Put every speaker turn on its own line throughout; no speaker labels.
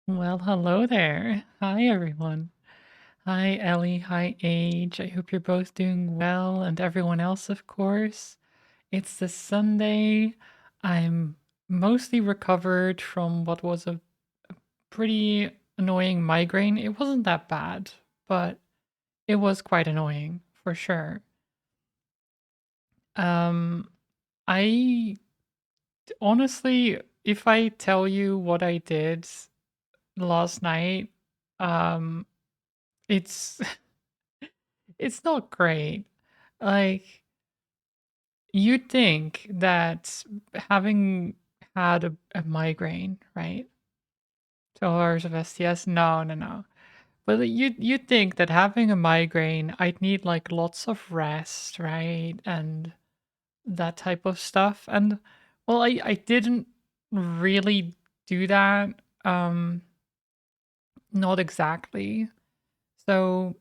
Well, hello there. Hi, everyone. Hi, Ellie. Hi, Age. I hope you're both doing well, and everyone else, of course. It's the Sunday. I'm mostly recovered from what was a pretty annoying migraine. It wasn't that bad, but it was quite annoying for sure. Um, I honestly, if I tell you what I did last night, um, it's it's not great. Like, you'd think that having had a migraine, right? 12 hours of STS? No, no, no. But you'd think that having a migraine, I'd need like lots of rest, right? And that type of stuff. And well, I didn't really do that. Um, Not exactly. So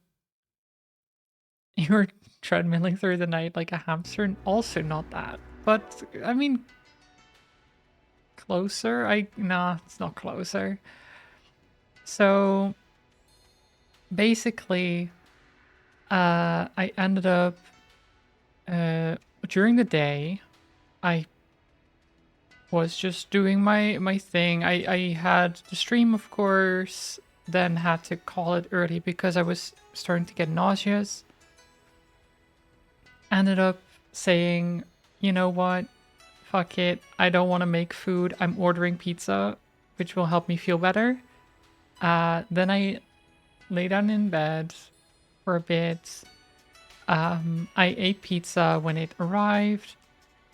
you were treadmilling through the night like a hamster, also not that. But I mean, closer? Nah, it's not closer. So basically, I ended up uh during the day, I was just doing my thing. I had the stream, of course, then had to call it early because I was starting to get nauseous. Ended up saying, you know what? Fuck it. I don't want to make food. I'm ordering pizza, which will help me feel better. Then I lay down in bed for a bit. I ate pizza when it arrived.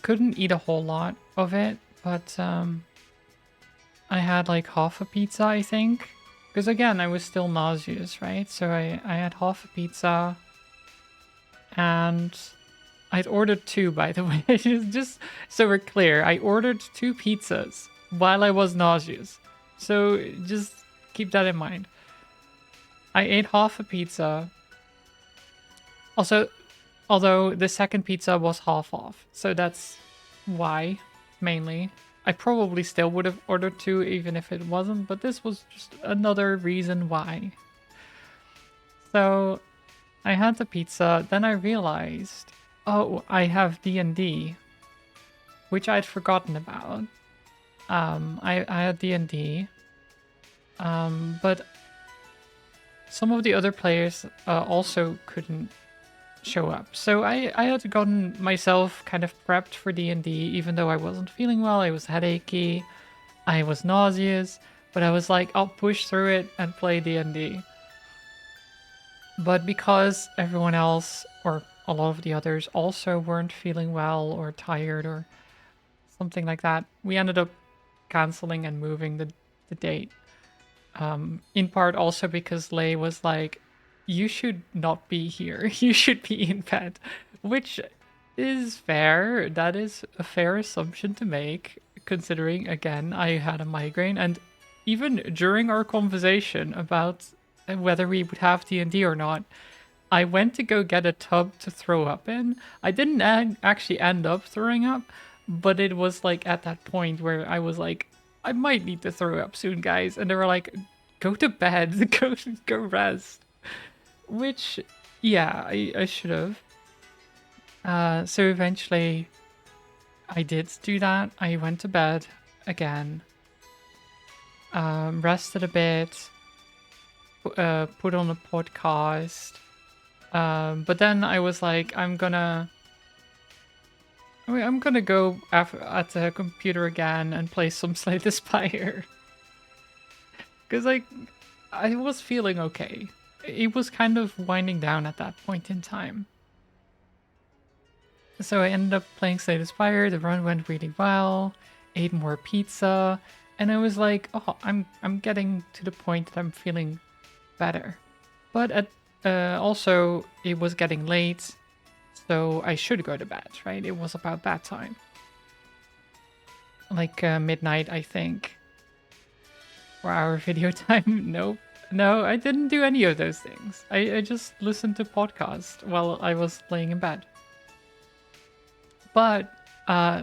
Couldn't eat a whole lot of it, but I had like half a pizza, I think. Because again, I was still nauseous, right? So I had half a pizza and I'd ordered two, by the way. Just so we're clear, I ordered two pizzas while I was nauseous. So just keep that in mind. I ate half a pizza. Also, although the second pizza was half off. So that's why, mainly. I probably still would have ordered two even if it wasn't, but this was just another reason why. So I had the pizza, then I realized, oh, I have D&D, which I'd forgotten about. I had D&D, but some of the other players also couldn't show up. So I had gotten myself kind of prepped for D&D, even though I wasn't feeling well. I was headachy, I was nauseous, but I was like, I'll push through it and play D&D. But because everyone else, or a lot of the others, also weren't feeling well or tired or something like that, we ended up canceling and moving the date. In part also because Lei was like, you should not be here. You should be in bed. Which is fair. That is a fair assumption to make, considering, again, I had a migraine. And even during our conversation about whether we would have D&D or not, I went to go get a tub to throw up in. I didn't actually end up throwing up, but it was like at that point where I was like, I might need to throw up soon, guys. And they were like, go to bed, go rest. Which, yeah, I should have. So eventually, I did do that. I went to bed again, rested a bit, put on a podcast. But then I was like, I'm gonna go at the computer again and play some Slay the Spire. Because, like, I was feeling okay. It was kind of winding down at that point in time. So I ended up playing Slay the Spire, the run went really well, ate more pizza, and I was like, oh, I'm getting to the point that I'm feeling better. But also, it was getting late, so I should go to bed, right? It was about that time. Like midnight, I think. For our video time. Nope. No, I didn't do any of those things. I just listened to podcasts while I was laying in bed. But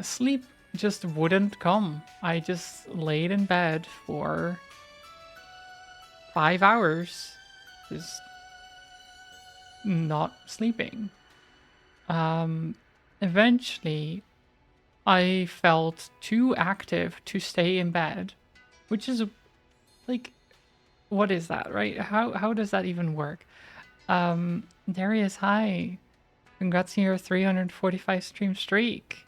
sleep just wouldn't come. I just laid in bed for 5 hours just not sleeping. Eventually, I felt too active to stay in bed, which is like, what is that, right? How does that even work? Darius, hi. Congrats on your 345 stream streak.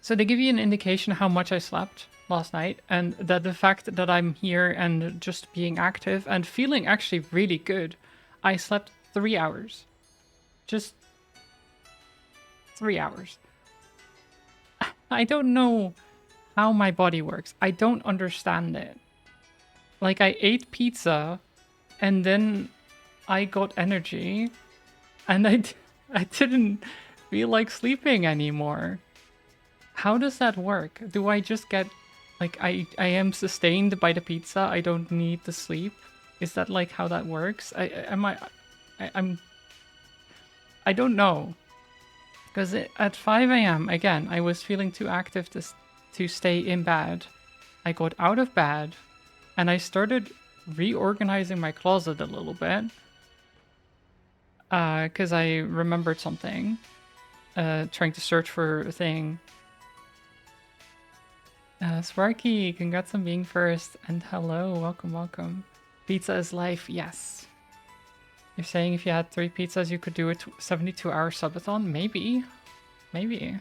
So they give you an indication how much I slept last night, and that the fact that I'm here and just being active and feeling actually really good. I slept 3 hours. Just 3 hours. I don't know how my body works. I don't understand it. Like, I ate pizza and then I got energy and I didn't feel like sleeping anymore. How does that work? Do I just get, like, I am sustained by the pizza, I don't need to sleep? Is that like how that works? I don't know. Because at 5 a.m., again, I was feeling too active to stay in bed. I got out of bed and I started reorganizing my closet a little bit. Because I remembered something. Trying to search for a thing. Sparky, congrats on being first. And hello, welcome, welcome. Pizza is life, yes. You're saying if you had 3 pizzas, you could do a 72-hour subathon? Maybe. Maybe.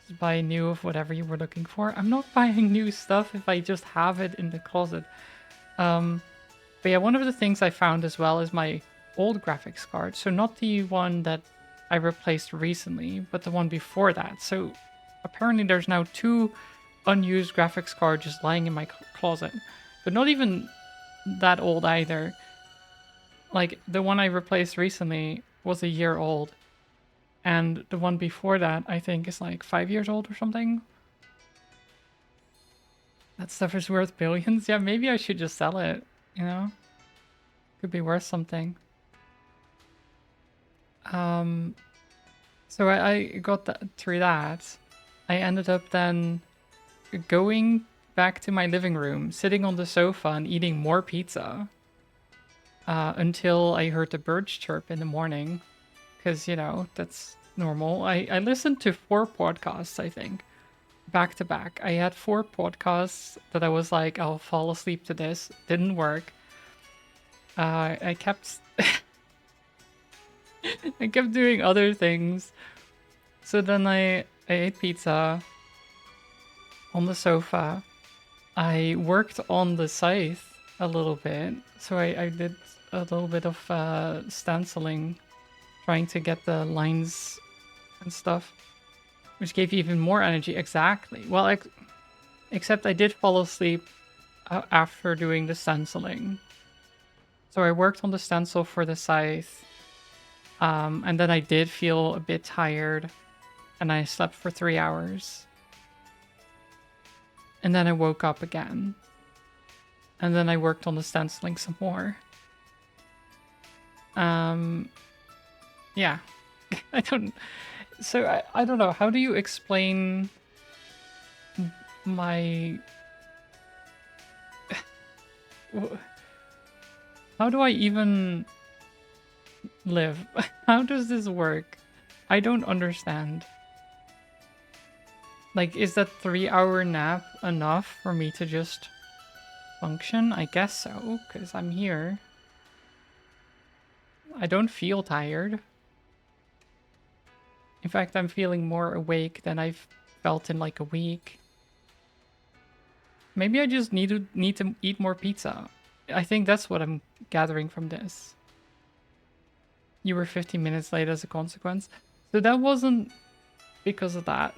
Just buy new of whatever you were looking for. I'm not buying new stuff if I just have it in the closet. But yeah, one of the things I found as well is my old graphics card. So not the one that I replaced recently, but the one before that. So apparently there's now 2 unused graphics cards just lying in my closet. But not even that old either. Like, the one I replaced recently was a year old. And the one before that, I think, is like 5 years old or something. That stuff is worth billions. Yeah, maybe I should just sell it, you know? Could be worth something. So I got through that. I ended up then going back to my living room, sitting on the sofa and eating more pizza. Until I heard the birds chirp in the morning. Because, you know, that's normal. I listened to 4 podcasts, I think. Back to back. I had 4 podcasts that I was like, I'll fall asleep to this. Didn't work. I kept... I kept doing other things. So then I ate pizza on the sofa. I worked on the scythe a little bit. So I did a little bit of stenciling, trying to get the lines and stuff, which gave you even more energy. Exactly. Well, except I did fall asleep after doing the stenciling. So I worked on the stencil for the scythe. And then I did feel a bit tired, and I slept for 3 hours. And then I woke up again. And then I worked on the stenciling some more. Yeah. I don't know. How do you explain my... How do I even live? How does this work? I don't understand. Like, is that 3-hour nap enough for me to just function? I guess so, because I'm here. I don't feel tired. In fact, I'm feeling more awake than I've felt in like a week. Maybe I just need to eat more pizza. I think that's what I'm gathering from this. You were 15 minutes late as a consequence. So that wasn't because of that.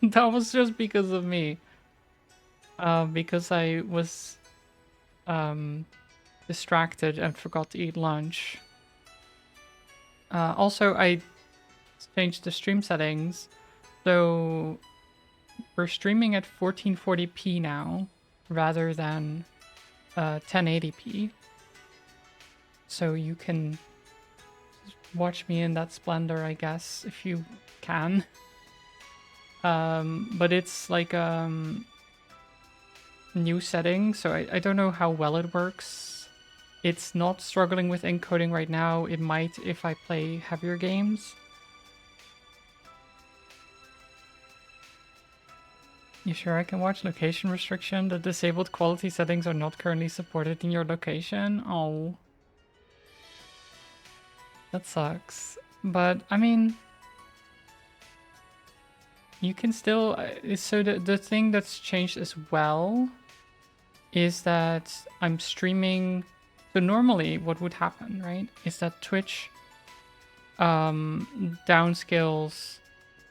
That was just because of me. Because I was distracted and forgot to eat lunch. Also, I changed the stream settings. So we're streaming at 1440p now rather than 1080p. So you can watch me in that splendor, I guess, if you can. But it's like new setting, so I don't know how well it works. It's not struggling with encoding right now. It might if I play heavier games. You sure I can watch location restriction? The disabled quality settings are not currently supported in your location. Oh. That sucks. But, I mean... You can still... so the thing that's changed as well is that I'm streaming... So normally what would happen, right, is that Twitch downscales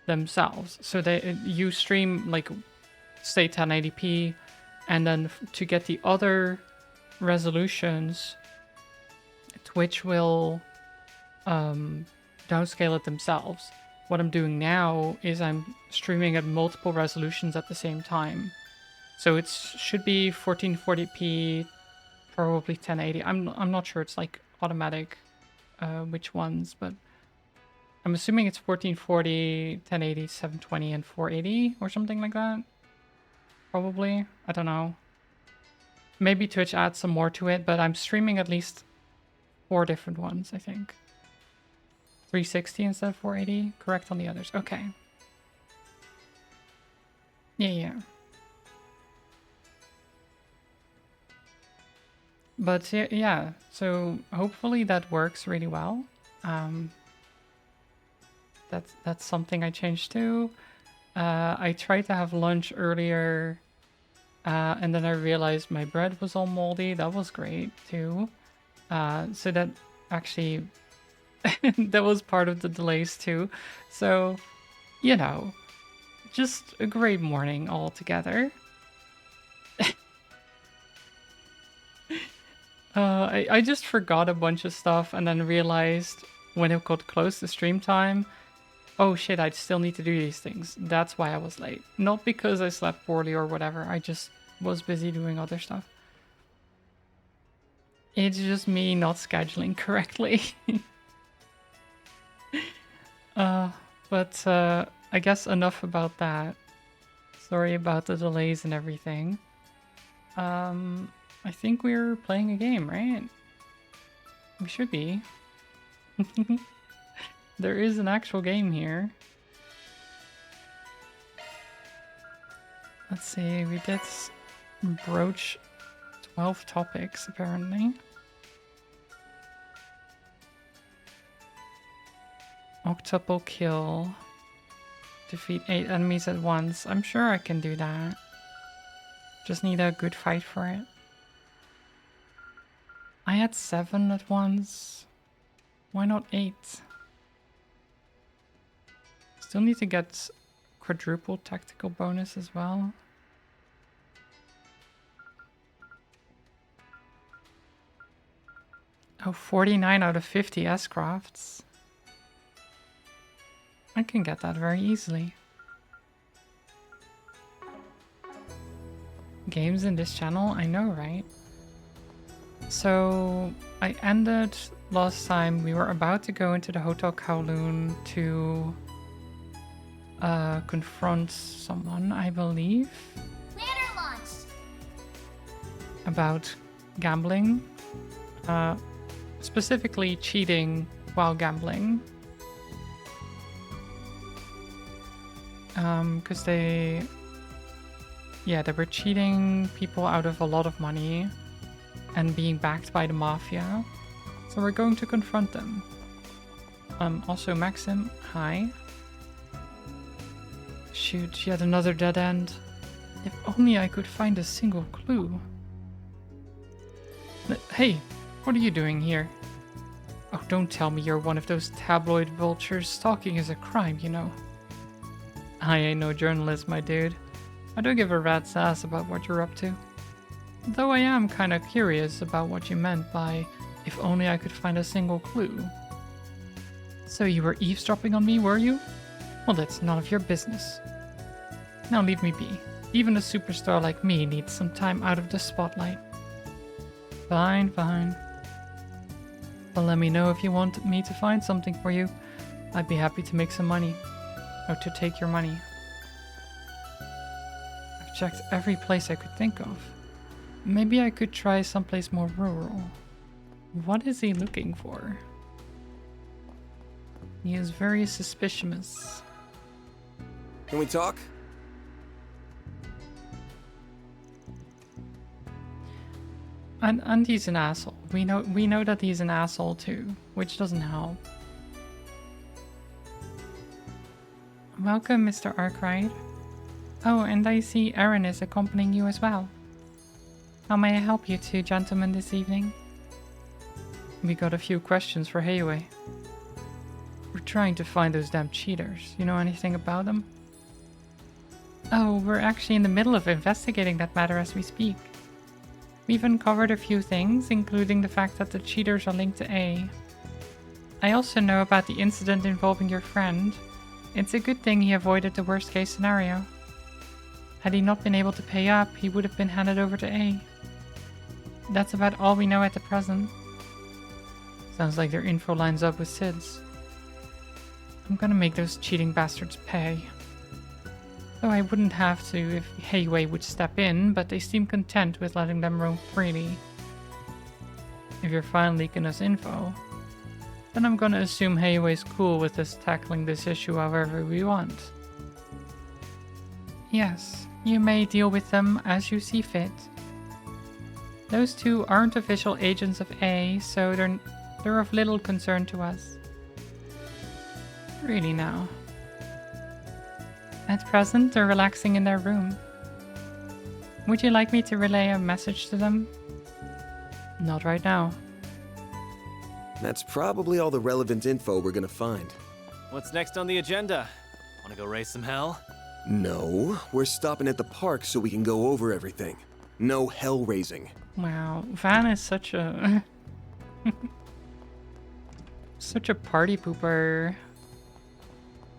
themselves. So you stream, like, say 1080p, and then to get the other resolutions, Twitch will downscale it themselves. What I'm doing now is I'm streaming at multiple resolutions at the same time. So it should be 1440p, probably 1080. I'm not sure it's like automatic which ones, but I'm assuming it's 1440, 1080, 720, and 480 or something like that. Probably. I don't know. Maybe Twitch adds some more to it, but I'm streaming at least 4 different ones, I think. 360 instead of 480? Correct on the others. Okay. Yeah. But yeah, so hopefully that works really well. That's something I changed too. I tried to have lunch earlier, and then I realized my bread was all moldy. That was great too. So that actually, that was part of the delays too. So, you know, just a great morning altogether. I just forgot a bunch of stuff and then realized when it got close to stream time, oh shit, I still need to do these things. That's why I was late. Not because I slept poorly or whatever, I just was busy doing other stuff. It's just me not scheduling correctly. But I guess enough about that. Sorry about the delays and everything. I think we're playing a game, right? We should be. There is an actual game here. Let's see, we did broach 12 topics, apparently. Octuple kill. Defeat 8 enemies at once. I'm sure I can do that. Just need a good fight for it. I had 7 at once. Why not 8? Still need to get quadruple tactical bonus as well. Oh, 49 out of 50 S-crafts. I can get that very easily. Games in this channel? I know, right? So I ended last time. We were about to go into the Hotel Kowloon to confront someone, I believe.
Planner launched.
About gambling. Specifically cheating while gambling. Because they were cheating people out of a lot of money and being backed by the mafia. So we're going to confront them. Also Maxim, hi. Shoot, yet another dead end. If only I could find a single clue. Hey, what are you doing here? Oh, don't tell me you're one of those tabloid vultures. Stalking is a crime, you know. I ain't no journalist, my dude. I don't give a rat's ass about what you're up to. Though I am kinda curious about what you meant by, if only I could find a single clue. So you were eavesdropping on me, were you? Well, that's none of your business. Now leave me be. Even a superstar like me needs some time out of the spotlight. Fine. Well, let me know if you want me to find something for you. I'd be happy to make some money. Or to take your money. I've checked every place I could think of. Maybe I could try someplace more rural. What is he looking for? He is very suspicious.
Can we talk?
And he's an asshole. We know that he's an asshole too, which doesn't help. Welcome, Mr. Arkwright. Oh, and I see Erin is accompanying you as well. How may I help you two gentlemen this evening? We got a few questions for Hayway. We're trying to find those damn cheaters. You know anything about them? Oh, we're actually in the middle of investigating that matter as we speak. We've uncovered a few things, including the fact that the cheaters are linked to A. I also know about the incident involving your friend. It's a good thing he avoided the worst case scenario. Had he not been able to pay up, he would have been handed over to A. That's about all we know at the present. Sounds like their info lines up with Sid's. I'm gonna make those cheating bastards pay. Though I wouldn't have to if Hayway would step in, but they seem content with letting them roam freely. If you're fine leaking us info, then I'm gonna assume Hayway's cool with us tackling this issue however we want. Yes, you may deal with them as you see fit. Those two aren't official agents of A, so they're of little concern to us. Really now. At present, they're relaxing in their room. Would you like me to relay a message to them? Not right now.
That's probably all the relevant info we're gonna find.
What's next on the agenda? Wanna go raise some hell?
No, we're stopping at the park so we can go over everything. No hell raising.
Wow, Van is such a... such a party pooper.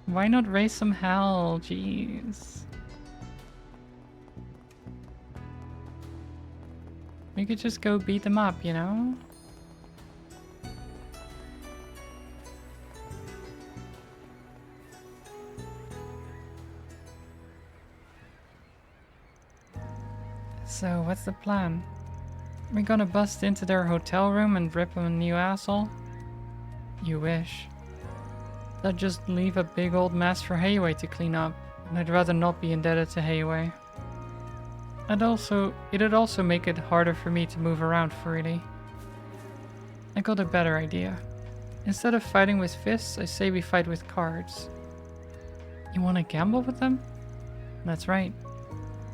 Why not raise some hell? Jeez. We could just go beat them up, you know? So, what's the plan? We're gonna bust into their hotel room and rip them a new asshole? You wish. That'd just leave a big old mess for Hayway to clean up, and I'd rather not be indebted to Hayway. It'd also make it harder for me to move around freely. I got a better idea. Instead of fighting with fists, I say we fight with cards. You wanna gamble with them? That's right.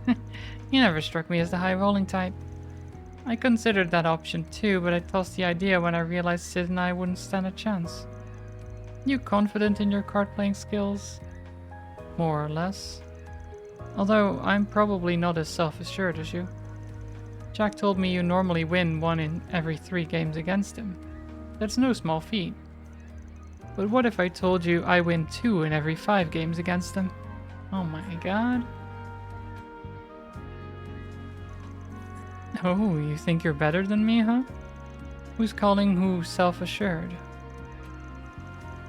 You never struck me as the high-rolling type. I considered that option too, but I tossed the idea when I realized Sid and I wouldn't stand a chance. You confident in your card-playing skills? More or less. Although, I'm probably not as self-assured as you. Jack told me you normally win 1 in every 3 games against him. That's no small feat. But what if I told you I win 2 in every 5 games against him? Oh my god. Oh, you think you're better than me, huh? Who's calling who self-assured?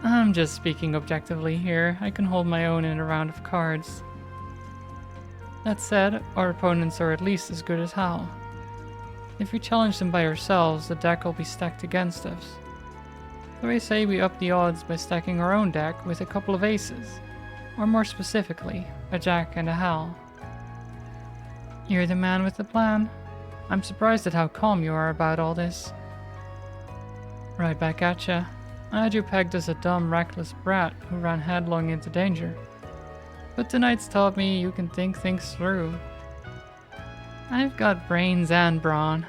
I'm just speaking objectively here. I can hold my own in a round of cards. That said, our opponents are at least as good as Hal. If we challenge them by ourselves, the deck will be stacked against us. So I say we up the odds by stacking our own deck with a couple of aces. Or more specifically, a jack and a Hal. You're the man with the plan. I'm surprised at how calm you are about all this. Right back at ya. I had you pegged as a dumb, reckless brat who ran headlong into danger. But tonight's taught me you can think things through. I've got brains and brawn.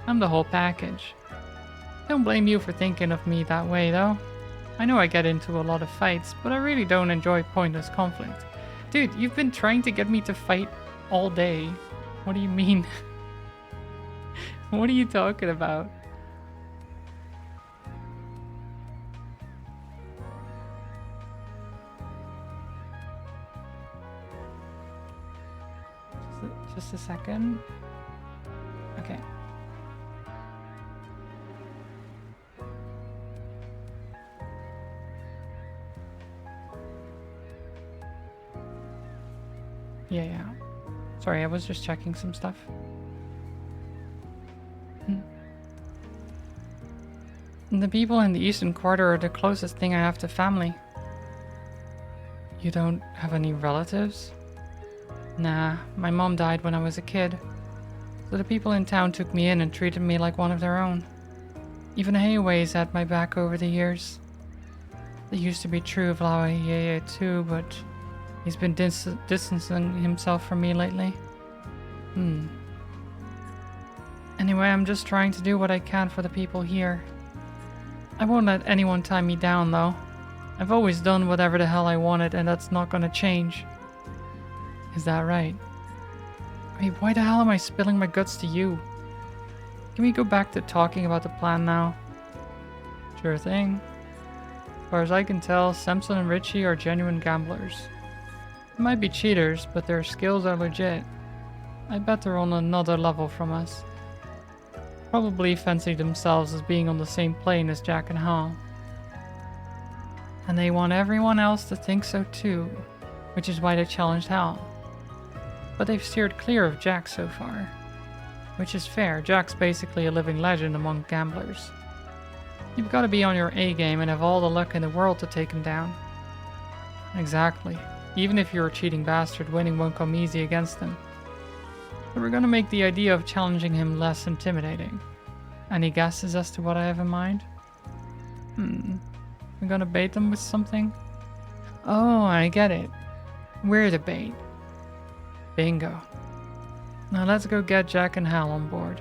I'm the whole package. Don't blame you for thinking of me that way, though. I know I get into a lot of fights, but I really don't enjoy pointless conflict. Dude, you've been trying to get me to fight all day. What do you mean? What are you talking about? Just a second. Okay. Yeah. Sorry, I was just checking some stuff. The people in the eastern quarter are the closest thing I have to family. You don't have any relatives? Nah, my mom died when I was a kid. So the people in town took me in and treated me like one of their own. Even Hayaway's had my back over the years. That used to be true of Lauayeye too, but he's been distancing himself from me lately. Anyway, I'm just trying to do what I can for the people here. I won't let anyone tie me down, though. I've always done whatever the hell I wanted, and that's not gonna change. Is that right? Wait, why the hell am I spilling my guts to you? Can we go back to talking about the plan now? Sure thing. As far as I can tell, Samson and Richie are genuine gamblers. They might be cheaters, but their skills are legit. I bet they're on another level from us. Probably fancy themselves as being on the same plane as Jack and Hal. And they want everyone else to think so too, which is why they challenged Hal. But they've steered clear of Jack so far. Which is fair, Jack's basically a living legend among gamblers. You've got to be on your A game and have all the luck in the world to take him down. Exactly. Even if you're a cheating bastard, winning won't come easy against him. But we're gonna make the idea of challenging him less intimidating. Any guesses as to what I have in mind? We're gonna bait them with something? Oh, I get it. We're the bait. Bingo. Now let's go get Jack and Hal on board.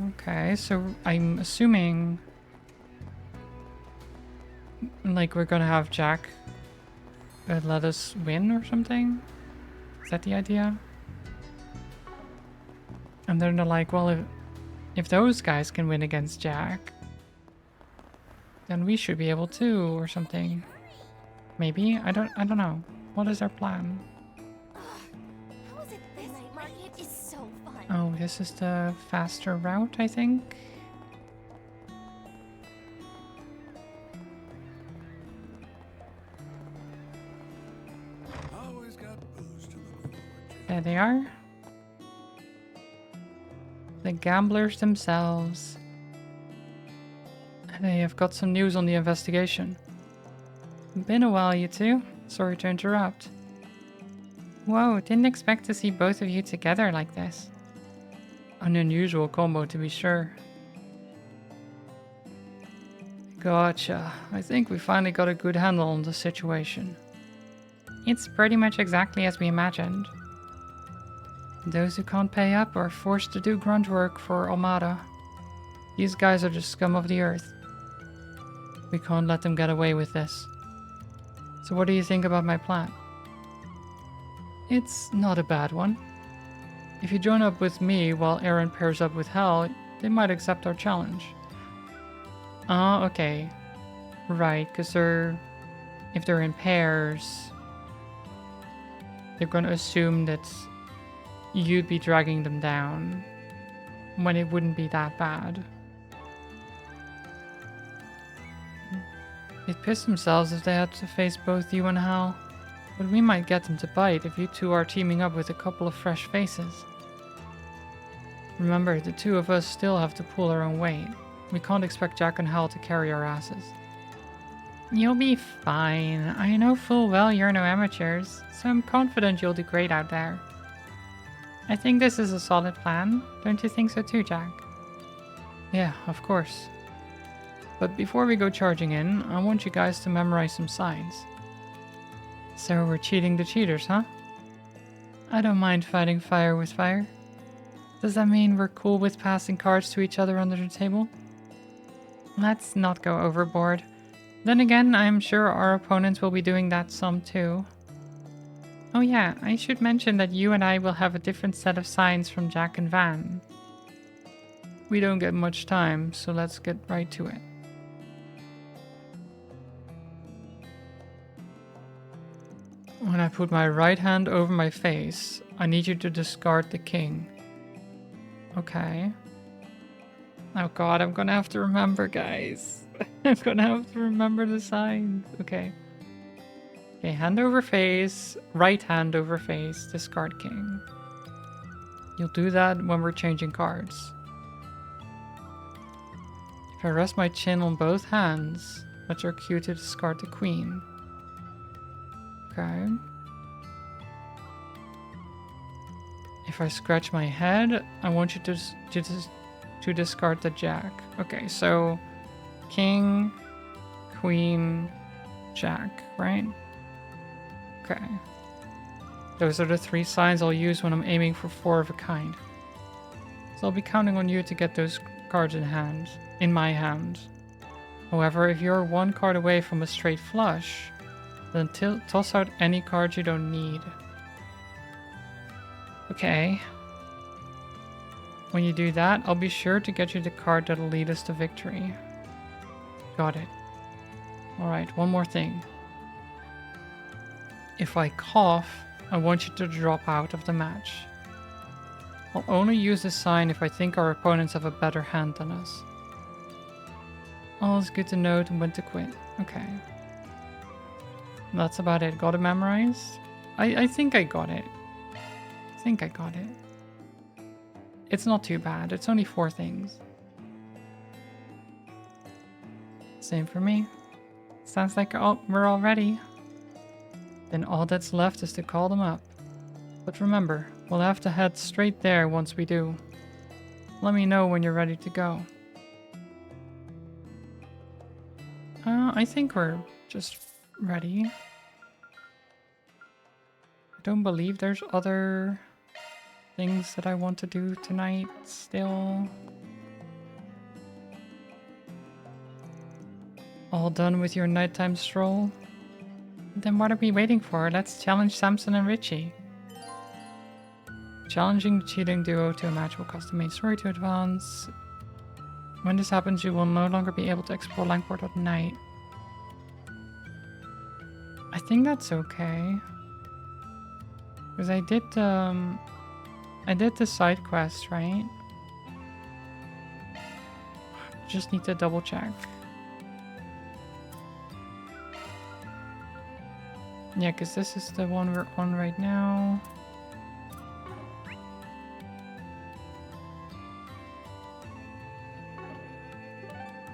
Okay, so I'm assuming like we're gonna have Jack let us win or something? Is that the idea? And then they're like, well, if those guys can win against Jack, then we should be able to, or something. Maybe? I don't know. What is our plan?
How is it this night market is so fun?
Oh, this is the faster route, I think. There they are. The gamblers themselves. They have got some news on the investigation. Been a while, you two. Sorry to interrupt. Whoa, didn't expect to see both of you together like this. An unusual combo, to be sure. Gotcha. I think we finally got a good handle on the situation. It's pretty much exactly as we imagined. Those who can't pay up are forced to do grunt work for Armada. These guys are the scum of the earth. We can't let them get away with this. So what do you think about my plan? It's not a bad one. If you join up with me while Aaron pairs up with Hal, they might accept our challenge. Ah, okay. Right, because if they're in pairs, they're going to assume that you'd be dragging them down when it wouldn't be that bad. They'd piss themselves if they had to face both you and Hal, but we might get them to bite if you two are teaming up with a couple of fresh faces. Remember, the two of us still have to pull our own weight. We can't expect Jack and Hal to carry our asses. You'll be fine. I know full well you're no amateurs, so I'm confident you'll do great out there. I think this is a solid plan. Don't you think so too, Jack? Yeah, of course. But before we go charging in, I want you guys to memorize some signs. So we're cheating the cheaters, huh? I don't mind fighting fire with fire. Does that mean we're cool with passing cards to each other under the table? Let's not go overboard. Then again, I'm sure our opponents will be doing that some too. Oh yeah, I should mention that you and I will have a different set of signs from Jack and Van. We don't get much time, so let's get right to it. When I put my right hand over my face, I need you to discard the king. Okay. Oh god, I'm gonna have to remember, guys. I'm gonna have to remember the signs. Okay. Okay, hand over face, right hand over face, discard king. You'll do that when we're changing cards. If I rest my chin on both hands, that's your cue to discard the queen. Okay. If I scratch my head, I want you to discard the jack. Okay, so king, queen, jack, right? Okay. Those are the 3 signs I'll use when I'm aiming for 4 of a kind. So I'll be counting on you to get those cards in my hand. However, if you're 1 card away from a straight flush, then toss out any cards you don't need. Okay. When you do that, I'll be sure to get you the card that'll lead us to victory. Got it. Alright, one more thing. If I cough, I want you to drop out of the match. I'll only use this sign if I think our opponents have a better hand than us. All is good to know when to quit. Okay. That's about it. Got it memorized? I think I got it. It's not too bad. It's only 4 things. Same for me. Sounds like we're all ready. Then all that's left is to call them up. But remember, we'll have to head straight there once we do. Let me know when you're ready to go. I think we're just ready. I don't believe there's other things that I want to do tonight still. All done with your nighttime stroll? Then what are we waiting for? Let's challenge Samson and Richie. Challenging the cheating duo to a match will cost the main story to advance. When this happens, you will no longer be able to explore Langport at night. I think that's okay. Because I did the side quest, right? Just need to double check. Yeah, because this is the one we're on right now.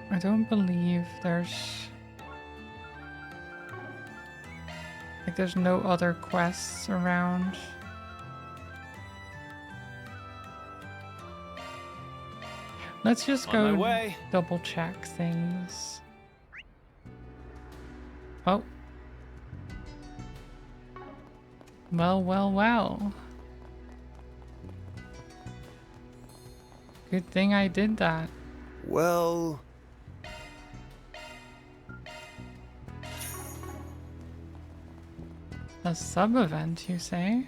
I don't believe there's no other quests around. Let's just go double check things. Oh. Well. Good thing I did that.
Well...
A sub-event, you say?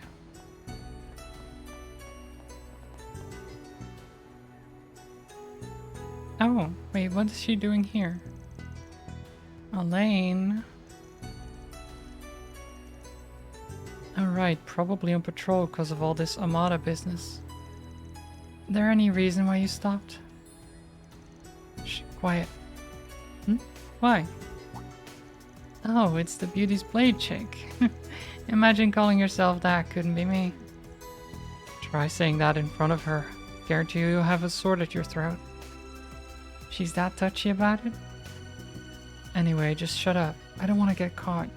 Oh, wait, what is she doing here? Elaine. Alright, probably on patrol because of all this Armada business. Is there any reason why you stopped? Shh, quiet. Why? Oh, it's the Beauty's Blade chick. Imagine calling yourself that, couldn't be me. Try saying that in front of her. Guarantee you'll have a sword at your throat. She's that touchy about it? Anyway, just shut up. I don't want to get caught.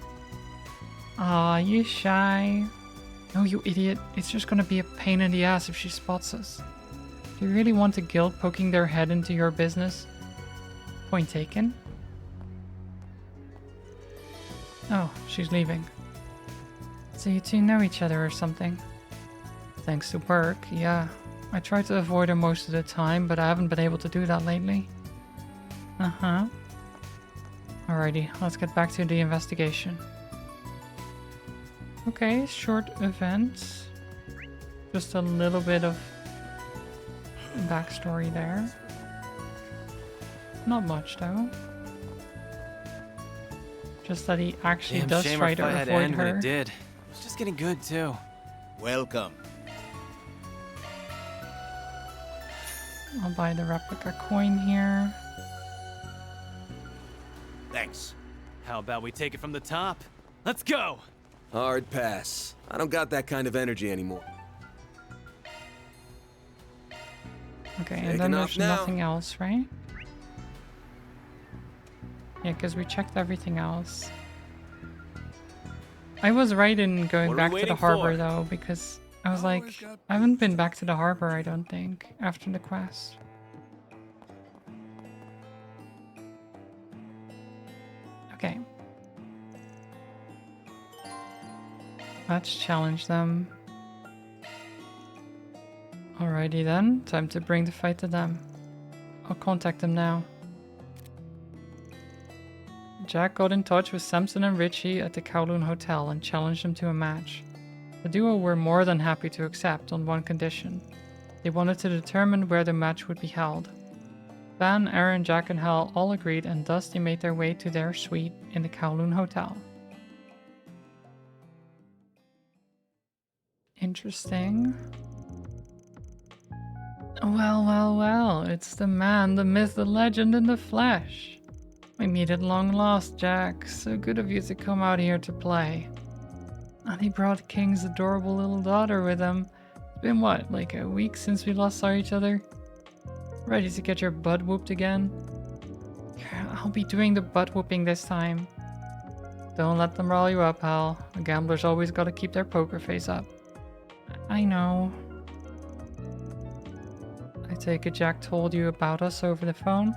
Aw, you shy. No, you idiot. It's just gonna be a pain in the ass if she spots us. Do you really want a guild poking their head into your business? Point taken. Oh, she's leaving. So you two know each other or something? Thanks to work, yeah. I try to avoid her most of the time, but I haven't been able to do that lately. Uh-huh. Alrighty, let's get back to the investigation. Okay, short event. Just a little bit of backstory there. Not much though. Just that he actually does try to avoid her.
When it did. It's just getting good too.
Welcome.
I'll buy the replica coin here.
Thanks.
How about we take it from the top? Let's go!
Hard pass. I don't got that kind of energy anymore.
Okay, and
Taking
then
off
there's
now.
nothing else, right? Yeah, because we checked everything else. I was right in going
What are we
back to the
waiting
harbor,
for?
though, because I was like, I haven't been back to the harbor, I don't think, after the quest. Okay. Let's challenge them. Alrighty then, time to bring the fight to them. I'll contact them now. Jack got in touch with Samson and Richie at the Kowloon Hotel and challenged them to a match. The duo were more than happy to accept on one condition. They wanted to determine where the match would be held. Van, Aaron, Jack and Hal all agreed, and thus they made their way to their suite in the Kowloon Hotel. Interesting. Well, well, well, it's the man, the myth, the legend in the flesh. We meet at long last, Jack. So good of you to come out here to play. And he brought King's adorable little daughter with him. It's been what, like a week since we last saw each other? Ready to get your butt whooped again? I'll be doing the butt whooping this time. Don't let them rile you up, Hal. A gambler's always gotta keep their poker face up. I know. I take it Jack told you about us over the phone?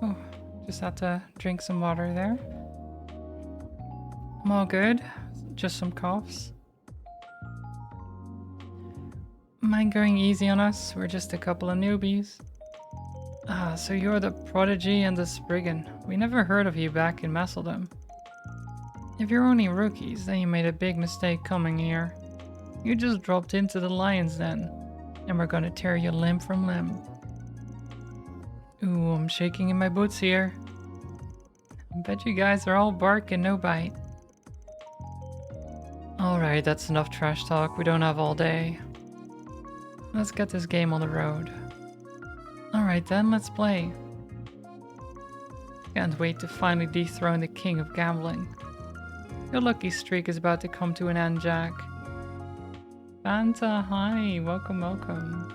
Oh, just had to drink some water there. I'm all good. Just some coughs. Mind going easy on us? We're just a couple of newbies. Ah, so you're the Prodigy and the Spriggan. We never heard of you back in Maceldom. If you're only rookies, then you made a big mistake coming here. You just dropped into the Lion's Den, and we're gonna tear you limb from limb. Ooh, I'm shaking in my boots here. I bet you guys are all bark and no bite. Alright, that's enough trash talk. We don't have all day. Let's get this game on the road. Alright then, let's play. Can't wait to finally dethrone the king of gambling. Your lucky streak is about to come to an end, Jack. Fanta, hi, welcome, welcome.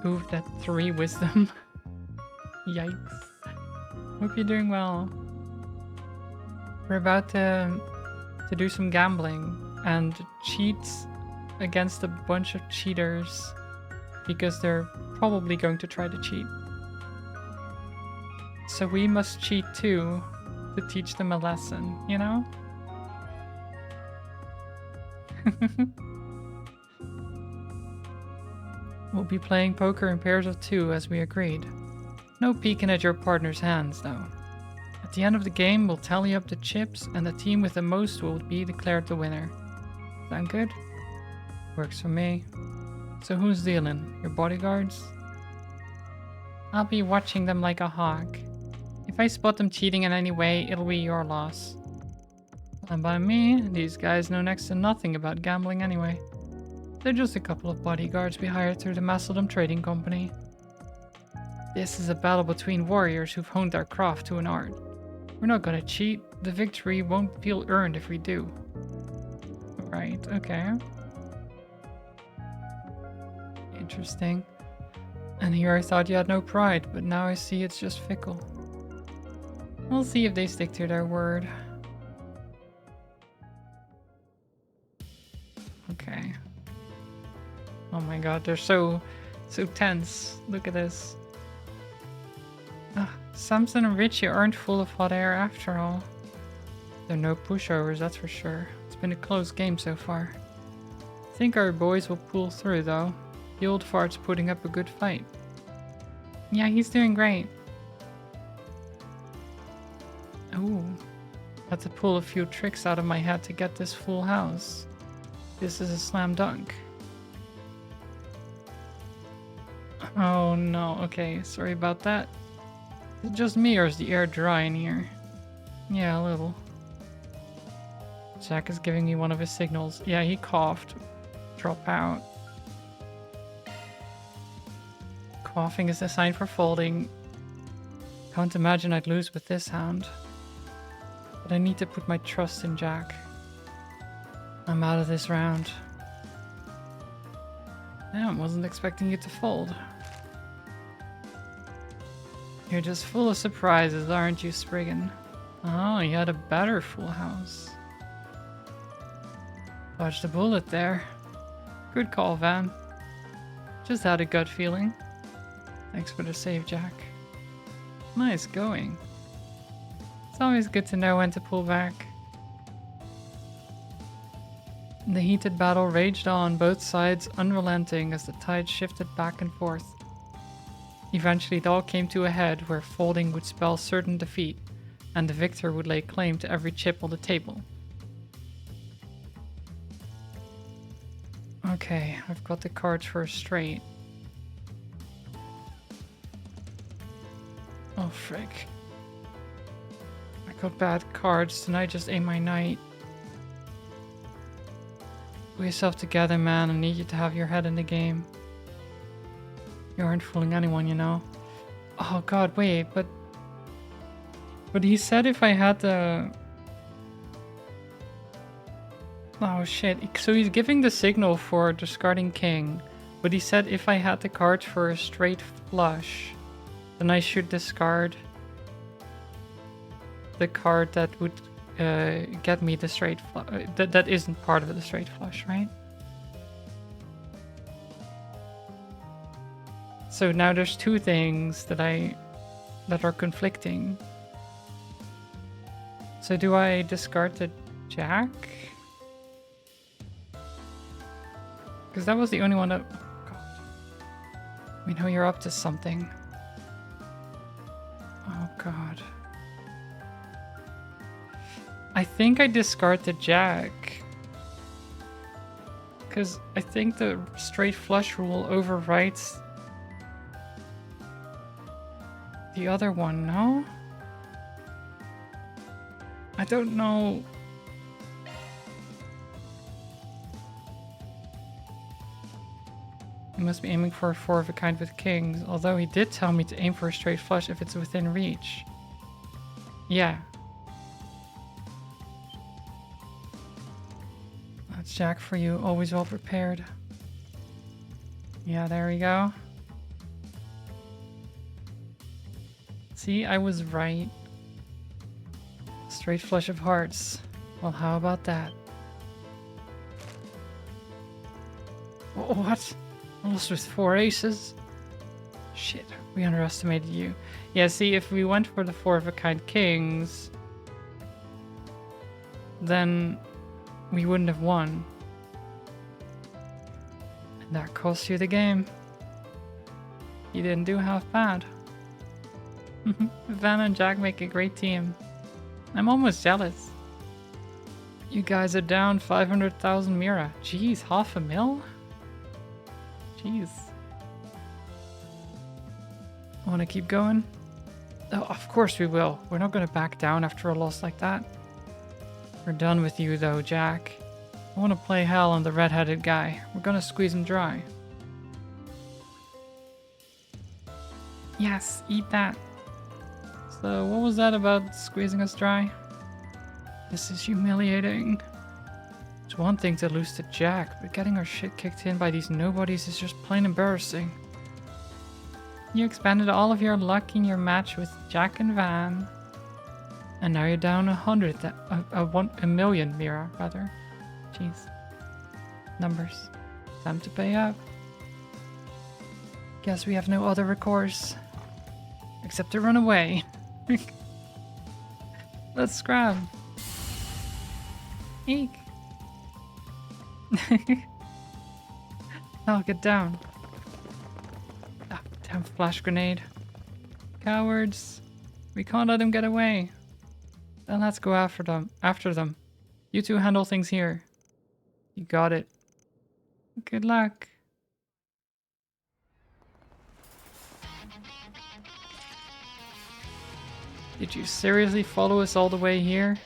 Ooh, that 3 wisdom. Yikes. Hope you're doing well. We're about to do some gambling and cheat against a bunch of cheaters because they're probably going to try to cheat. So we must cheat too to teach them a lesson, you know? We'll be playing poker in pairs of 2 as we agreed. No peeking at your partner's hands though. At the end of the game, we'll tally up the chips and the team with the most will be declared the winner. Sound good? Works for me. So who's dealing? Your bodyguards? I'll be watching them like a hawk. If I spot them cheating in any way, it'll be your loss. And by me, these guys know next to nothing about gambling anyway. They're just a couple of bodyguards we hired through the Maceldom Trading Company. This is a battle between warriors who've honed their craft to an art. We're not gonna cheat. The victory won't feel earned if we do. Right, okay. Interesting. And here I thought you had no pride, but now I see it's just fickle. We'll see if they stick to their word. Okay. Oh my god, they're so tense. Look at this. Samson and Richie aren't full of hot air after all. They're no pushovers, that's for sure. It's been a close game so far. I think our boys will pull through though. The old fart's putting up a good fight. Yeah, he's doing great. Ooh. Had to pull a few tricks out of my head to get this full house. This is a slam dunk. Oh no, okay, sorry about that. Is it just me or is the air dry in here? Yeah, a little. Jack is giving me one of his signals. Yeah, he coughed. Drop out. Quaffing is a sign for folding. Can't imagine I'd lose with this hand. But I need to put my trust in Jack. I'm out of this round. Damn, wasn't expecting you to fold. You're just full of surprises, aren't you, Spriggan? Oh, you had a better full house. Dodged a bullet there. Good call, Van. Just had a gut feeling. Thanks for the save, Jack. Nice going. It's always good to know when to pull back. The heated battle raged on, both sides unrelenting as the tide shifted back and forth. Eventually it all came to a head where folding would spell certain defeat, and the victor would lay claim to every chip on the table. Okay, I've got the cards for a straight. Oh frick. I got bad cards, then I just aim my knight. Pull yourself together, man. I need you to have your head in the game. You aren't fooling anyone, you know. Oh god, wait, but he said if I had the... Oh shit, so he's giving the signal for discarding king, but he said if I had the cards for a straight flush, then I should discard the card that would get me the straight flush. That isn't part of the straight flush, right? So now there's two things that are conflicting. So do I discard the jack? Because that was the only one that... Oh god. We know you're up to something. Oh god. I think I discard the jack. Because I think the straight flush rule overwrites the other one, no? I don't know. He must be aiming for a 4 of a kind with kings, although he did tell me to aim for a straight flush if it's within reach. Yeah. That's Jack for you, always well prepared. Yeah, there we go. See, I was right. Straight flush of hearts. Well, how about that? What? I lost with 4 aces? Shit, we underestimated you. Yeah, see, if we went for the 4 of a kind kings, then we wouldn't have won. And that cost you the game. You didn't do half bad. Van and Jack make a great team. I'm almost jealous. You guys are down 500,000 Mira. Jeez, half a mil? Jeez. Want to keep going? Oh, of course we will. We're not going to back down after a loss like that. We're done with you though, Jack. I want to play hell on the red-headed guy. We're going to squeeze him dry. Yes, eat that. So what was that about squeezing us dry? This is humiliating. It's one thing to lose to Jack, but getting our shit kicked in by these nobodies is just plain embarrassing. You expended all of your luck in your match with Jack and Van. And now you're down 1 million Mira, rather. Jeez. Numbers. Time to pay up. Guess we have no other recourse. Except to run away. Let's scrap. Eek. I'll get down. Ah, damn flash grenade. Cowards. We can't let them get away. Then let's go after them. You two handle things here. You got it. Good luck. Did you seriously follow us all the way here?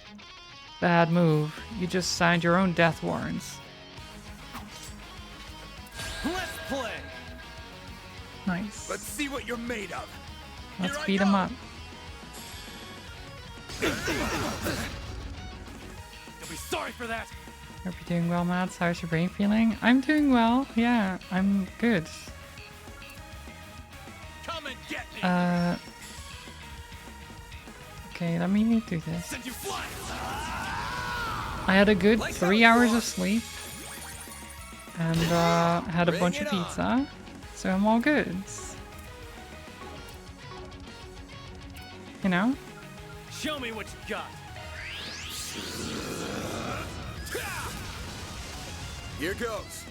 Bad move. You just signed your own death warrants.
Let's play!
Nice.
Let's see what you're made of.
Let's
Here I
beat him
go.
up.
You'll be sorry for that.
Hope you're doing well, Mads. How's your brain feeling? I'm doing well. Yeah, I'm good.
Come and get me.
Okay, let me do this.
Send you flying.
I had a good 3 hours of sleep. And had a bunch of pizza. So I'm all good. You know?
Show me what you got.
Here goes.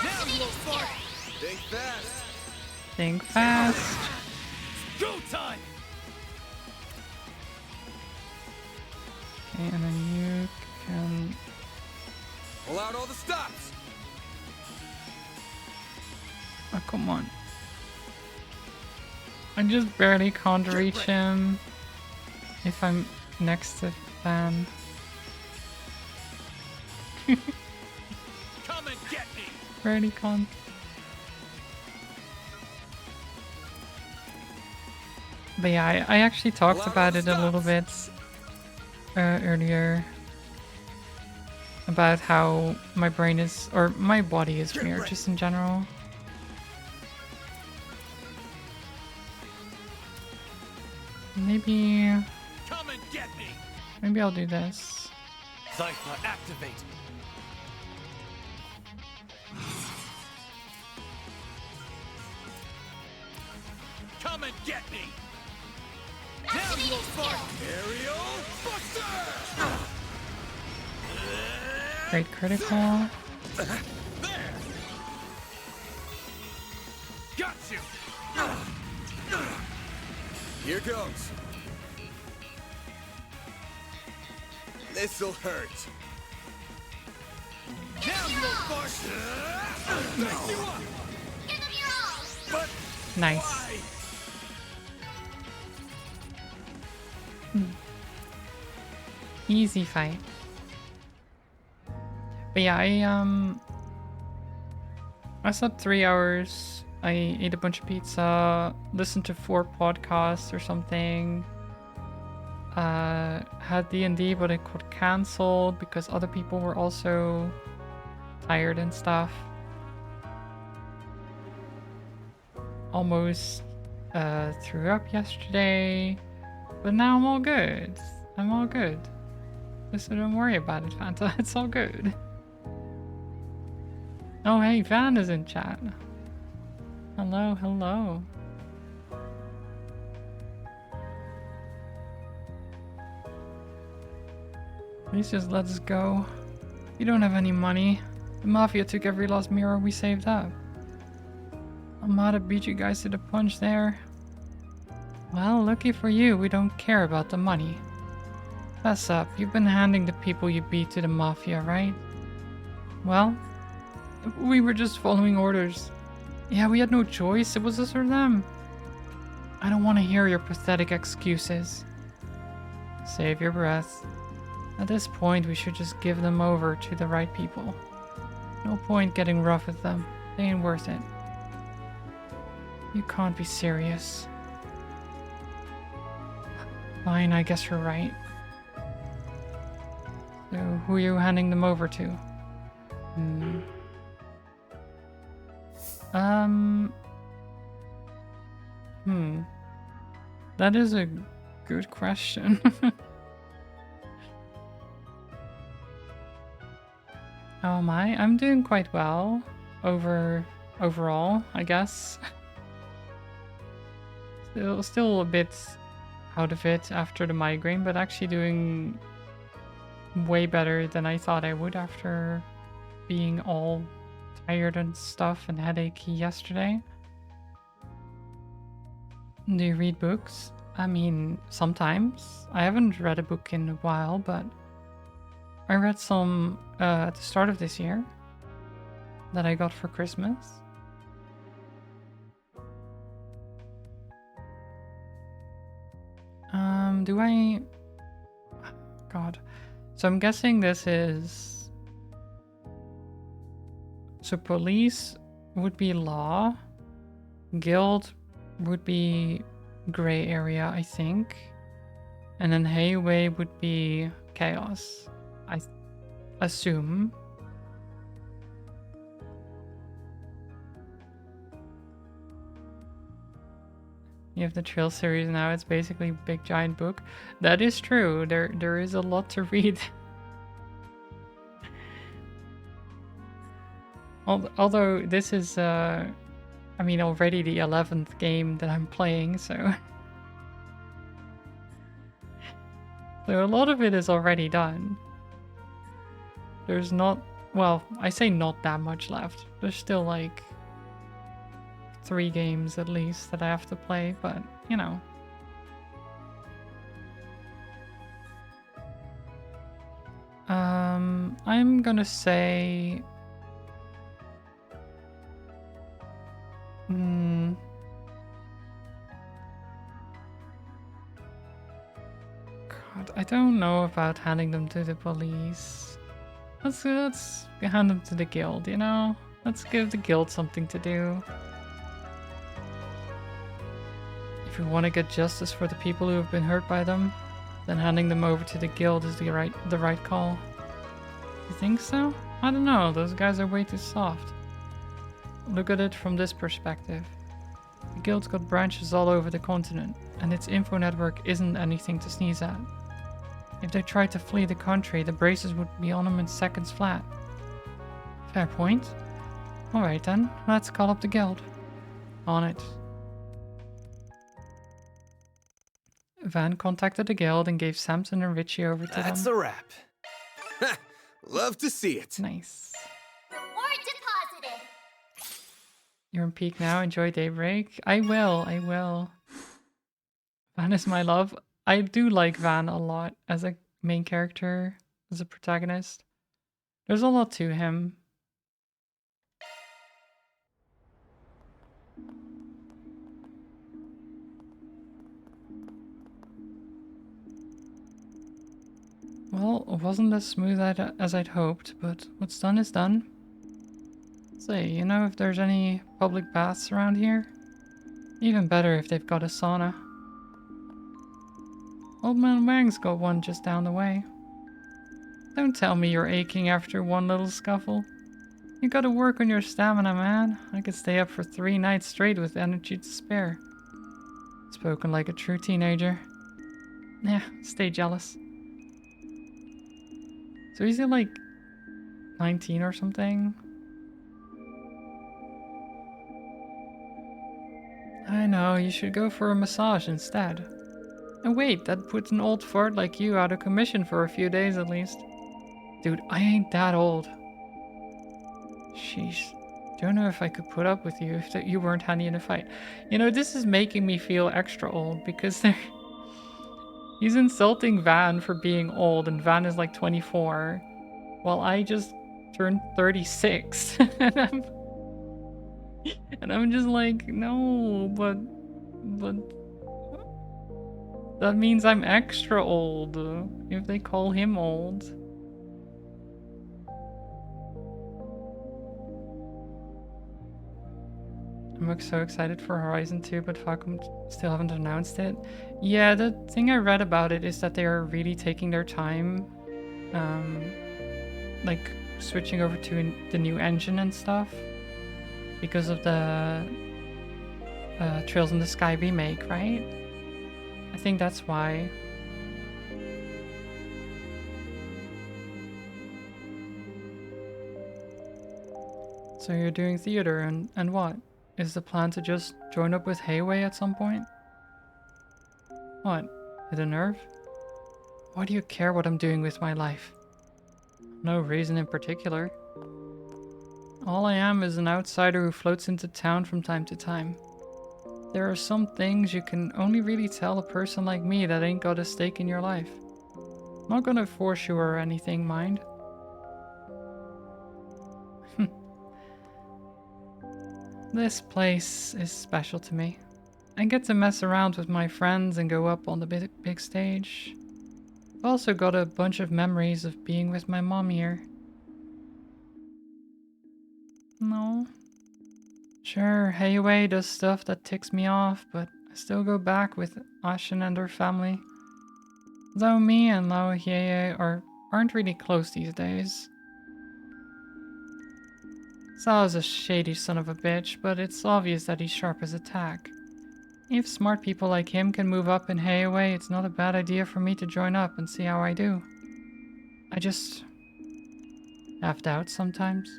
Now you little fart.
Think fast.
Think fast.
Go time.
Okay, and then you can...
Pull out all the stops.
Oh, come on. I just barely can't reach him if I'm next to Van.
Come and get me.
Barely can't. But yeah, I actually talked about it a little bit earlier. About how my brain is, or my body is weird, just in general. Maybe
Come and get me.
I'll do this.
Cypher activate.
Come and get me. Now you little fart. Aerial Buster.
Great critical.
There. Got you.
Here goes. This'll hurt.
Now you little fart. Mess you up.
Give them your all.
But
Nice.
why?
Easy fight. But yeah, I slept 3 hours. I ate a bunch of pizza, listened to 4 podcasts or something. Had D&D, but it got cancelled because other people were also tired and stuff. Almost threw up yesterday, but now I'm all good. I'm all good. So don't worry about it, Fanta. It's all good. Oh, hey, Van is in chat. Hello, hello. Please just let us go. You don't have any money. The Mafia took every last mirror we saved up. Amada beat you guys to the punch there. Well, lucky for you, we don't care about the money. Fess up, you've been handing the people you beat to the Mafia, right? Well, we were just following orders. Yeah, we had no choice, it was us or them. I don't want to hear your pathetic excuses. Save your breath. At this point, we should just give them over to the right people. No point getting rough with them. They ain't worth it. You can't be serious. Fine, I guess you're right. So, who are you handing them over to? That is a good question. How am I? I'm doing quite well. Overall, I guess. Still a bit out of it after the migraine, but actually doing way better than I thought I would after being all tired and stuff and headachy yesterday. Do you read books? I mean, sometimes. I haven't read a book in a while, but I read some at the start of this year that I got for Christmas. Do I... God. So I'm guessing this is So police would be law. Guild would be gray area, I think. And then Hayway would be chaos. I assume. You have the Trail series now, it's basically a big giant book. That is true, there is a lot to read. Although this is, I mean, already the 11th game that I'm playing, so... So a lot of it is already done. There's not... Well, I say not that much left. There's still like 3 games at least that I have to play, but you know. I'm gonna say... God, I don't know about handing them to the police. Let's hand them to the guild, you know? Let's give the guild something to do. If we want to get justice for the people who have been hurt by them, then handing them over to the guild is the right call. You think so? I don't know, those guys are way too soft. Look at it from this perspective. The guild's got branches all over the continent, and its info network isn't anything to sneeze at. If they tried to flee the country, the braces would be on them in seconds flat. Fair point. Alright then, let's call up the guild. On it. Van contacted the guild and gave Samson and Richie over to them.
That's a wrap.
Love to see it.
Nice.
Reward deposited.
You're in peak now, enjoy Daybreak. I will. Van is my love. I do like Van a lot as a main character, as a protagonist. There's a lot to him. Well, it wasn't as smooth as I'd hoped, but what's done is done. Say, you know if there's any public baths around here? Even better if they've got a sauna. Old Man Wang's got one just down the way. Don't tell me you're aching after one little scuffle. You gotta work on your stamina, man. I could stay up for 3 nights straight with energy to spare. Spoken like a true teenager. Yeah, stay jealous. So is he like 19 or something? I know, you should go for a massage instead. And wait, that puts an old fart like you out of commission for a few days at least. Dude, I ain't that old. Sheesh. Don't know if I could put up with you if you weren't handy in a fight. You know, this is making me feel extra old because he's insulting Van for being old and Van is like 24. While I just turned 36. and I'm just like, no, but that means I'm extra old if they call him old. I'm so excited for Horizon 2, but Falcom still haven't announced it. Yeah, the thing I read about it is that they are really taking their time, like switching over to the new engine and stuff because of the Trails in the Sky remake, right? I think that's why. So you're doing theater and what? Is the plan to just join up with Hayway at some point? What? Hit a nerve? Why do you care what I'm doing with my life? No reason in particular. All I am is an outsider who floats into town from time to time. There are some things you can only really tell a person like me that ain't got a stake in your life. I'm not gonna force you or anything, mind. This place is special to me. I get to mess around with my friends and go up on the big stage. I've also got a bunch of memories of being with my mom here. No. Sure, Hayway does stuff that ticks me off, but I still go back with Ashen and her family. Though me and Lao Hiei aren't really close these days. Sao's a shady son of a bitch, but it's obvious that he's sharp as a tack. If smart people like him can move up in Hayway, it's not a bad idea for me to join up and see how I do. I just have doubts sometimes.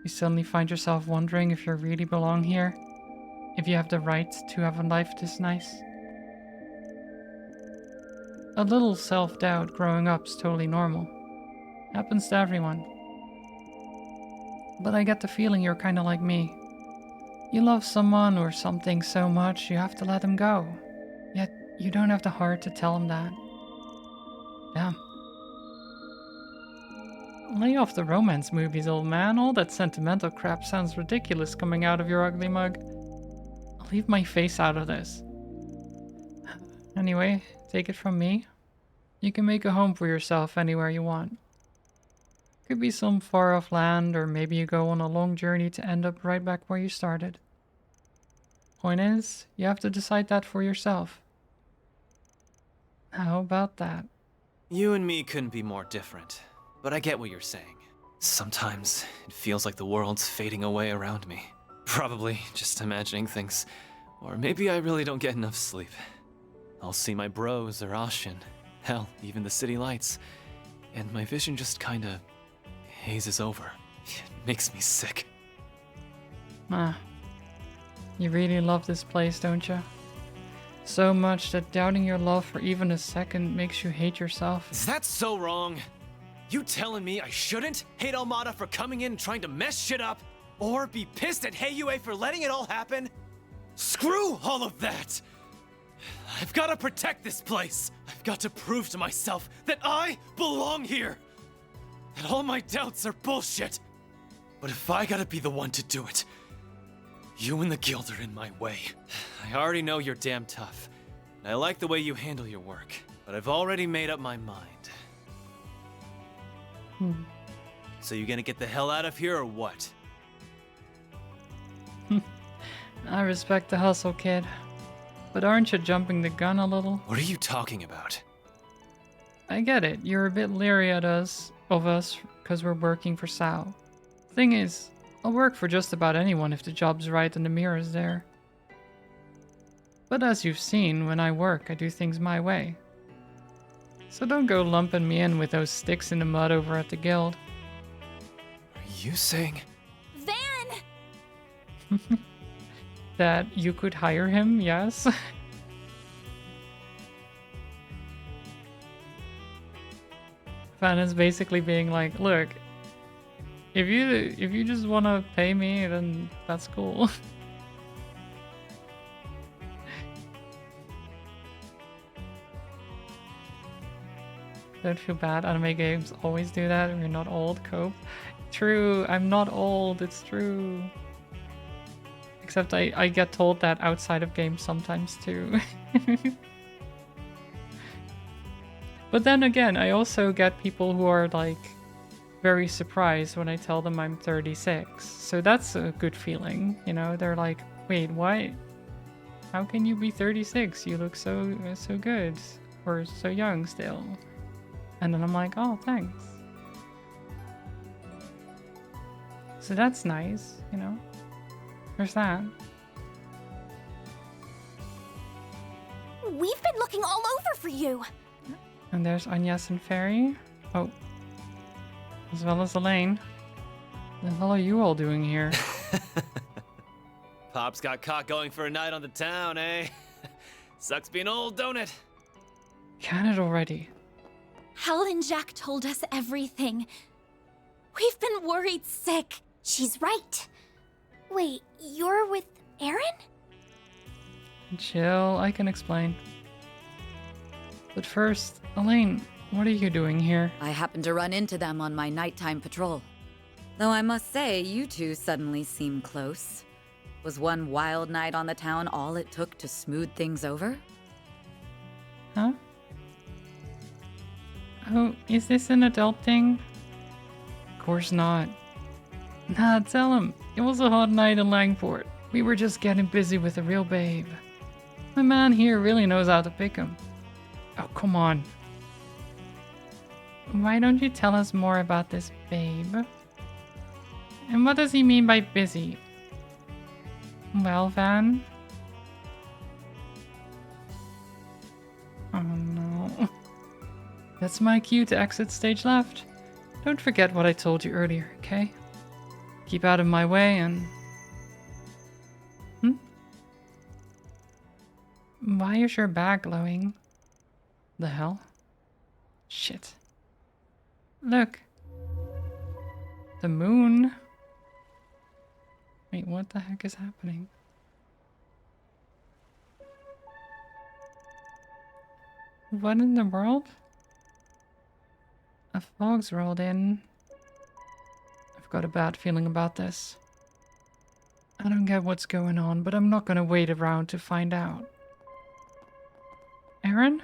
You suddenly find yourself wondering if you really belong here, if you have the right to have a life this nice. A little self-doubt growing up's totally normal. Happens to everyone. But I get the feeling you're kinda like me. You love someone or something so much you have to let them go. Yet you don't have the heart to tell them that. Damn. Lay off the romance movies, old man. All that sentimental crap sounds ridiculous coming out of your ugly mug. I'll leave my face out of this. Anyway, take it from me. You can make a home for yourself anywhere you want. Could be some far off land, or maybe you go on a long journey to end up right back where you started. Point is, you have to decide that for yourself. How about that?
You and me couldn't be more different, but I get what you're saying. Sometimes it feels like the world's fading away around me. Probably just imagining things, or maybe I really don't get enough sleep. I'll see my bros or Ashen, hell, even the city lights, and my vision just kinda hazes over. It makes me sick.
Ah. You really love this place, don't you? So much that doubting your love for even a second makes you hate yourself.
Is that so wrong? You telling me I shouldn't hate Almada for coming in and trying to mess shit up? Or be pissed at Heiyue for letting it all happen? Screw all of that! I've got to protect this place. I've got to prove to myself that I belong here. That all my doubts are bullshit. But if I gotta be the one to do it, you and the guild are in my way. I already know you're damn tough. And I like the way you handle your work. But I've already made up my mind. So you gonna get the hell out of here or what?
I respect the hustle, kid. But aren't you jumping the gun a little?
What are you talking about?
I get it. You're a bit leery of us because we're working for Sao. Thing is, I'll work for just about anyone if the job's right and the mirror's there. But as you've seen, when I work, I do things my way. So don't go lumping me in with those sticks in the mud over at the guild.
Are you saying?
Van!
That you could hire him, yes? Fan is basically being like, look, if you just want to pay me, then that's cool. Don't feel bad. Anime games always do that. We're not old. Cope. True. I'm not old. It's true. Except I get told that outside of games sometimes too. But then again, I also get people who are like very surprised when I tell them I'm 36. So that's a good feeling, you know? They're like, "Wait, what? How can you be 36? You look so good or so young still." And then I'm like, "Oh, thanks." So that's nice, you know? There's that.
We've been looking all over for you.
And there's Agnes and Fairy. Oh. As well as Elaine. The hell are you all doing here?
Pop's got caught going for a night on the town, eh? Sucks being old, don't it?
Can it already?
Hal and Jack told us everything. We've been worried sick. She's right. Wait, you're with Aaron?
Chill, I can explain. But first, Elaine, what are you doing here?
I happened to run into them on my nighttime patrol. Though I must say, you two suddenly seem close. Was one wild night on the town all it took to smooth things over?
Huh? Oh, is this an adult thing? Of course not. Nah, tell him. It was a hot night in Langport. We were just getting busy with the real babe. My man here really knows how to pick him. Oh, come on. Why don't you tell us more about this babe? And what does he mean by busy? Well, Van? Oh no. That's my cue to exit stage left. Don't forget what I told you earlier, okay? Keep out of my way and... Why is your back glowing? The hell? Shit. Look. The moon. Wait, what the heck is happening? What in the world? A fog's rolled in. I've got a bad feeling about this. I don't get what's going on, but I'm not gonna wait around to find out. Aaron?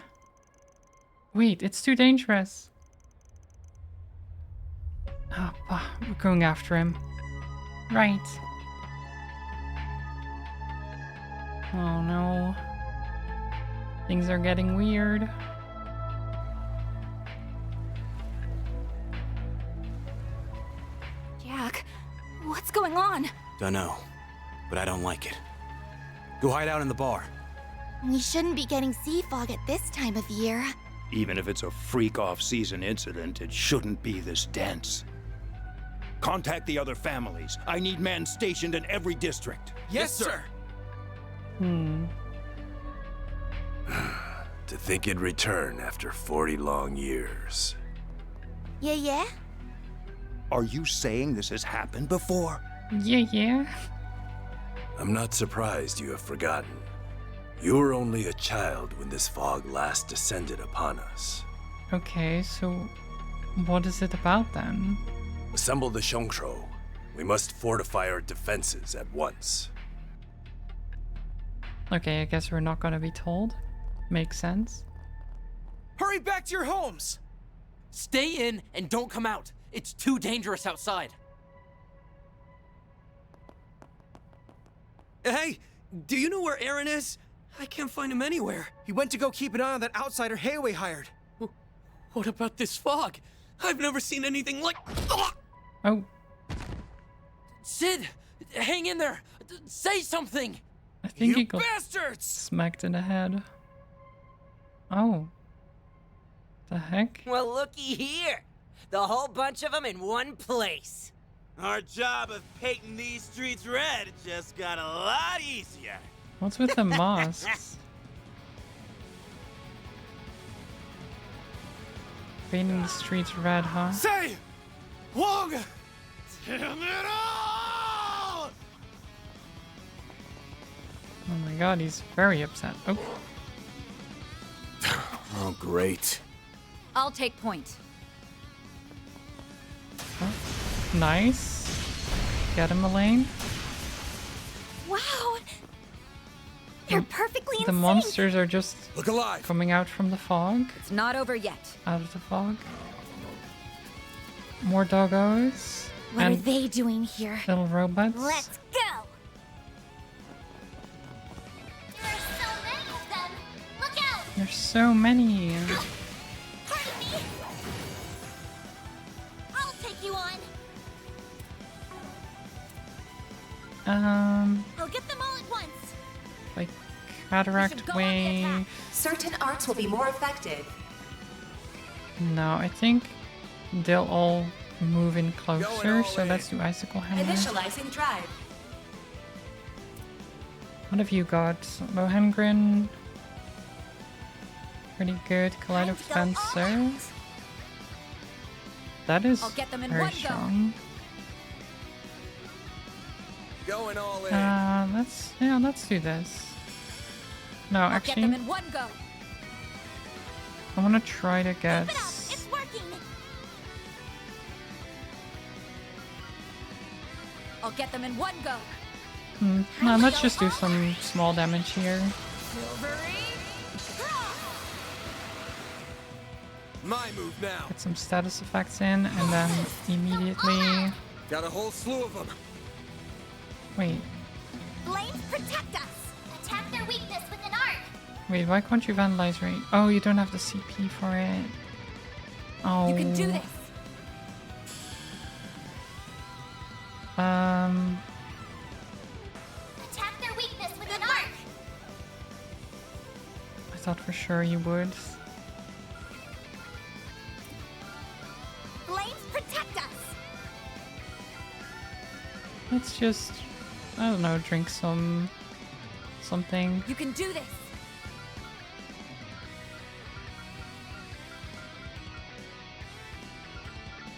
Wait, it's too dangerous. Oh, we're going after him. Right. Oh no. Things are getting weird.
Jack, what's going on?
Dunno, but I don't like it. Go hide out in the bar.
We shouldn't be getting sea fog at this time of year.
Even if it's a freak off-season incident, it shouldn't be this dense. Contact the other families. I need men stationed in every district.
Yes, sir.
To think it'd return after 40 long years.
Yeah?
Are you saying this has happened before?
Yeah.
I'm not surprised you have forgotten. You were only a child when this fog last descended upon us.
Okay, so what is it about then?
Assemble the Shongtro. We must fortify our defenses at once.
Okay, I guess we're not gonna be told. Makes sense.
Hurry back to your homes!
Stay in and don't come out. It's too dangerous outside.
Hey, do you know where Aaron is? I can't find him anywhere. He went to go keep an eye on that outsider Hayway hired.
What about this fog? I've never seen anything like...
Oh,
Sid, hang in there. Say something.
I think he
You
got
bastards!
smacked in the head. Oh. The heck?
Well, looky here. The whole bunch of them in one place.
Our job of painting these streets red just got a lot easier.
What's with the masks? Painting the streets red, huh?
Say! Wong! Damn it all!
Oh my god, he's very upset. Oh,
Oh, great.
I'll take point.
nice. Get him, Elaine.
Wow! You're perfectly
The
insane!
monsters are just
Look alive!
coming out from the fog.
It's not over yet.
Out of the fog. More doggos.
What are
and
they doing here?
little robots.
Let's go! There are so many of them! Look out!
There's so many.
Hurry me! I'll take you on! I'll get them all at once!
Like cataract
We should go on the attack.
wave.
Certain arts will be more effective.
No, I think they'll all move in closer,
all
so
in.
let's do icicle hammer.
Initializing drive.
What have you got? Lohengrin. Pretty good. Kaleido
Time to go all
Fencer. That is
I'll get them in
very
one go.
strong.
Going all in.
Let's do this. No,
I'll get
actually,
them in one go.
I want to try to get.
Keep it up! It's working!
I'll get them in one go.
No, let's just do some small damage here.
My move now.
Get some status effects in, and then immediately
Got a whole slew of them.
Wait.
Flames protect us! Attack their weakness with an arc!
Wait, why can't you vandalize rate? Oh, you don't have the CP for it. Oh.
You can do this! Attack their weakness with an arc!
I thought for sure you would.
Flames protect us!
Let's just, I don't know, drink something.
You can do this!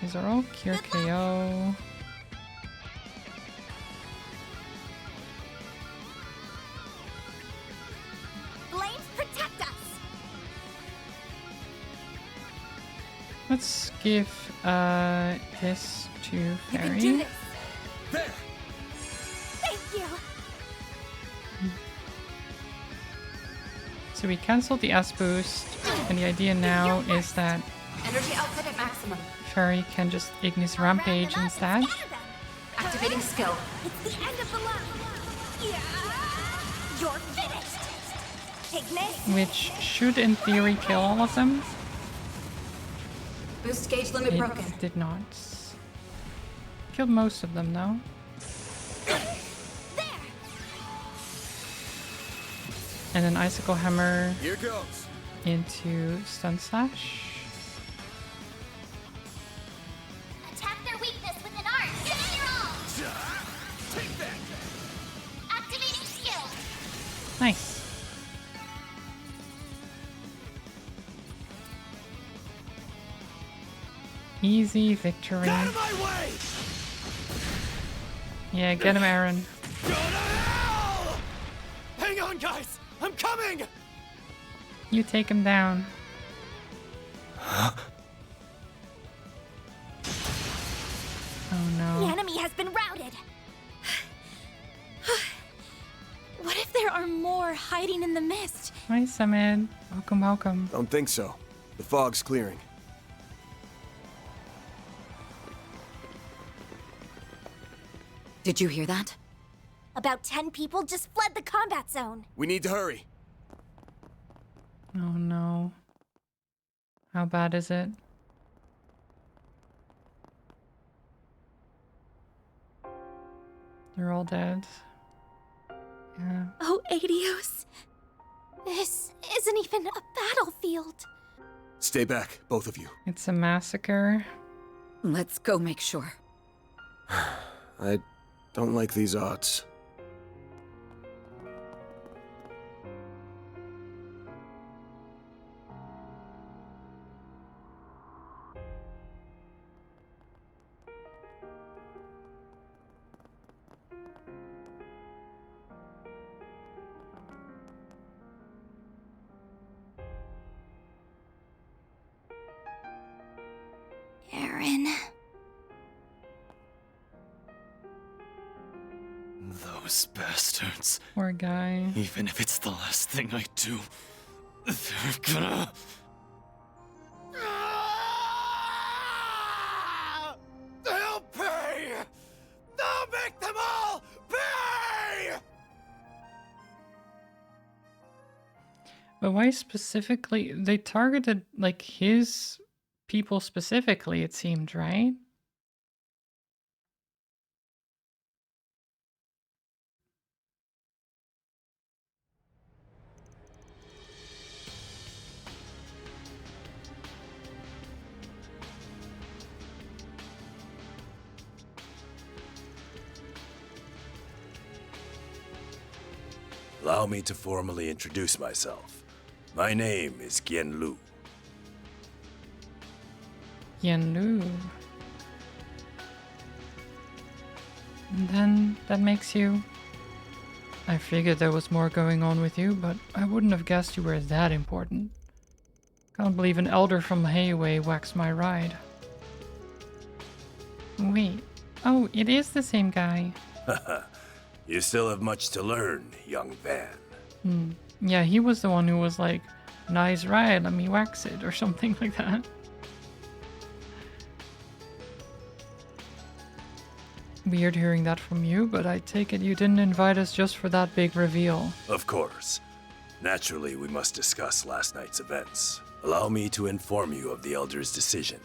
These are all cure KO.
Flames protect us!
Let's give this to
You can do
Fairy.
this!
There!
Thank you!
So we canceled the S boost, and the idea now is that
Energy output at maximum.
Fairy can just Ignis Rampage instead,
Activating skill.
It's the end of the line! Yeah! You're finished! Ignis!
which should in theory kill all of them.
Boost gauge limit broken.
It did not. Killed most of them though.
There!
And then Icicle Hammer
Here goes.
into Stun Slash.
Attack their weakness with an arc! Give it your all!
Take that!
Activating skill!
Nice. Easy victory.
Out of my way!
Yeah, get him, Aaron.
Go to hell! Hang on, guys! I'm coming!
You take him down. Oh
The
no.
enemy has been routed! What if there are more hiding in the mist?
Hi, Samid. Welcome, welcome.
Don't think so. The fog's clearing.
Did you hear that?
About 10 people just fled the combat zone.
We need to hurry.
Oh no. How bad is it? They're all dead. Yeah.
Oh, Adios. This isn't even a battlefield.
Stay back, both of you.
It's a massacre.
Let's go make sure.
I don't like these odds.
Aaron.
Those bastards.
Poor guy.
Even if it's the last thing I do, they're gonna... They'll pay! They'll make them all pay!
But why specifically? They targeted, like, his people specifically, it seemed, right?
Allow me to formally introduce myself. My name is Qian Lu.
Yanlu. And then that makes you... I figured there was more going on with you, but I wouldn't have guessed you were that important. Can't believe an elder from Hayway waxed my ride. Wait. Oh, it is the same guy.
You still have much to learn, young Van.
Yeah, he was the one who was like, nice ride, let me wax it, or something like that. Weird hearing that from you, but I take it you didn't invite us just for that big reveal.
Of course. Naturally, we must discuss last night's events. Allow me to inform you of the Elder's decision.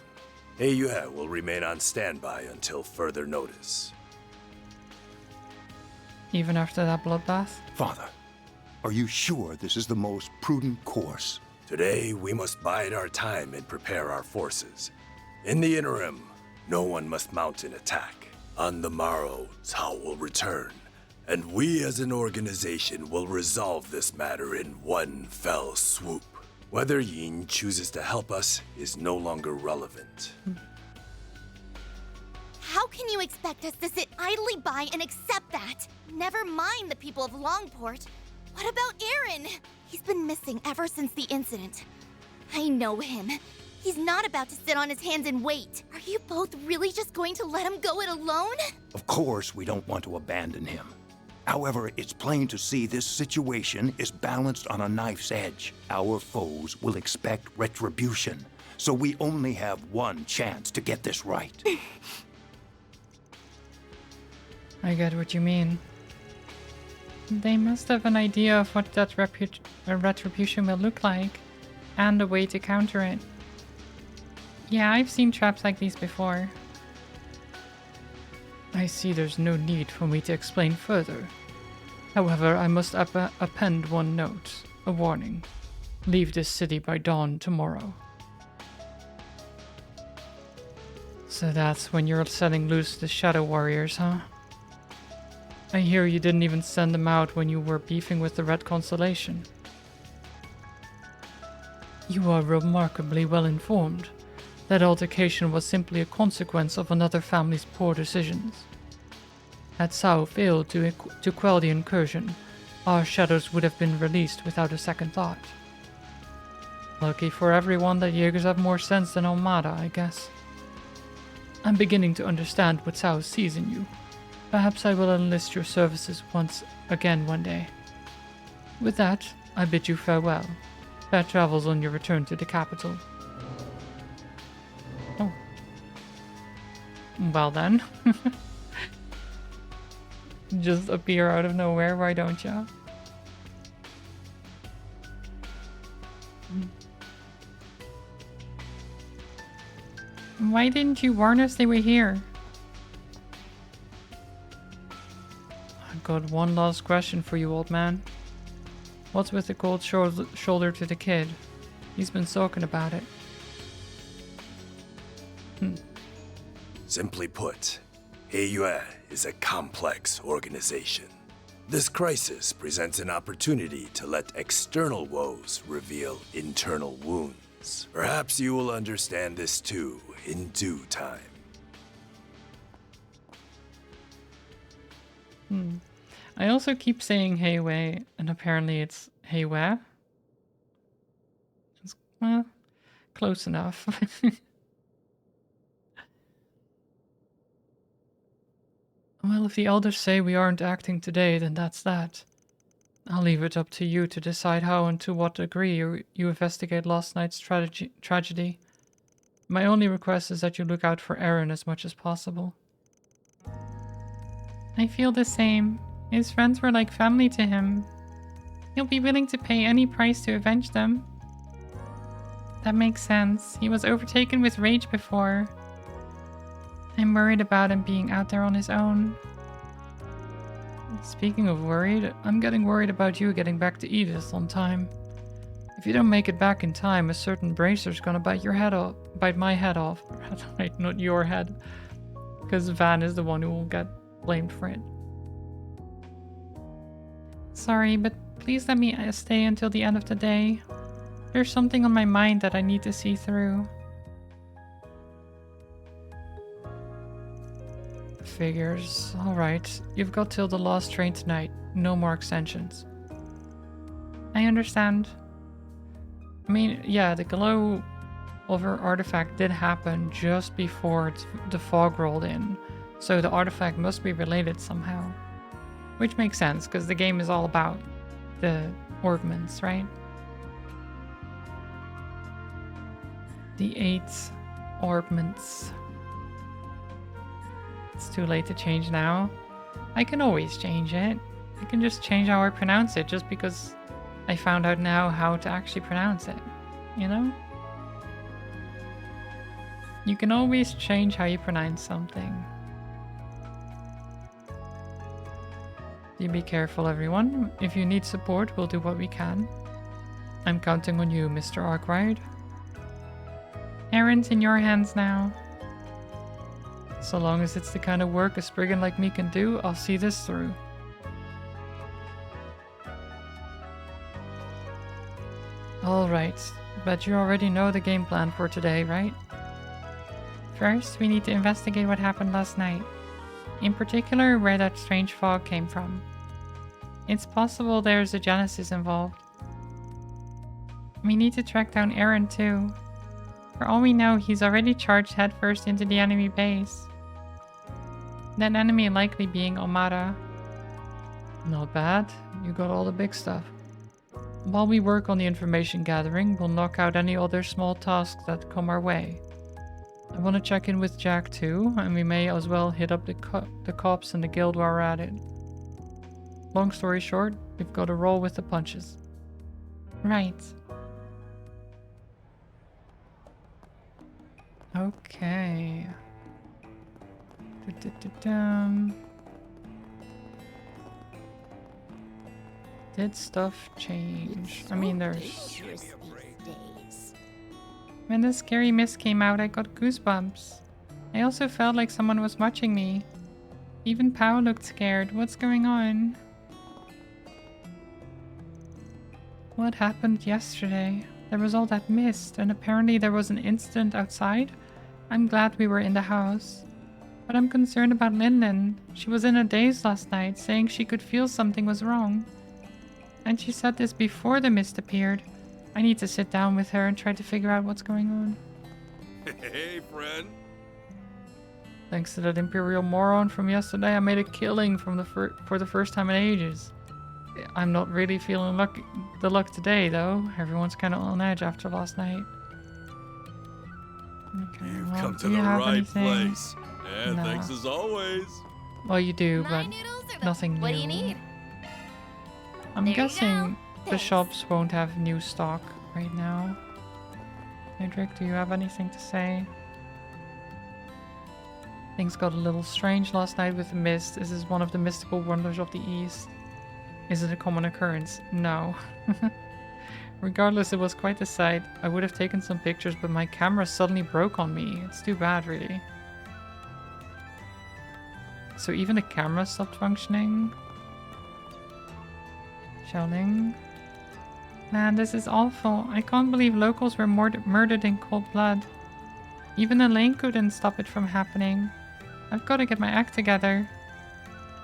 Heiyue will remain on standby until further notice.
Even after that bloodbath?
Father, are you sure this is the most prudent course?
Today, we must bide our time and prepare our forces. In the interim, no one must mount an attack. On the morrow, Cao will return, and we as an organization will resolve this matter in one fell swoop. Whether Yin chooses to help us is no longer relevant.
How can you expect us to sit idly by and accept that? Never mind the people of Longport. What about Aaron? He's been missing ever since the incident. I know him. He's not about to sit on his hands and wait. Are you both really just going to let him go it alone?
Of course, we don't want to abandon him. However, it's plain to see this situation is balanced on a knife's edge. Our foes will expect retribution, so we only have one chance to get this right.
I get what you mean. They must have an idea of what that retribution will look like, and a way to counter it. Yeah, I've seen traps like these before. I see there's no need for me to explain further. However, I must append one note, a warning. Leave this city by dawn tomorrow. So that's when you're setting loose the Shadow Warriors, huh? I hear you didn't even send them out when you were beefing with the Red Constellation. You are remarkably well informed. That altercation was simply a consequence of another family's poor decisions. Had Cao failed to quell the incursion, our shadows would have been released without a second thought. Lucky for everyone that Jaegers have more sense than Armada, I guess. I'm beginning to understand what Cao sees in you. Perhaps I will enlist your services once again one day. With that, I bid you farewell. Fair travels on your return to the capital. Oh. Well then. Just appear out of nowhere, why don't ya? Why didn't you warn us they were here? I've got one last question for you, old man. What's with the cold shoulder to the kid? He's been sulking about it.
Simply put, Heiyue is a complex organization. This crisis presents an opportunity to let external woes reveal internal wounds. Perhaps you will understand this too in due time.
I also keep saying Heiyue, and apparently it's Heiyue. It's, well, close enough. Well, if the elders say we aren't acting today, then that's that. I'll leave it up to you to decide how and to what degree you investigate last night's tragedy. My only request is that you look out for Aaron as much as possible. I feel the same. His friends were like family to him. He'll be willing to pay any price to avenge them. That makes sense. He was overtaken with rage before. I'm worried about him being out there on his own. Speaking of worried, I'm getting worried about you getting back to Edith on time. If you don't make it back in time, a certain bracer's gonna bite my head off. Right, not your head. Because Van is the one who will get blamed for it. Sorry, but please let me stay until the end of the day. There's something on my mind that I need to see through. Figures. Alright, you've got till the last train tonight. No more extensions. I understand. I mean, yeah, the glow over artifact did happen just before the fog rolled in. So the artifact must be related somehow. Which makes sense, because the game is all about the orgments, right? The 8 orgments. It's too late to change now. I can always change it. I can just change how I pronounce it just because I found out now how to actually pronounce it. You know? You can always change how you pronounce something. You be careful, everyone. If you need support, we'll do what we can. I'm counting on you, Mr. Arkwright. Erin's in your hands now. So long as it's the kind of work a spriggan like me can do, I'll see this through. Alright, but you already know the game plan for today, right? First, we need to investigate what happened last night. In particular, where that strange fog came from. It's possible there's a Genesis involved. We need to track down Erin too. For all we know, he's already charged headfirst into the enemy base. That enemy likely being Omada. Not bad, you got all the big stuff. While we work on the information gathering, we'll knock out any other small tasks that come our way. I want to check in with Jack too, and we may as well hit up the cops and the guild while we're at it. Long story short, we've got to roll with the punches. Right. Okay. Did stuff change? I mean, there's... When the scary mist came out, I got goosebumps. I also felt like someone was watching me. Even Pao looked scared. What's going on? What happened yesterday? There was all that mist, and apparently there was an incident outside. I'm glad we were in the house. But I'm concerned about Linlin. She was in a daze last night, saying she could feel something was wrong. And she said this before the mist appeared. I need to sit down with her and try to figure out what's going on.
Hey, friend.
Thanks to that Imperial moron from yesterday, I made a killing from for the first time in ages. I'm not really feeling the luck today, though. Everyone's kind of on edge after last night. Okay,
You've
well,
come to
do
the
you have
right
anything?
place. And
No.
thanks as always.
Well, you do, but nothing new.
What do you need?
I'm
There you
guessing
go.
the shops won't have new stock right now. Hedrick, do you have anything to say? Things got a little strange last night with the mist. This is one of the mystical wonders of the East. Is it a common occurrence? No. Regardless, it was quite the sight. I would have taken some pictures, but my camera suddenly broke on me. It's too bad, really. So even the camera stopped functioning? Shelling. Man, this is awful. I can't believe locals were murdered in cold blood. Even Elaine couldn't stop it from happening. I've got to get my act together.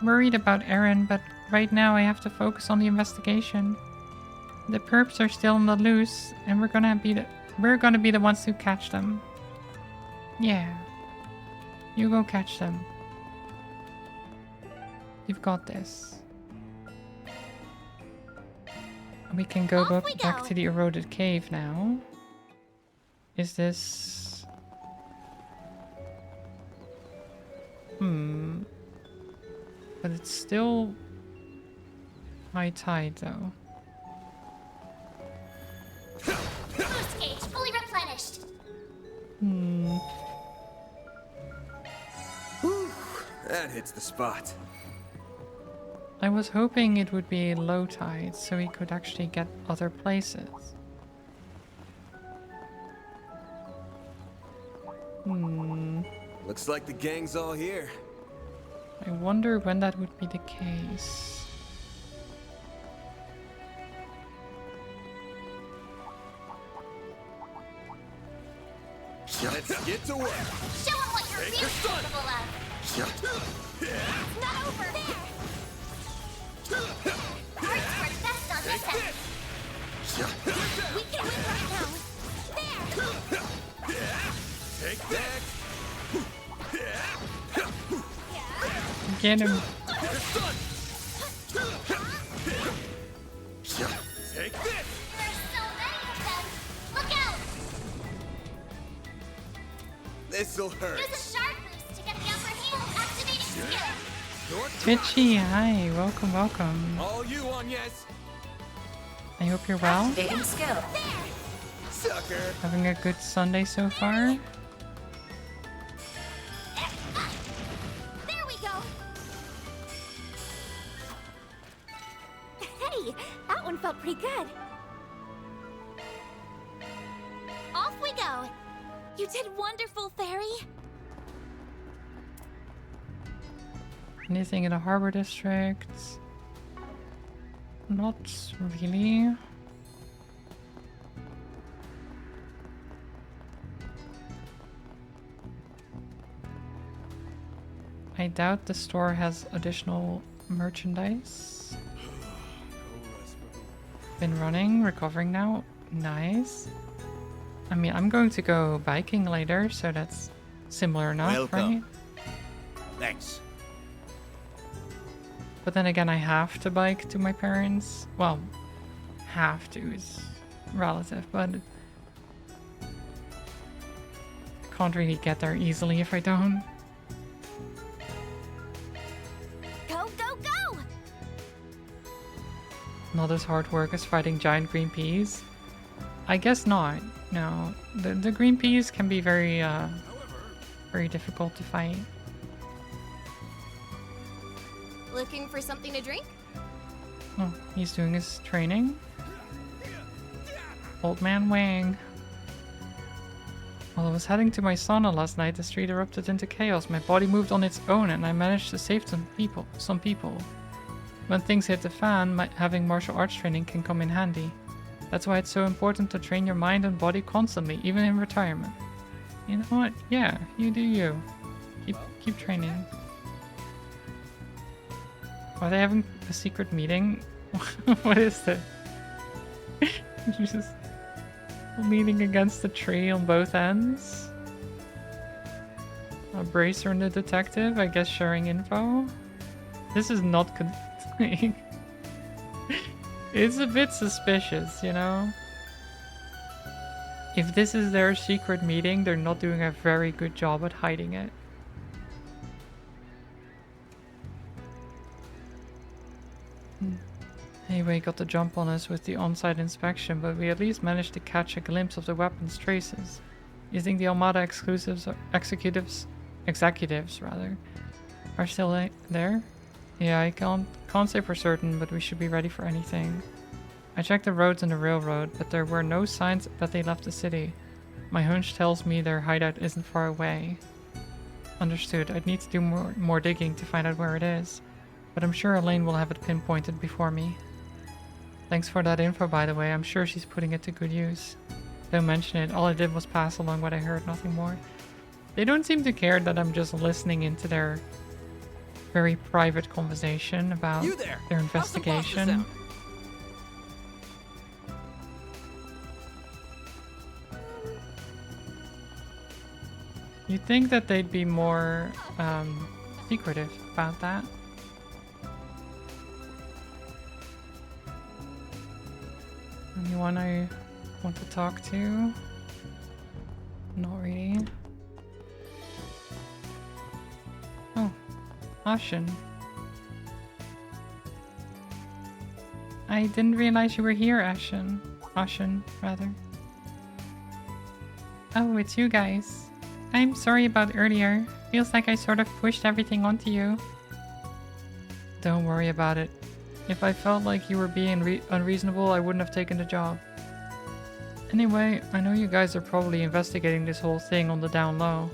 Worried about Erin, but right now I have to focus on the investigation. The perps are still on the loose, and we're gonna be the ones who catch them. Yeah. You go catch them. You've got this. We can go back to the eroded cave now. Is this... But it's still high tide, though.
Boost gauge fully replenished.
Whew, that hits the spot.
I was hoping it would be low tide, so we could actually get other places.
Looks like the gang's all here.
I wonder when that would be the case.
Let's get to work.
Show them what you're really capable of. It's not over. There. The hearts work best on this end. We can win right now. There.
Take that.
Get him.
Take this.
There's so many of them. Look out.
This'll hurt.
Use a shark boost to get the upper hand. Activate
Twitchy, hi, welcome, welcome.
All you on, yes.
I hope you're well.
Activating skill.
Sucker.
Having a good Sunday so far.
There we go. Hey, that one felt pretty good. Off we go. You did wonderful, Fairy.
Anything in the harbor district? Not really. I doubt the store has additional merchandise. Been running, recovering now. Nice. I mean, I'm going to go biking later, so that's similar enough, right?
Thanks.
But then again, I have to bike to my parents. Well, have to is relative, but I can't really get there easily if I don't.
Go, go, go!
Not as hard work as fighting giant green peas. I guess not. No, the green peas can be very difficult to fight.
Looking for something to drink?
Oh, he's doing his training. Old man Wang. While I was heading to my sauna last night, the street erupted into chaos. My body moved on its own, and I managed to save some people. When things hit the fan, having martial arts training can come in handy. That's why it's so important to train your mind and body constantly, even in retirement. You know what? Yeah, you do you. Keep training. Are they having a secret meeting? What is this? Just leaning against the tree on both ends. A bracer and a detective, I guess, sharing info. This is not good. It's a bit suspicious, you know? If this is their secret meeting, they're not doing a very good job at hiding it. Anyway, got the jump on us with the on-site inspection, but we at least managed to catch a glimpse of the weapon's traces. You think the Armada executives are still there? Yeah, I can't say for certain, but we should be ready for anything. I checked the roads and the railroad, but there were no signs that they left the city. My hunch tells me their hideout isn't far away. Understood. I'd need to do more digging to find out where it is, but I'm sure Elaine will have it pinpointed before me. Thanks for that info, by the way. I'm sure she's putting it to good use. Don't mention it. All I did was pass along what I heard, nothing more. They don't seem to care that I'm just listening into their very private conversation about their investigation. You'd think that they'd be more secretive about that. Anyone I want to talk to? Not really. Oh, Ashen. I didn't realize you were here, Ashen. Ashen, rather. Oh, it's you guys. I'm sorry about earlier. Feels like I sort of pushed everything onto you. Don't worry about it. If I felt like you were being unreasonable, I wouldn't have taken the job. Anyway, I know you guys are probably investigating this whole thing on the down low.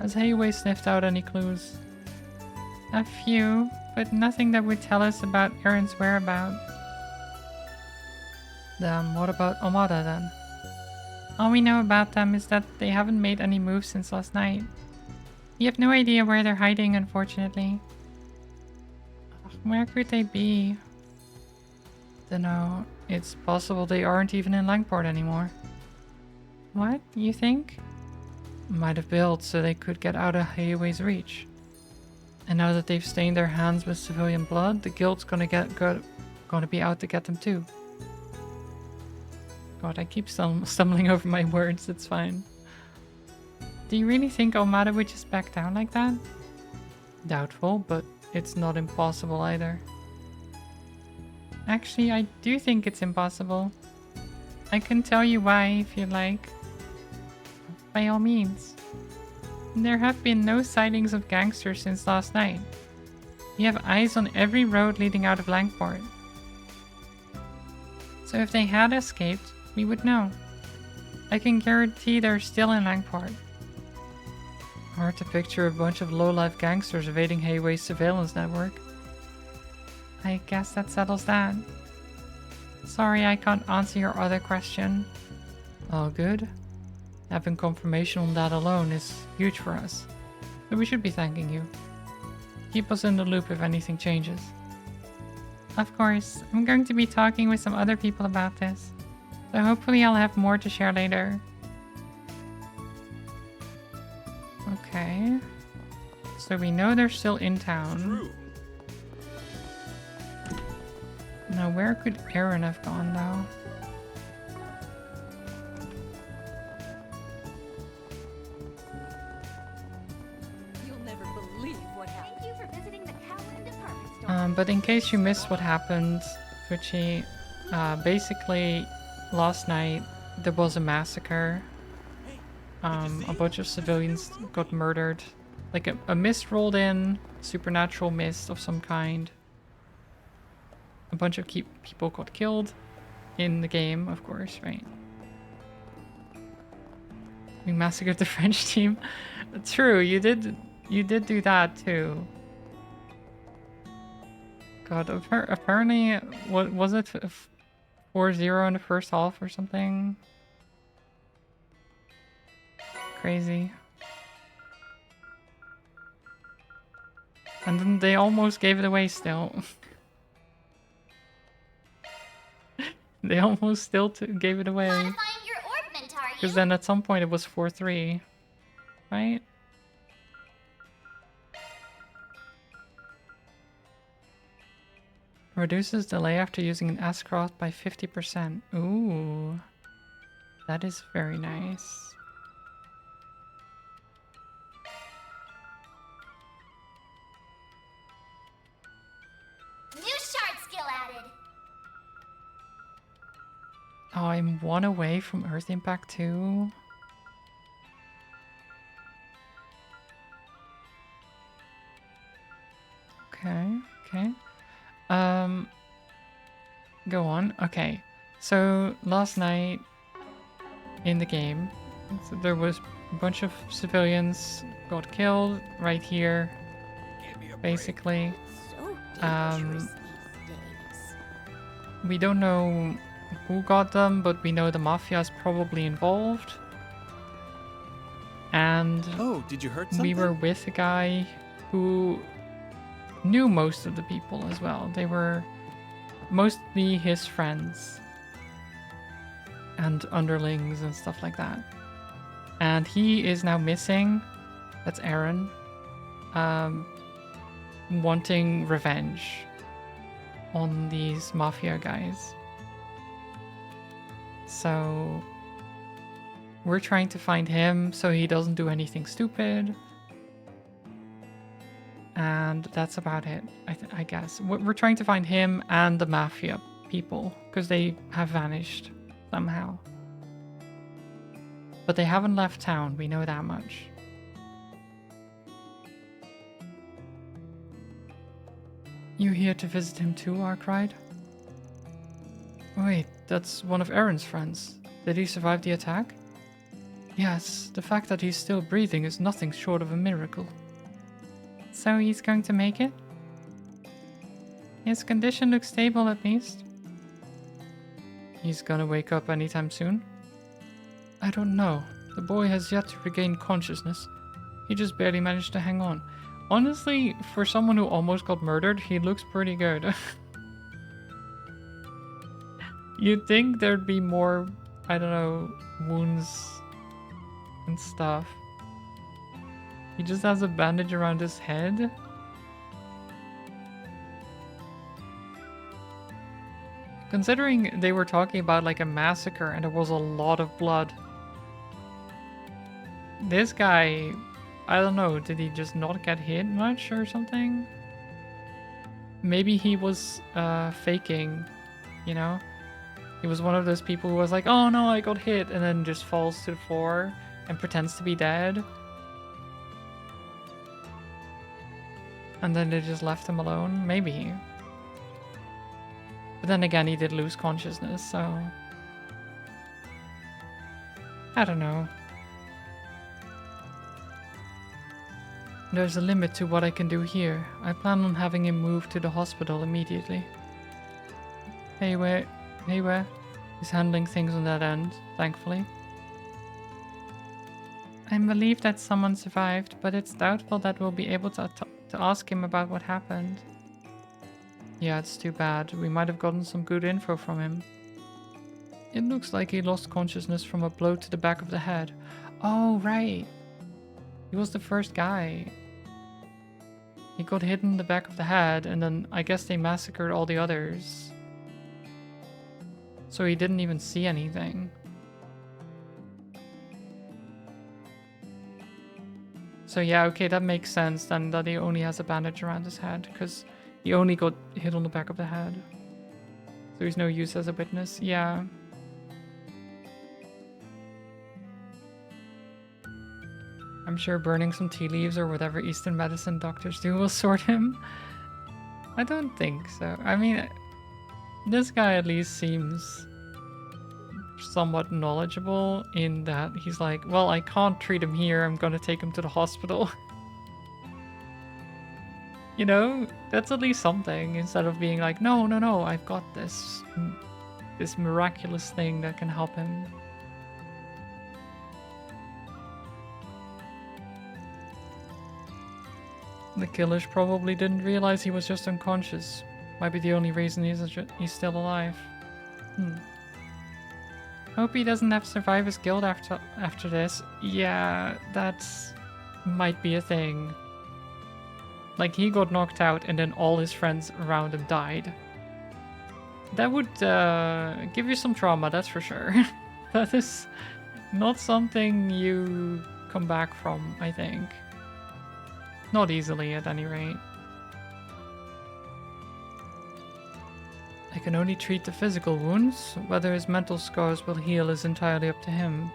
Has Hayway sniffed out any clues? A few, but nothing that would tell us about Aaron's whereabouts. What about Armada then? All we know about them is that they haven't made any moves since last night. We have no idea where they're hiding, unfortunately. Where could they be? Dunno. It's possible they aren't even in Langport anymore. What? You think? Might have built so they could get out of Hayway's reach. And now that they've stained their hands with civilian blood, the guild's gonna be out to get them too. God, I keep stumbling over my words, it's fine. Do you really think Armada would just back down like that? Doubtful, but it's not impossible either. Actually, I do think it's impossible. I can tell you why if you like. By all means. There have been no sightings of gangsters since last night. We have eyes on every road leading out of Langport. So if they had escaped, we would know. I can guarantee they're still in Langport. Hard to picture a bunch of low-life gangsters evading Hayway's surveillance network. I guess that settles that. Sorry I can't answer your other question. All good. Having confirmation on that alone is huge for us. So we should be thanking you. Keep us in the loop if anything changes. Of course, I'm going to be talking with some other people about this. So hopefully I'll have more to share later. Okay. So we know they're still in town. Now where could Aaron have gone though?
You'll never believe what happened. Thank you for visiting the Cowan department store.
But in case you missed what happened, Twitchy, basically last night there was a massacre. A bunch of civilians got murdered. Like a mist rolled in, supernatural mist of some kind. A bunch of people got killed in the game, of course, right? We massacred the French team. True, you did do that too. God, apparently, what was it? 4-0 in the first half or something? Crazy. And then they almost gave it away still. They almost still gave it away.
Modifying your orbment, are you?
Because then at some point it was 4-3. Right? Reduces delay after using an S-Cross by 50%. Ooh. That is very nice.
New shard skill added.
Oh, I'm 1 away from Earth Impact 2. Okay, okay. Go on. Okay. So last night in the game, so there was a bunch of civilians got killed right here. Basically. We don't know who got them, but we know the mafia is probably involved. And
did you hurt something?
we were with a guy who knew most of the people as well. They were mostly his friends and underlings and stuff like that. And he is now missing. That's Aaron. Wanting revenge on these mafia guys. So we're trying to find him so he doesn't do anything stupid. And that's about it, I guess. We're trying to find him and the mafia people, because they have vanished somehow. But they haven't left town, we know that much. You here to visit him too, Arkwright? Wait, that's one of Aaron's friends. Did he survive the attack? Yes, the fact that he's still breathing is nothing short of a miracle. So he's going to make it? His condition looks stable at least. He's gonna wake up anytime soon? I don't know. The boy has yet to regain consciousness. He just barely managed to hang on. Honestly, for someone who almost got murdered, he looks pretty good. You'd think there'd be more, I don't know, wounds and stuff. He just has a bandage around his head. Considering they were talking about like a massacre and there was a lot of blood. This guy, I don't know, did he just not get hit much or something? maybe he was faking, you know? He was one of those people who was like, oh no, I got hit, and then just falls to the floor and pretends to be dead. And then they just left him alone? Maybe. But then again, he did lose consciousness, so... I don't know. There's a limit to what I can do here. I plan on having him moved to the hospital immediately. Hey, where is handling things on that end, thankfully. I'm relieved that someone survived, but it's doubtful that we'll be able to ask him about what happened. Yeah, it's too bad. We might have gotten some good info from him. It looks like he lost consciousness from a blow to the back of the head. Oh, right. He was the first guy. He got hit in the back of the head, and then I guess they massacred all the others. So he didn't even see anything. So yeah, okay, that makes sense then that he only has a bandage around his head, because he only got hit on the back of the head. So he's no use as a witness. Yeah. I'm sure burning some tea leaves or whatever Eastern medicine doctors do will sort him. I don't think so. I mean, this guy at least seems somewhat knowledgeable in that he's like, well, I can't treat him here, I'm gonna take him to the hospital. You know, that's at least something, instead of being like, no, I've got this miraculous thing that can help him. The killers probably didn't realize he was just unconscious. Might be the only reason he's still alive. Hope he doesn't have survivor's guilt after this. Yeah, that's might be a thing. Like, he got knocked out and then all his friends around him died. That would give you some trauma, that's for sure. That is not something you come back from, I think. Not easily, at any rate. I can only treat the physical wounds. Whether his mental scars will heal is entirely up to him.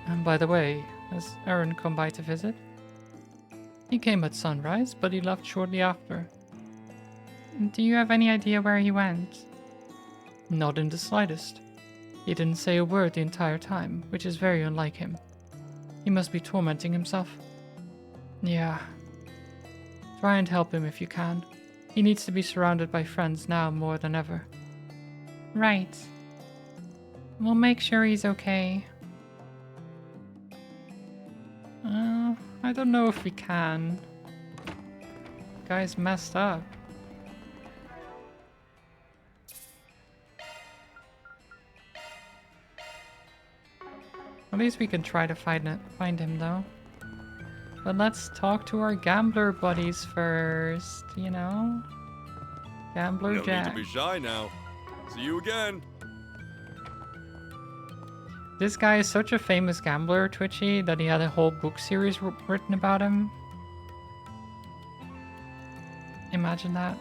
And by the way, has Aaron come by to visit? He came at sunrise, but he left shortly after. Do you have any idea where he went? Not in the slightest. He didn't say a word the entire time, which is very unlike him. He must be tormenting himself. Yeah. Try and help him if you can. He needs to be surrounded by friends now more than ever. Right. We'll make sure he's okay. I don't know if we can. Guy's messed up. At least we can try to find him though. But let's talk to our gambler buddies first, you know? Gambler Jack.
No need to be shy now. See you again.
This guy is such a famous gambler, Twitchy, that he had a whole book series written about him. Imagine that.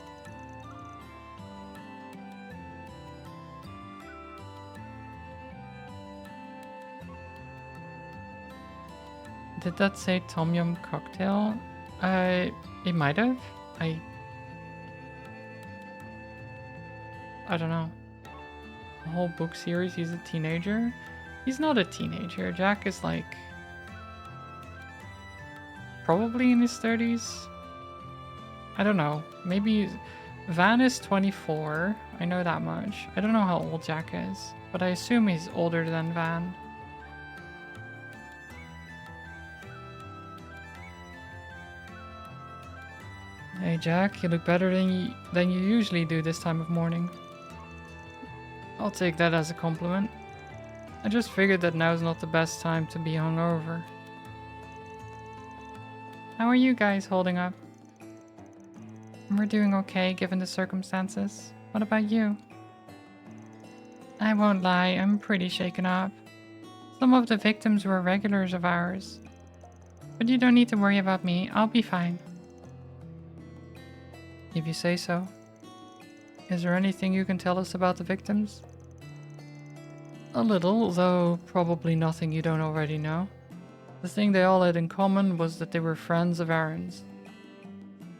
Did that say Tom Yum cocktail? It might have. I don't know. A whole book series, he's a teenager? He's not a teenager. Jack is like... probably in his 30s? I don't know. Maybe... Van is 24. I know that much. I don't know how old Jack is. But I assume he's older than Van. Hey Jack, you look better than you usually do this time of morning. I'll take that as a compliment. I just figured that now's not the best time to be hungover. How are you guys holding up? We're doing okay given the circumstances. What about you? I won't lie, I'm pretty shaken up. Some of the victims were regulars of ours. But you don't need to worry about me, I'll be fine. if you say so. Is there anything you can tell us about the victims? A little, though probably nothing you don't already know. The thing they all had in common was that they were friends of Aaron's.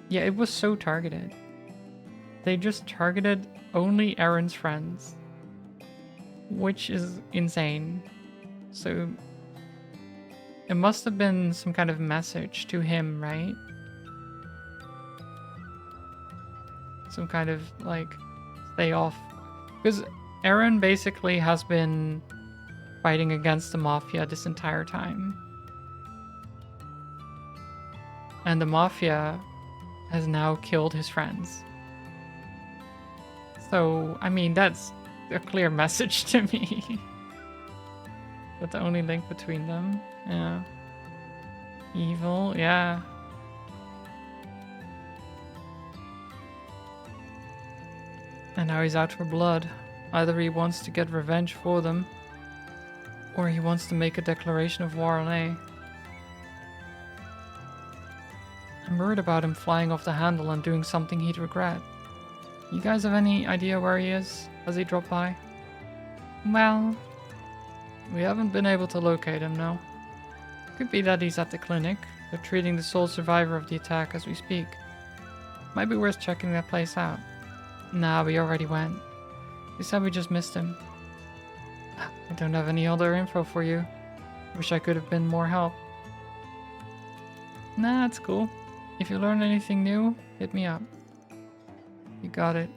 Yeah, it was so targeted. They just targeted only Aaron's friends. Which is insane. So it must have been some kind of message to him, right? Some kind of, like, stay off. Because Aaron basically has been fighting against the Mafia this entire time. And the Mafia has now killed his friends. So, I mean, that's a clear message to me. But the only link between them, yeah. Evil, yeah. And now he's out for blood. Either he wants to get revenge for them, or he wants to make a declaration of war on A. I'm worried about him flying off the handle and doing something he'd regret. You guys have any idea where he is? Has he dropped by? Well, we haven't been able to locate him, no. Could be that he's at the clinic. They're treating the sole survivor of the attack as we speak. Might be worth checking that place out. Nah, we already went. They said we just missed him. I don't have any other info for you. Wish I could have been more help. Nah, it's cool. If you learn anything new, hit me up. You got it.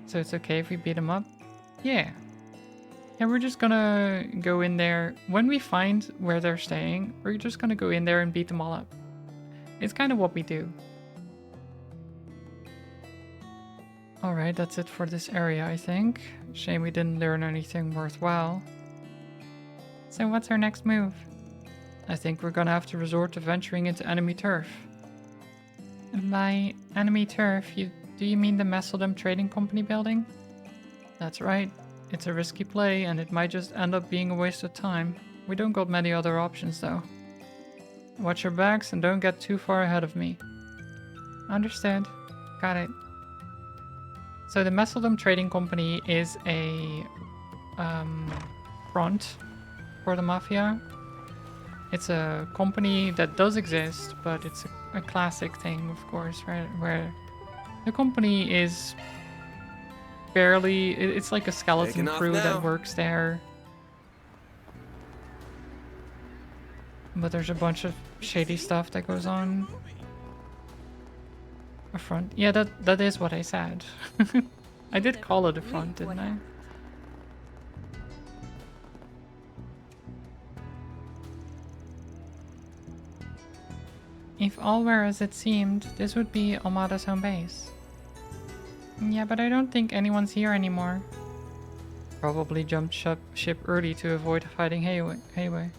So it's okay if we beat him up? Yeah. Yeah, we're just gonna go in there. When we find where they're staying, we're just gonna go in there and beat them all up. It's kind of what we do. Alright, that's it for this area, I think. Shame we didn't learn anything worthwhile. So what's our next move? I think we're gonna have to resort to venturing into enemy turf. By enemy turf, do you mean the Madelity Trading Company building? That's right. It's a risky play, and it might just end up being a waste of time. We don't got many other options, though. Watch your backs and don't get too far ahead of me. Understood. Got it. So the Madelity Trading Company is a front for the Mafia. It's a company that does exist, but it's a classic thing, of course, right? Where the company is barely... It's like a skeleton crew that works there. But there's a bunch of shady stuff that goes on. A front. Yeah, that is what I said. I did call it a front, didn't I? If all were as it seemed, this would be Almada's home base. Yeah, but I don't think anyone's here anymore. Probably jumped ship early to avoid fighting Hayway.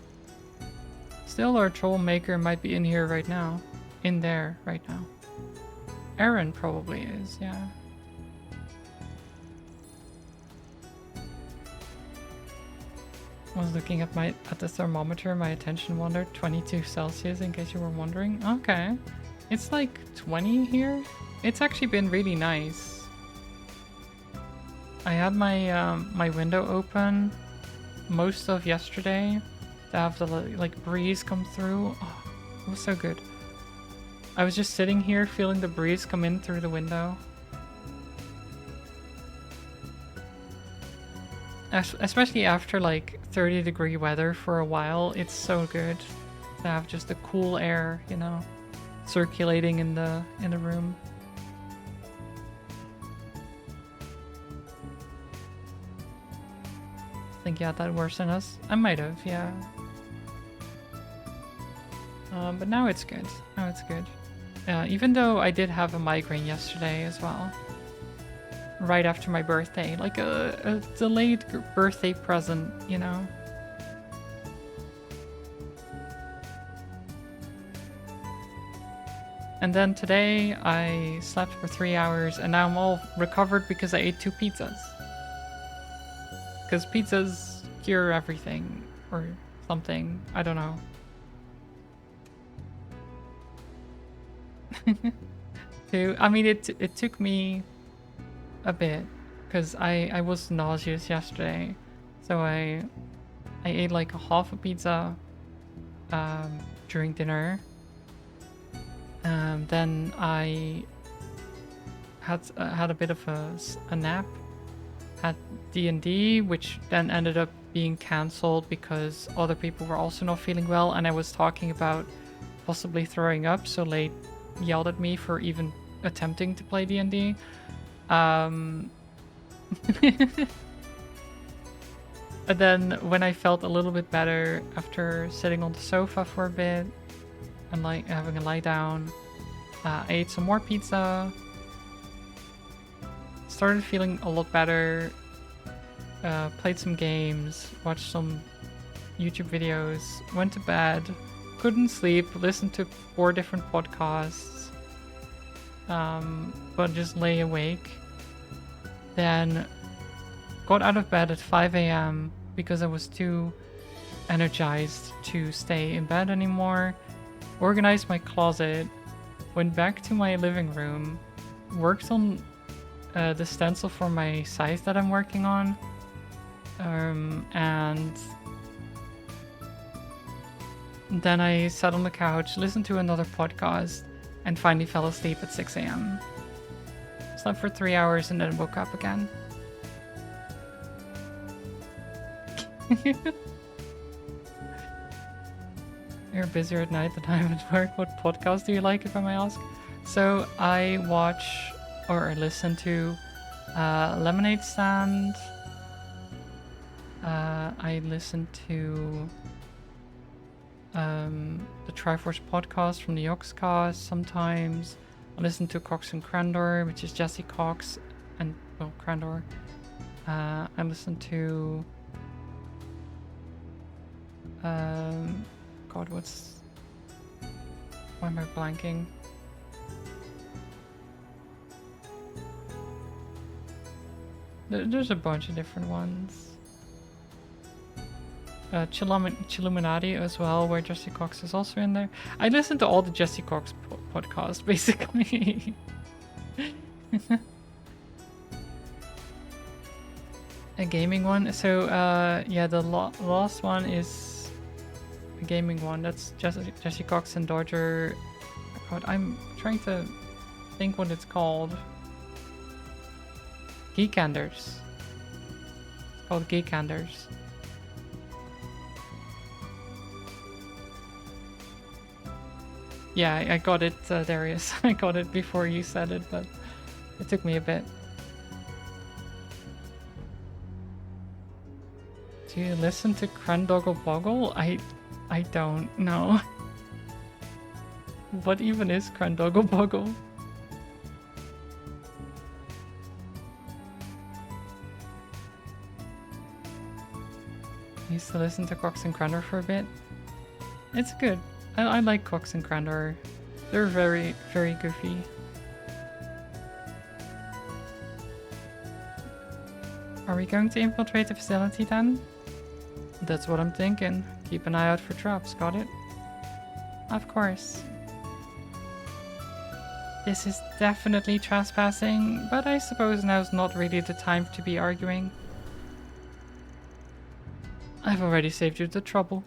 Still, our troll maker might be in here right now. In there right now. Aaron probably is, yeah. I was looking at the thermometer, my attention wandered. 22 Celsius, in case you were wondering. Okay. It's like 20 here. It's actually been really nice. I had my my window open most of yesterday to have the like breeze come through. Oh, it was so good. I was just sitting here feeling the breeze come in through the window. Especially after like 30-degree weather for a while, it's so good to have just the cool air, you know, circulating in the room. I think yeah, that worsened us. I might have, yeah. But now it's good. Now it's good. Even though I did have a migraine yesterday as well. Right after my birthday. Like a delayed birthday present, you know? And then today I slept for 3 hours and now I'm all recovered because I ate 2 pizzas. Because pizzas cure everything or something. I don't know. too. I mean, it took me a bit because I was nauseous yesterday, so I ate like a half a pizza during dinner. Then I had a bit of a nap. Had D&D, which then ended up being cancelled because other people were also not feeling well, and I was talking about possibly throwing up, so Late yelled at me for even attempting to play D&D. And then when I felt a little bit better after sitting on the sofa for a bit and like having a lie down, I ate some more pizza, started feeling a lot better, played some games, watched some YouTube videos, went to bed, couldn't sleep, listened to 4 different podcasts, but just lay awake. Then got out of bed at 5 a.m. because I was too energized to stay in bed anymore, organized my closet, went back to my living room, worked on the stencil for my site that I'm working on, and then I sat on the couch, listened to another podcast, and finally fell asleep at 6 a.m. Slept for 3 hours and then woke up again. You're busier at night than I am at work. What podcast do you like, if I may ask? So I watch or I listen to Lemonade Stand. I listen to the Triforce podcast from the Oxcast sometimes. I listen to Cox and Crandor, which is Jesse Cox and, well, Crandor. I listen to God, why am I blanking? There's a bunch of different ones. Chilluminati as well, where Jesse Cox is also in there. I listen to all the Jesse Cox podcasts, basically. A gaming one. So, yeah, the last one is a gaming one. That's Jesse Cox and Dodger. God, I'm trying to think what it's called. Geekanders. It's called Geekanders. Yeah, I got it, Darius. I got it before you said it, but it took me a bit. Do you listen to Crandoggle Boggle? I don't know. What even is Crandoggle Boggle? I used to listen to Cox and Crandor for a bit. It's good. I like Cox and Crandor. They're very, very goofy. Are we going to infiltrate the facility then? That's what I'm thinking. Keep an eye out for traps, got it? Of course. This is definitely trespassing, but I suppose now's not really the time to be arguing. I've already saved you the trouble.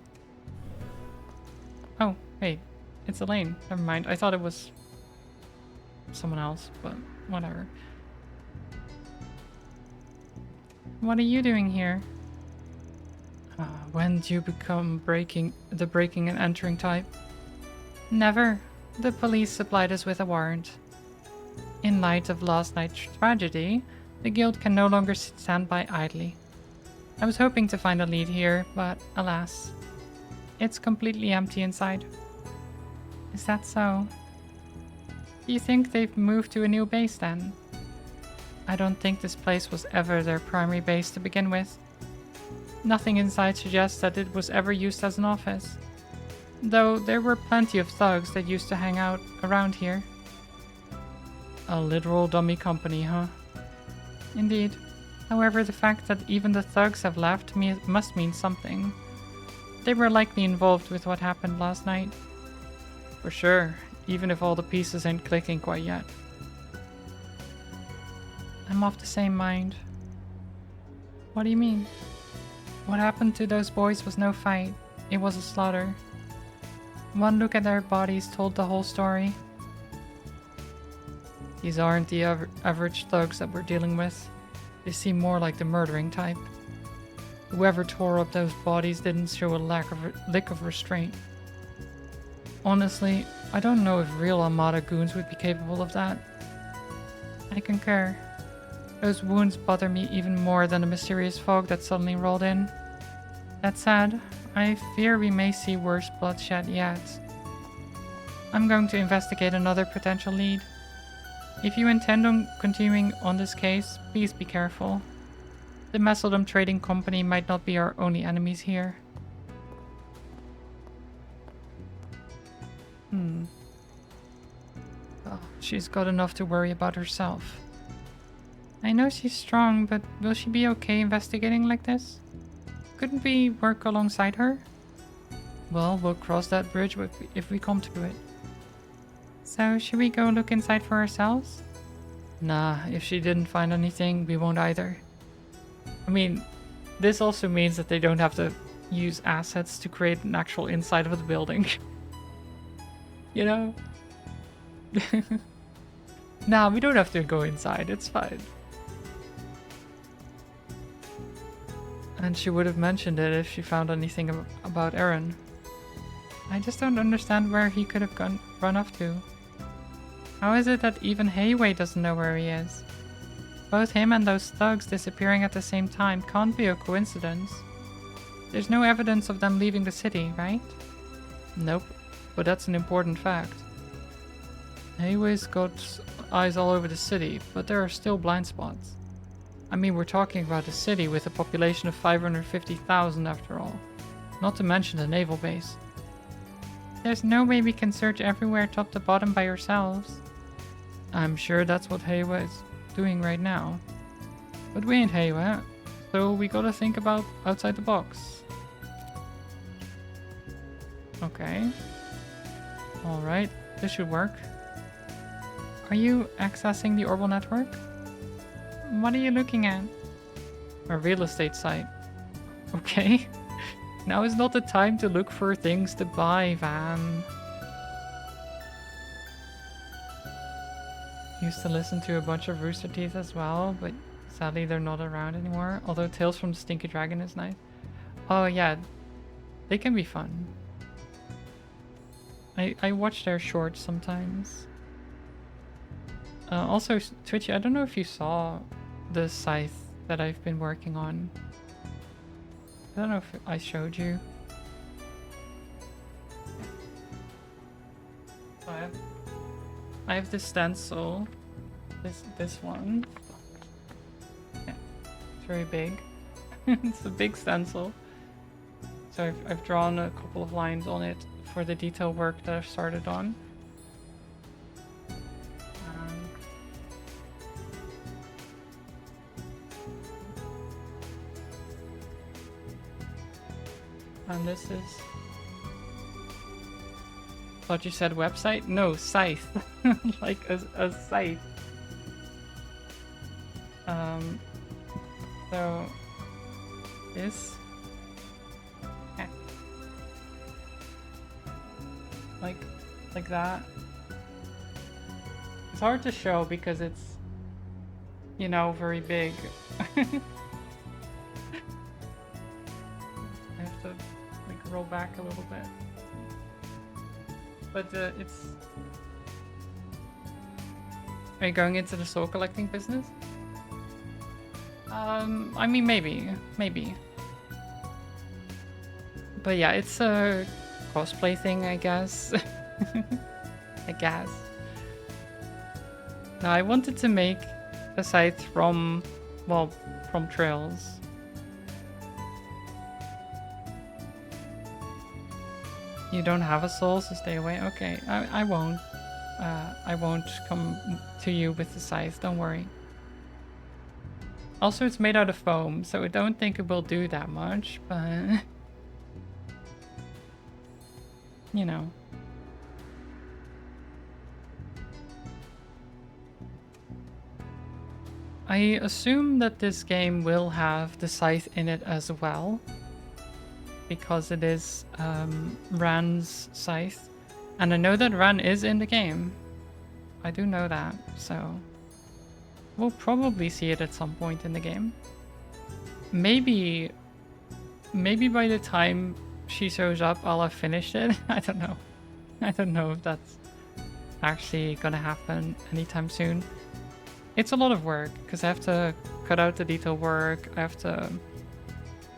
Oh, wait. It's Elaine. Never mind. I thought it was someone else, but whatever. What are you doing here? When do you become the breaking and entering type? Never. The police supplied us with a warrant. In light of last night's tragedy, the guild can no longer stand by idly. I was hoping to find a lead here, but alas, it's completely empty inside. Is that so? Do you think they've moved to a new base then? I don't think this place was ever their primary base to begin with. Nothing inside suggests that it was ever used as an office. Though there were plenty of thugs that used to hang out around here. A literal dummy company, huh? Indeed. However, the fact that even the thugs have left must mean something. They were likely involved with what happened last night. For sure, even if all the pieces ain't clicking quite yet. I'm of the same mind. What do you mean? What happened to those boys was no fight. It was a slaughter. One look at their bodies told the whole story. These aren't the average thugs that we're dealing with. They seem more like the murdering type. Whoever tore up those bodies didn't show a lick of restraint. Honestly, I don't know if real Armada goons would be capable of that. I concur. Those wounds bother me even more than the mysterious fog that suddenly rolled in. That said, I fear we may see worse bloodshed yet. I'm going to investigate another potential lead. If you intend on continuing on this case, please be careful. The Messeldom Trading Company might not be our only enemies here. Oh, she's got enough to worry about herself. I know she's strong, but will she be okay investigating like this? Couldn't we work alongside her? Well, we'll cross that bridge if we come to it. So, should we go look inside for ourselves? Nah, if she didn't find anything, we won't either. I mean, this also means that they don't have to use assets to create an actual inside of the building. You know? Nah, we don't have to go inside, it's fine. And she would have mentioned it if she found anything about Aaron. I just don't understand where he could have run off to. How is it that even Hayway doesn't know where he is? Both him and those thugs disappearing at the same time can't be a coincidence. There's no evidence of them leaving the city, right? Nope, but that's an important fact. Hayway's got eyes all over the city, but there are still blind spots. I mean, we're talking about a city with a population of 550,000 after all. Not to mention the naval base. There's no way we can search everywhere top to bottom by ourselves. I'm sure that's what Hayway's doing right now. But we ain't Hayway, so we gotta think about outside the box. Okay. Alright, this should work. Are you accessing the Orbital network? What are you looking at? A real estate site. Okay. Now is not the time to look for things to buy, Van. Used to listen to a bunch of Rooster Teeth as well, but sadly they're not around anymore. Although Tales from the Stinky Dragon is nice. Oh yeah, they can be fun. I watch their shorts sometimes. Also, Twitchy, I don't know if you saw the scythe that I've been working on. I don't know if I showed you. So I have this stencil. This one. Yeah, it's very big. It's a big stencil. So I've drawn a couple of lines on it for the detail work that I've started on. And this is... Thought you said website? No, scythe. Like a scythe. So... This... Like that. It's hard to show because it's, you know, very big. I have to like roll back a little bit. But it's... Are you going into the soul collecting business? I mean, maybe. But yeah, it's a cosplay thing, I guess. I guess. Now, I wanted to make a scythe from, well, from trails. You don't have a soul, so stay away. Okay, I won't. I won't come to you with the scythe, don't worry. Also, it's made out of foam, so I don't think it will do that much, but... You know. I assume that this game will have the scythe in it as well, because it is Ran's scythe. And I know that Ran is in the game. I do know that, so we'll probably see it at some point in the game. Maybe by the time she shows up, I'll have finished it. I don't know. I don't know if that's actually gonna happen anytime soon. It's a lot of work, because I have to cut out the detail work, I have to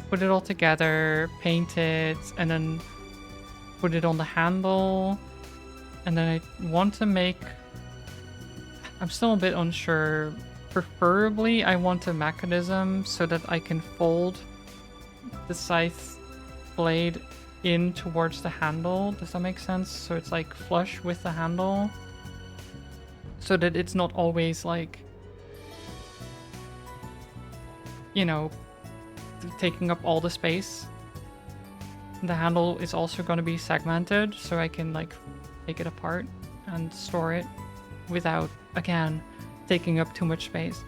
put it all together, paint it, and then put it on the handle. And then I want to make... I'm still a bit unsure. Preferably, I want a mechanism so that I can fold the scythe blade in towards the handle. Does that make sense? So it's like flush with the handle. So that it's not always like, you know, taking up all the space. The handle is also going to be segmented, so I can like take it apart and store it without, again, taking up too much space.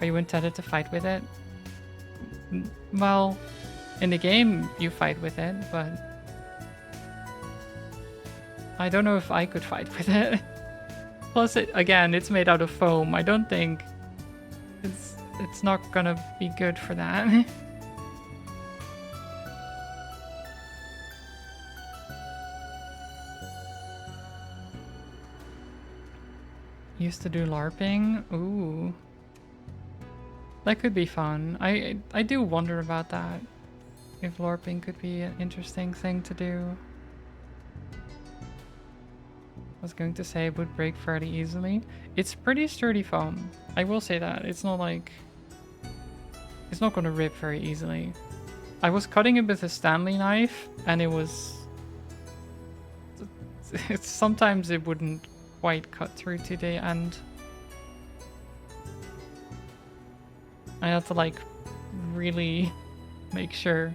Are you intended to fight with it? Well, in the game you fight with it, but I don't know if I could fight with it. Plus, it's made out of foam. I don't think it's not gonna be good for that. Used to do LARPing? Ooh. That could be fun. I do wonder about that. If LARPing could be an interesting thing to do. I was going to say it would break fairly easily. It's pretty sturdy foam. I will say that. It's not like... It's not going to rip very easily. I was cutting it with a Stanley knife and it was... Sometimes it wouldn't quite cut through to the end. I had to like really make sure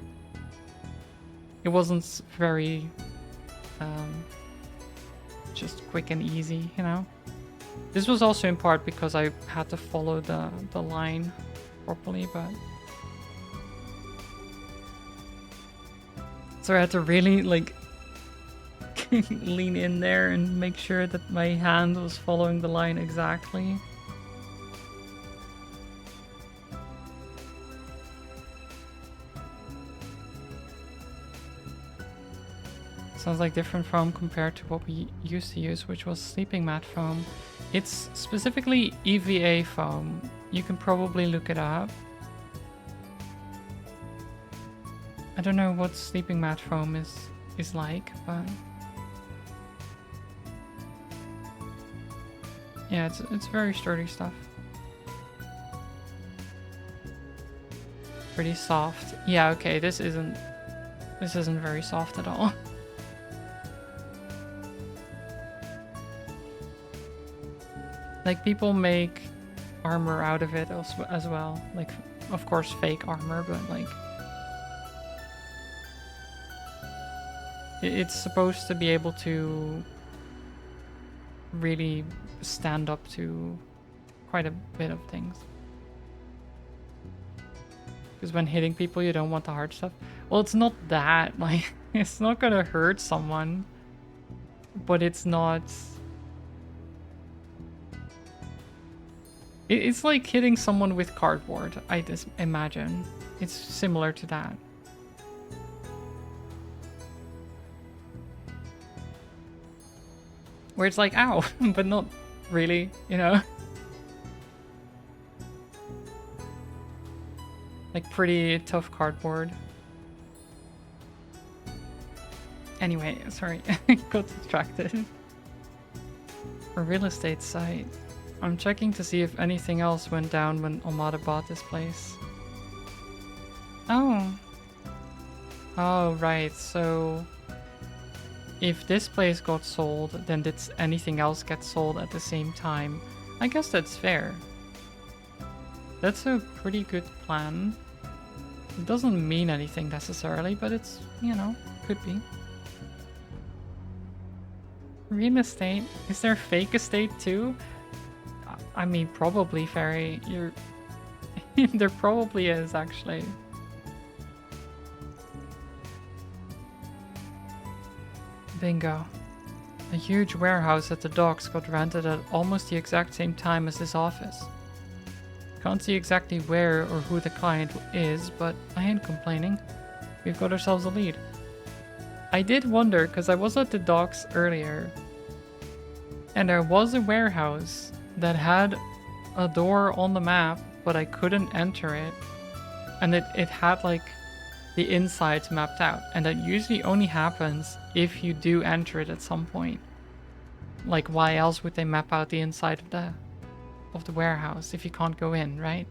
it wasn't very just quick and easy, you know. This was also in part because I had to follow the line properly, but so I had to really like lean in there and make sure that my hand was following the line exactly. Sounds like different foam compared to what we used to use, which was sleeping mat foam. It's specifically EVA foam. You can probably look it up. I don't know what sleeping mat foam is like, but yeah, it's very sturdy stuff. Pretty soft. Yeah, okay, this isn't very soft at all. Like, people make armor out of it as well. Like, of course, fake armor, but like... It's supposed to be able to really stand up to quite a bit of things. Because when hitting people, you don't want the hard stuff. Well, it's not that. Like, it's not gonna hurt someone. But it's not... It's like hitting someone with cardboard, I just imagine. It's similar to that. Where it's like, ow, but not really, you know? Like pretty tough cardboard. Anyway, sorry, got distracted. A real estate site. I'm checking to see if anything else went down when Armada bought this place. Oh. Oh, right, so... If this place got sold, then did anything else get sold at the same time? I guess that's fair. That's a pretty good plan. It doesn't mean anything necessarily, but it's, you know, could be. Real estate? Is there fake estate too? I mean, probably, Fairy. You're... there probably is, actually. Bingo. A huge warehouse at the docks got rented at almost the exact same time as this office. Can't see exactly where or who the client is, but I ain't complaining. We've got ourselves a lead. I did wonder, because I was at the docks earlier, and there was a warehouse that had a door on the map, but I couldn't enter it. And it had like the insides mapped out, and that usually only happens if you do enter it at some point. Like, why else would they map out the inside of the warehouse if you can't go in, right?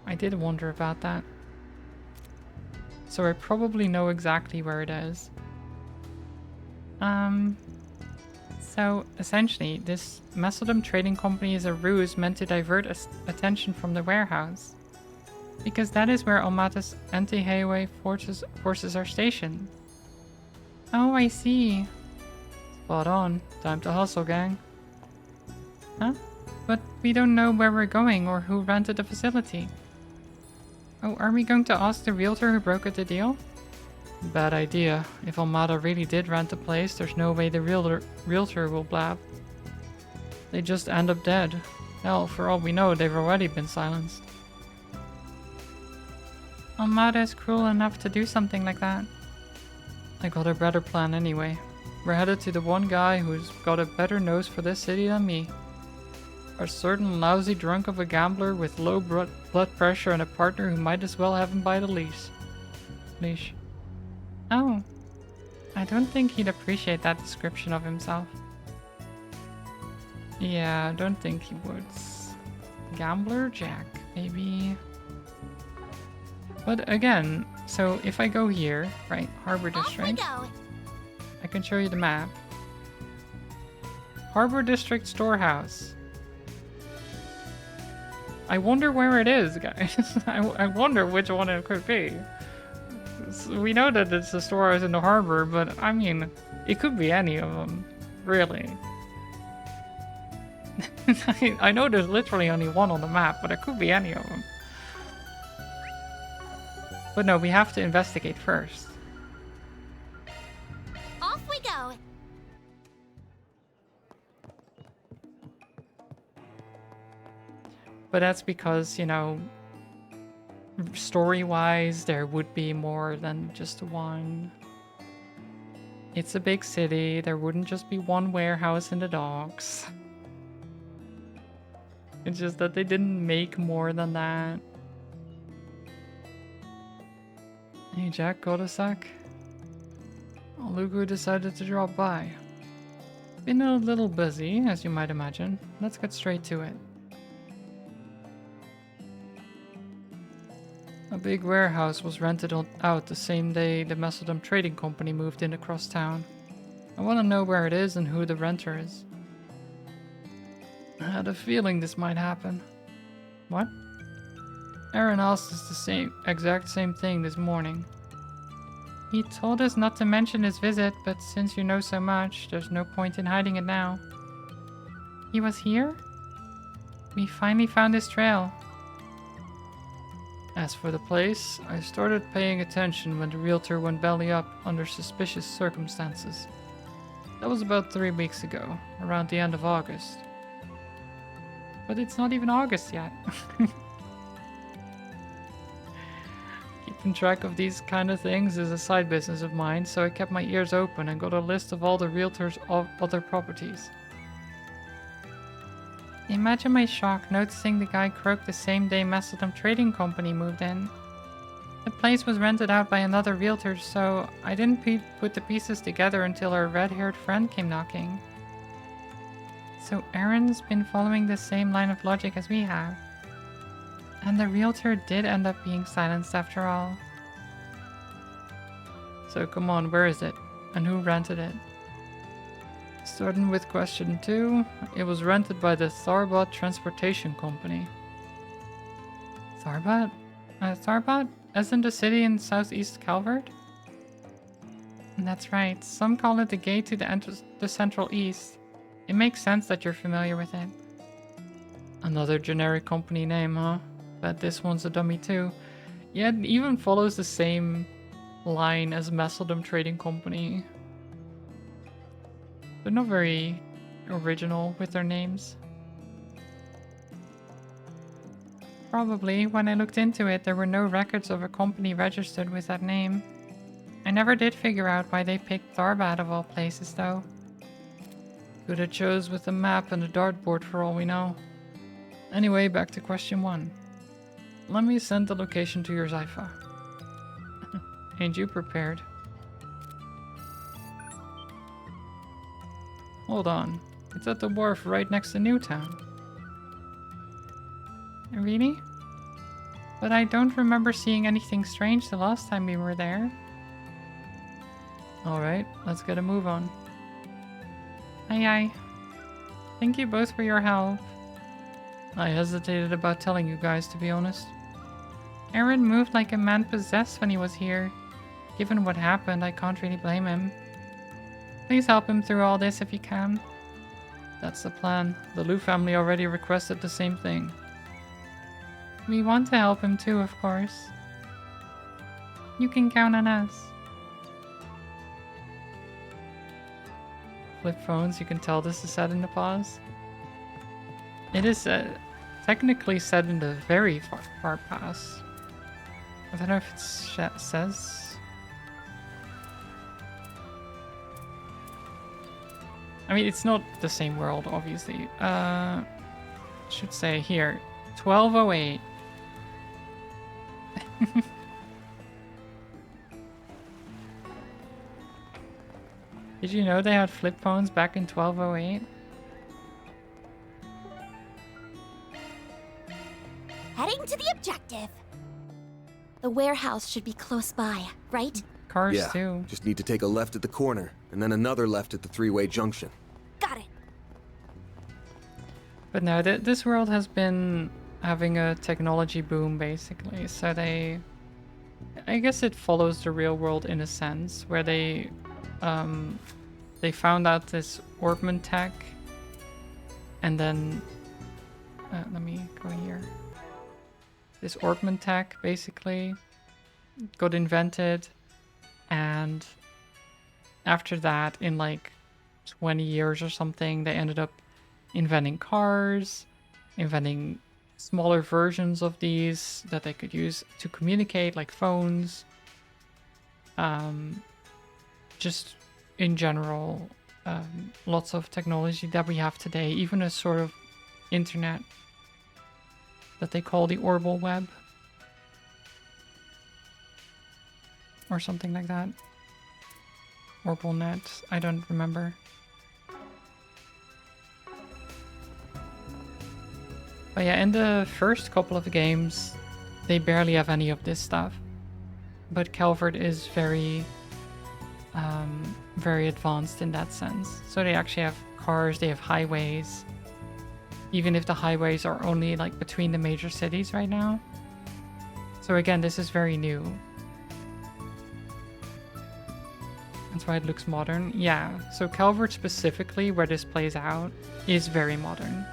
I did wonder about that. So I probably know exactly where it is. So essentially, this Macedon trading company is a ruse meant to divert attention from the warehouse. Because that is where Almata's anti-highway forces are stationed. Oh, I see. Spot on. Time to hustle, gang. Huh? But we don't know where we're going or who rented the facility. Oh, are we going to ask the realtor who brokered the deal? Bad idea. If Almata really did rent the place, there's no way the realtor will blab. They just end up dead. Hell, for all we know, they've already been silenced. Almata is cruel enough to do something like that. I got a better plan anyway. We're headed to the one guy who's got a better nose for this city than me. A certain lousy drunk of a gambler with low blood pressure and a partner who might as well have him by the leash. Oh. I don't think he'd appreciate that description of himself. Yeah, I don't think he would. Gambler Jack, maybe. But again, so if I go here, right, Harbor District, I can show you the map. Harbor District Storehouse. I wonder where it is, guys. I wonder which one it could be. So we know that it's the storehouse in the harbor, but I mean, it could be any of them, really. I know there's literally only one on the map, but it could be any of them. But no, we have to investigate first.
Off we go.
But that's because, you know, story-wise, there would be more than just one. It's a big city. There wouldn't just be one warehouse in the docks. It's just that they didn't make more than that. Hey Jack, got a sec? Oh, look who decided to drop by. Been a little busy, as you might imagine. Let's get straight to it. A big warehouse was rented out the same day the Macedon Trading Company moved in across town. I want to know where it is and who the renter is. I had a feeling this might happen. What? Aaron asked us the exact same thing this morning. He told us not to mention his visit, but since you know so much, there's no point in hiding it now. He was here? We finally found his trail. As for the place, I started paying attention when the realtor went belly up under suspicious circumstances. That was about 3 weeks ago, around the end of August. But it's not even August yet. Keeping track of these kind of things is a side business of mine, so I kept my ears open and got a list of all the realtors of other properties. Imagine my shock noticing the guy croaked the same day Macedon Trading Company moved in. The place was rented out by another realtor, so I didn't put the pieces together until our red-haired friend came knocking. So Aaron's been following the same line of logic as we have. And the realtor did end up being silenced after all. So come on, where is it? And who rented it? Starting with question 2, it was rented by the Tharbot Transportation Company. Tharbot? Tharbot? As in the city in southeast Calvert? That's right, some call it the gate to the Central East. It makes sense that you're familiar with it. Another generic company name, huh? Bet this one's a dummy too. Yeah, it even follows the same line as Macedom Trading Company. They're not very original with their names. Probably, when I looked into it, there were no records of a company registered with that name. I never did figure out why they picked Tharba out of all places, though. Could have chose with a map and a dartboard for all we know. Anyway, back to question 1. Let me send the location to your Zypha. Ain't you prepared? Hold on. It's at the wharf right next to Newtown. Really? But I don't remember seeing anything strange the last time we were there. Alright, let's get a move on. Aye aye. Thank you both for your help. I hesitated about telling you guys, to be honest. Aaron moved like a man possessed when he was here. Given what happened, I can't really blame him. Please help him through all this if you can. That's the plan. The Liu family already requested the same thing. We want to help him too, of course. You can count on us. Flip phones, you can tell this is set in the pause. It is technically set in the very far past. I don't know if it says. I mean, it's not the same world, obviously. Should say here, 1208. Did you know they had flip phones back in 1208?
Heading to the objective. The warehouse should be close by, right?
Cars too.
Just need to take a left at the corner, and then another left at the three-way junction.
Got it.
But no, this world has been having a technology boom, basically. So I guess it follows the real world in a sense, where they found out this Orbman tech, and then let me go here. This Orbman tech basically got invented, and after that, in like 20 years or something, they ended up inventing cars, inventing smaller versions of these that they could use to communicate, like phones. Just in general, lots of technology that we have today, even a sort of internet that they call the Orbital Web. Or something like that. Orbital Net, I don't remember. But yeah, in the first couple of games, they barely have any of this stuff. But Calvert is very advanced in that sense. So they actually have cars, they have highways. Even if the highways are only like between the major cities right now. So again, this is very new. That's why it looks modern. Yeah, so Calvert specifically, where this plays out, is very modern.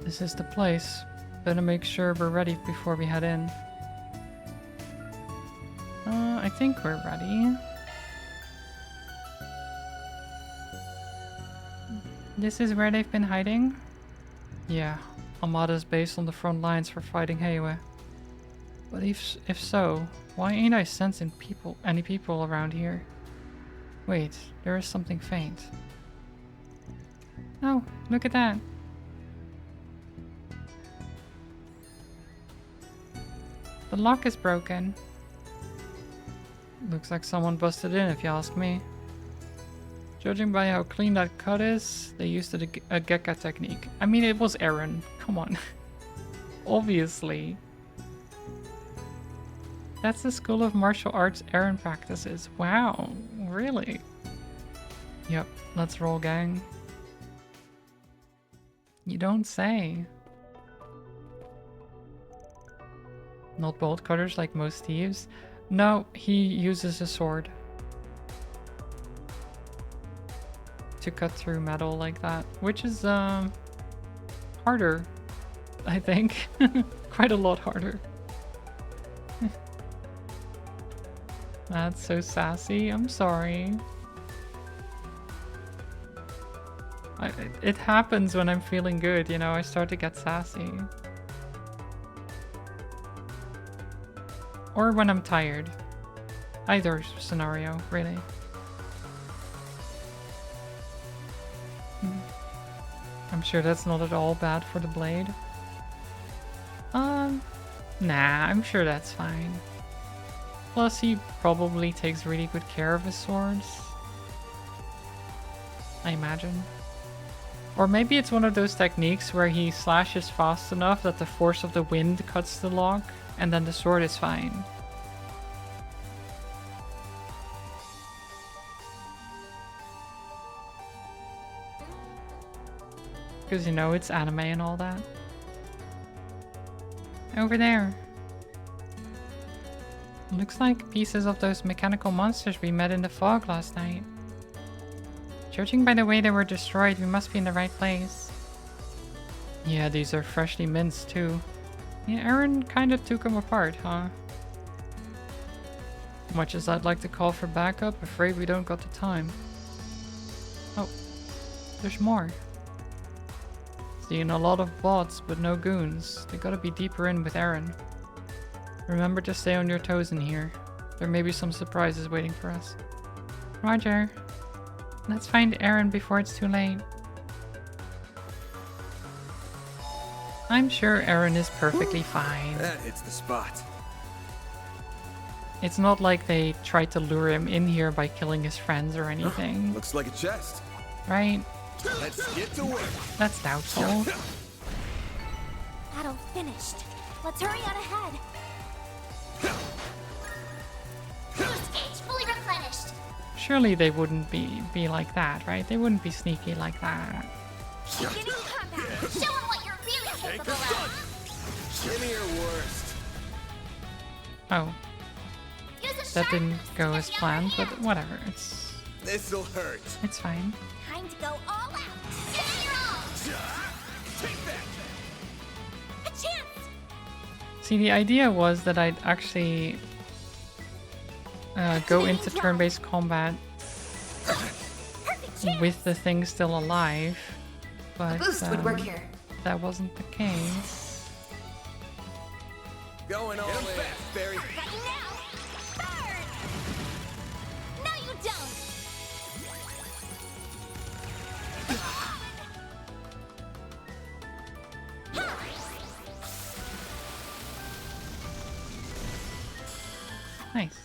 This is the place. Better make sure we're ready before we head in. I think we're ready. This is where they've been hiding? Yeah, Armada's based on the front lines for fighting Heiwe. But if so, why ain't I sensing any people around here? Wait, there is something faint. Oh, look at that. The lock is broken. Looks like someone busted in, if you ask me. Judging by how clean that cut is, they used a Gekka technique. I mean, it was Aaron. Come on. Obviously. That's the School of Martial Arts Aaron practices. Wow, really? Yep, let's roll, gang. You don't say. Not bolt cutters like most thieves. No, he uses a sword to cut through metal like that, which is harder, I think. Quite a lot harder. That's so sassy. I'm sorry. It happens when I'm feeling good, you know, I start to get sassy. Or when I'm tired. Either scenario, really. I'm sure that's not at all bad for the blade. Nah, I'm sure that's fine. Plus, he probably takes really good care of his swords. I imagine. Or maybe it's one of those techniques where he slashes fast enough that the force of the wind cuts the lock, and then the sword is fine. Because, you know, it's anime and all that. Over there. Looks like pieces of those mechanical monsters we met in the fog last night. Judging by the way they were destroyed, we must be in the right place. Yeah, these are freshly minced too. Yeah, Aaron kind of took them apart, huh? Much as I'd like to call for backup, afraid we don't got the time. Oh, there's more. Seeing a lot of bots, but no goons. They gotta be deeper in with Aaron. Remember to stay on your toes in here. There may be some surprises waiting for us. Roger. Let's find Aaron before it's too late. I'm sure Aaron is perfectly fine.
That hits the spot.
It's not like they tried to lure him in here by killing his friends or anything.
Looks like a chest.
Right?
Let's get to work.
That's doubtful.
Battle finished. Let's hurry on ahead. Boost gauge fully replenished.
Surely they wouldn't be like that, right? They wouldn't be sneaky like that.
Beginning combat. Show them what you're really capable of.
Give me your worst.
Oh.
Use a
That
sharp
didn't
boost
go
to
as
get the
planned,
upper
but
hand.
whatever. It's
This'll hurt.
fine.
Time to go all out. Give it your all.
Take that.
A chance.
See, the idea was that I'd actually go into turn-based combat with the thing still alive, but
boost would work here.
that wasn't the case.
Going all in. Fast, Barry.
Got you now. Burn. No, you don't.
Nice.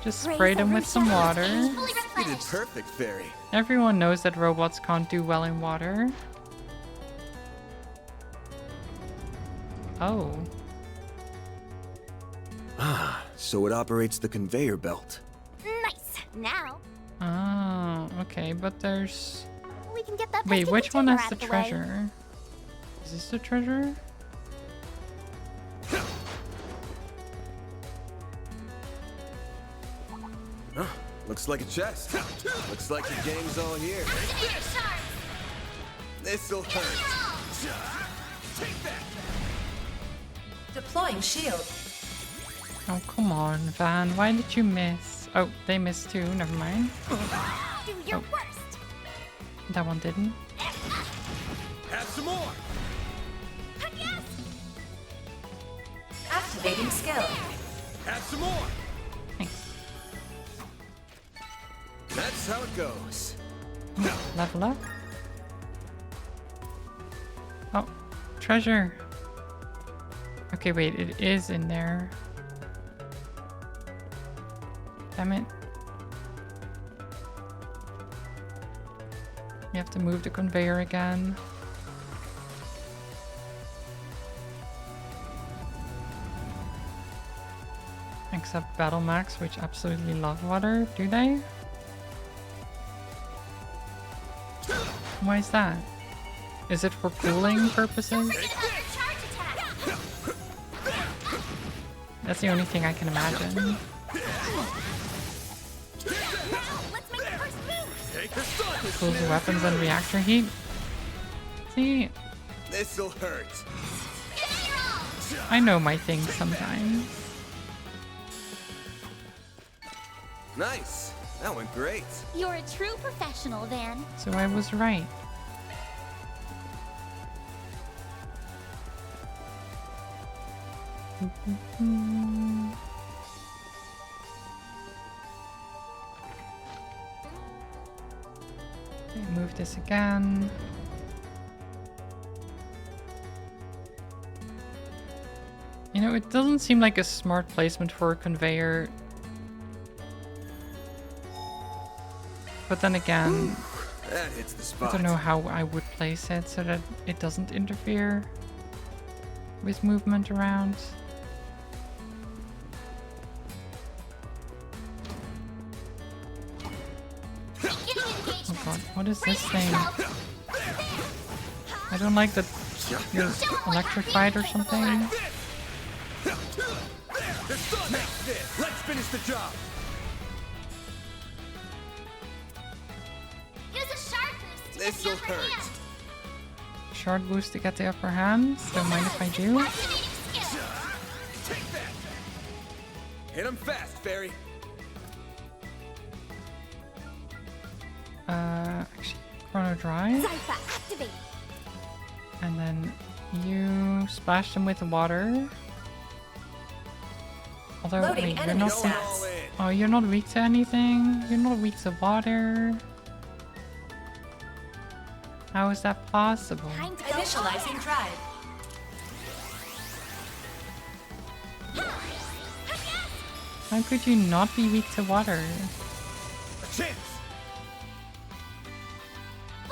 Just
Raise
sprayed him
every
with some
shadow
water.
stage fully
You did
replenished.
perfect, Fairy.
Everyone knows that robots can't do well in water. Oh.
Ah, so it operates the conveyor belt.
Nice. Now
Oh, okay, but there's...
we can get that.
Wait,
pesky
which one
container
has the
out of way.
treasure? Is this the treasure?
Looks like a chest. Looks like the gang's all here.
Activate your shards.
This'll
Give it
hurt.
your all.
Take that.
Deploying shield.
Oh, come on, Van. Why did you miss? Oh, they missed too. Never mind.
Do your
Oh.
worst.
That one didn't.
Have some more.
Yes.
Activating skill.
Have some more.
Thanks.
That's how it goes.
Level up. Oh, treasure. Okay, wait, it is in there. Damn it. You have to move the conveyor again. Except Battle Max, which absolutely love water, do they? Why is that? Is it for cooling purposes?
Charge attack.
That's the only thing I can imagine.
Now, let's make the first move.
Take the sun.
Cools the weapons and reactor heat. See,
This'll hurt.
I know my things sometimes.
Nice. That went great.
You're a true professional, Van.
So I was right. Okay, move this again. You know, it doesn't seem like a smart placement for a conveyor. But then again,
That hits the
I
spot.
don't know how I would place it so that it doesn't interfere with movement around. Oh god, what is this thing? I don't like that you're electrified or something.
Let's finish the job.
Use a shard boost to get the
This'll
upper
hurt.
hand.
Shard boost to get the upper hand. Don't mind if I do.
Activating skill.
Take that. Hit him fast, Fairy.
Actually, Chrono Drive.
Zypha, activate.
And then you splash them with water. Although,
Loading
wait, you're
enemy
not.
Going
stats.
all in.
Oh, you're not weak to anything? You're not weak to water? How is that possible?
Time to go
Initializing tribe.
How could you not be weak to water?
A chance.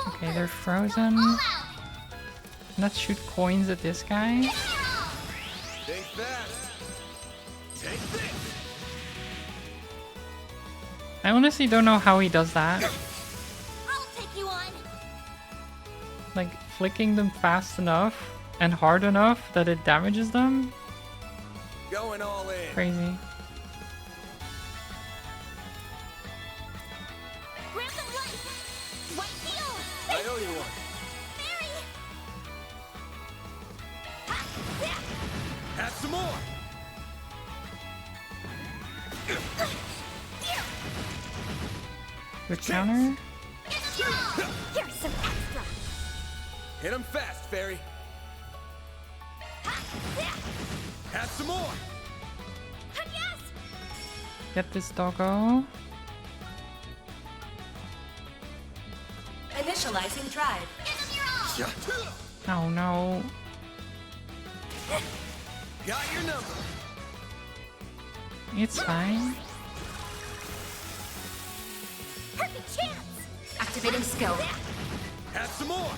Okay, they're frozen. Let's shoot coins at this guy.
Think fast.
Take this.
I honestly don't know how he does that.
I'll take you on.
Like, flicking them fast enough and hard enough that it damages them?
Going all in.
Crazy.
Grab the light. White heal.
I owe you one. Have some more.
Good counter.
Here's some extra.
Hit him fast, Fairy. Have some more.
Yes.
Get this doggo.
Initializing tribe.
Oh no.
Got your number.
It's fine.
Perfect chance.
Activating skill.
Have some more.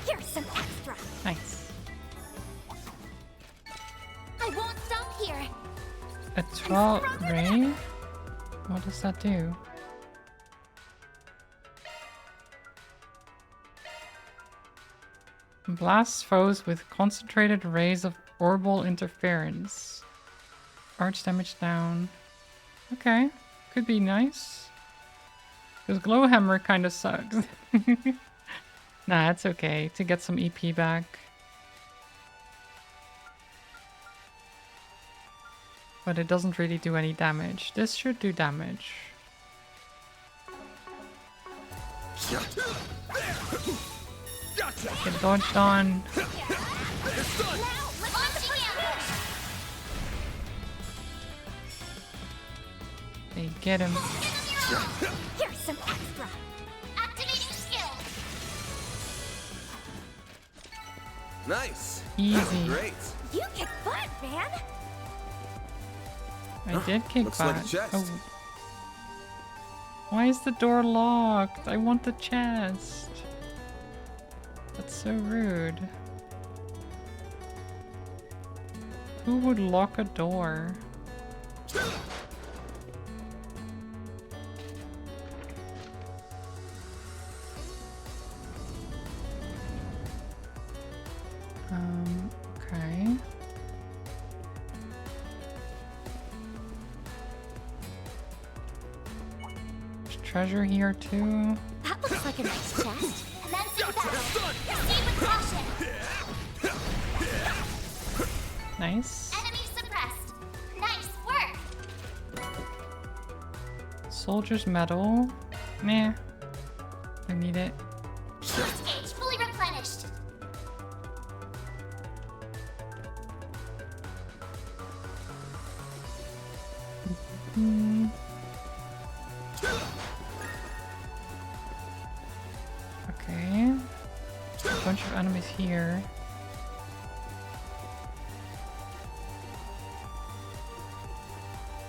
Here's some extra.
Nice.
I won't stop here.
A 12 ray? What does that do? Blast foes with concentrated rays of orbital interference. Arch damage down. Okay, could be nice. Because Glowhammer kind of sucks. Nah, it's okay to get some EP back. But it doesn't really do any damage. This should do damage. Get dodged on. They get him.
Here's some extra. Activating skill.
Nice.
Easy.
Great.
You kick butt, man.
I did kick
looks like a
back.
chest.
Oh. Why is the door locked? I want the chest. That's so rude. Who would lock a door? Okay. treasure here too.
That looks like a nice chest. Commencing battle. Proceed with caution.
Nice.
Enemy suppressed. Nice work.
Soldier's medal. Nah. I need it.
Boost gauge fully replenished.
Okay. A bunch of enemies here.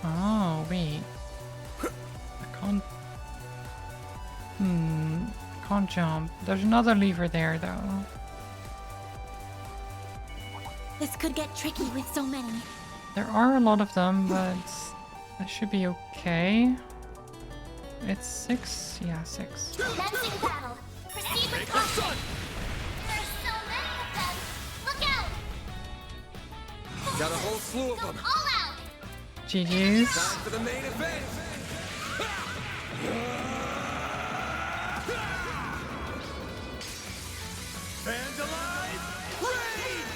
Oh, wait. I can't... Can't jump. There's another lever there, though.
This could get tricky with so many.
There are a lot of them, but that should be okay. It's 6? Yeah, 6.
Commencing battle. Proceed with caution. There are so many of them. Look out!
Got a whole slew of
Go
them.
all out!
GG's.
Time for the main event.
Vandalize! Raid!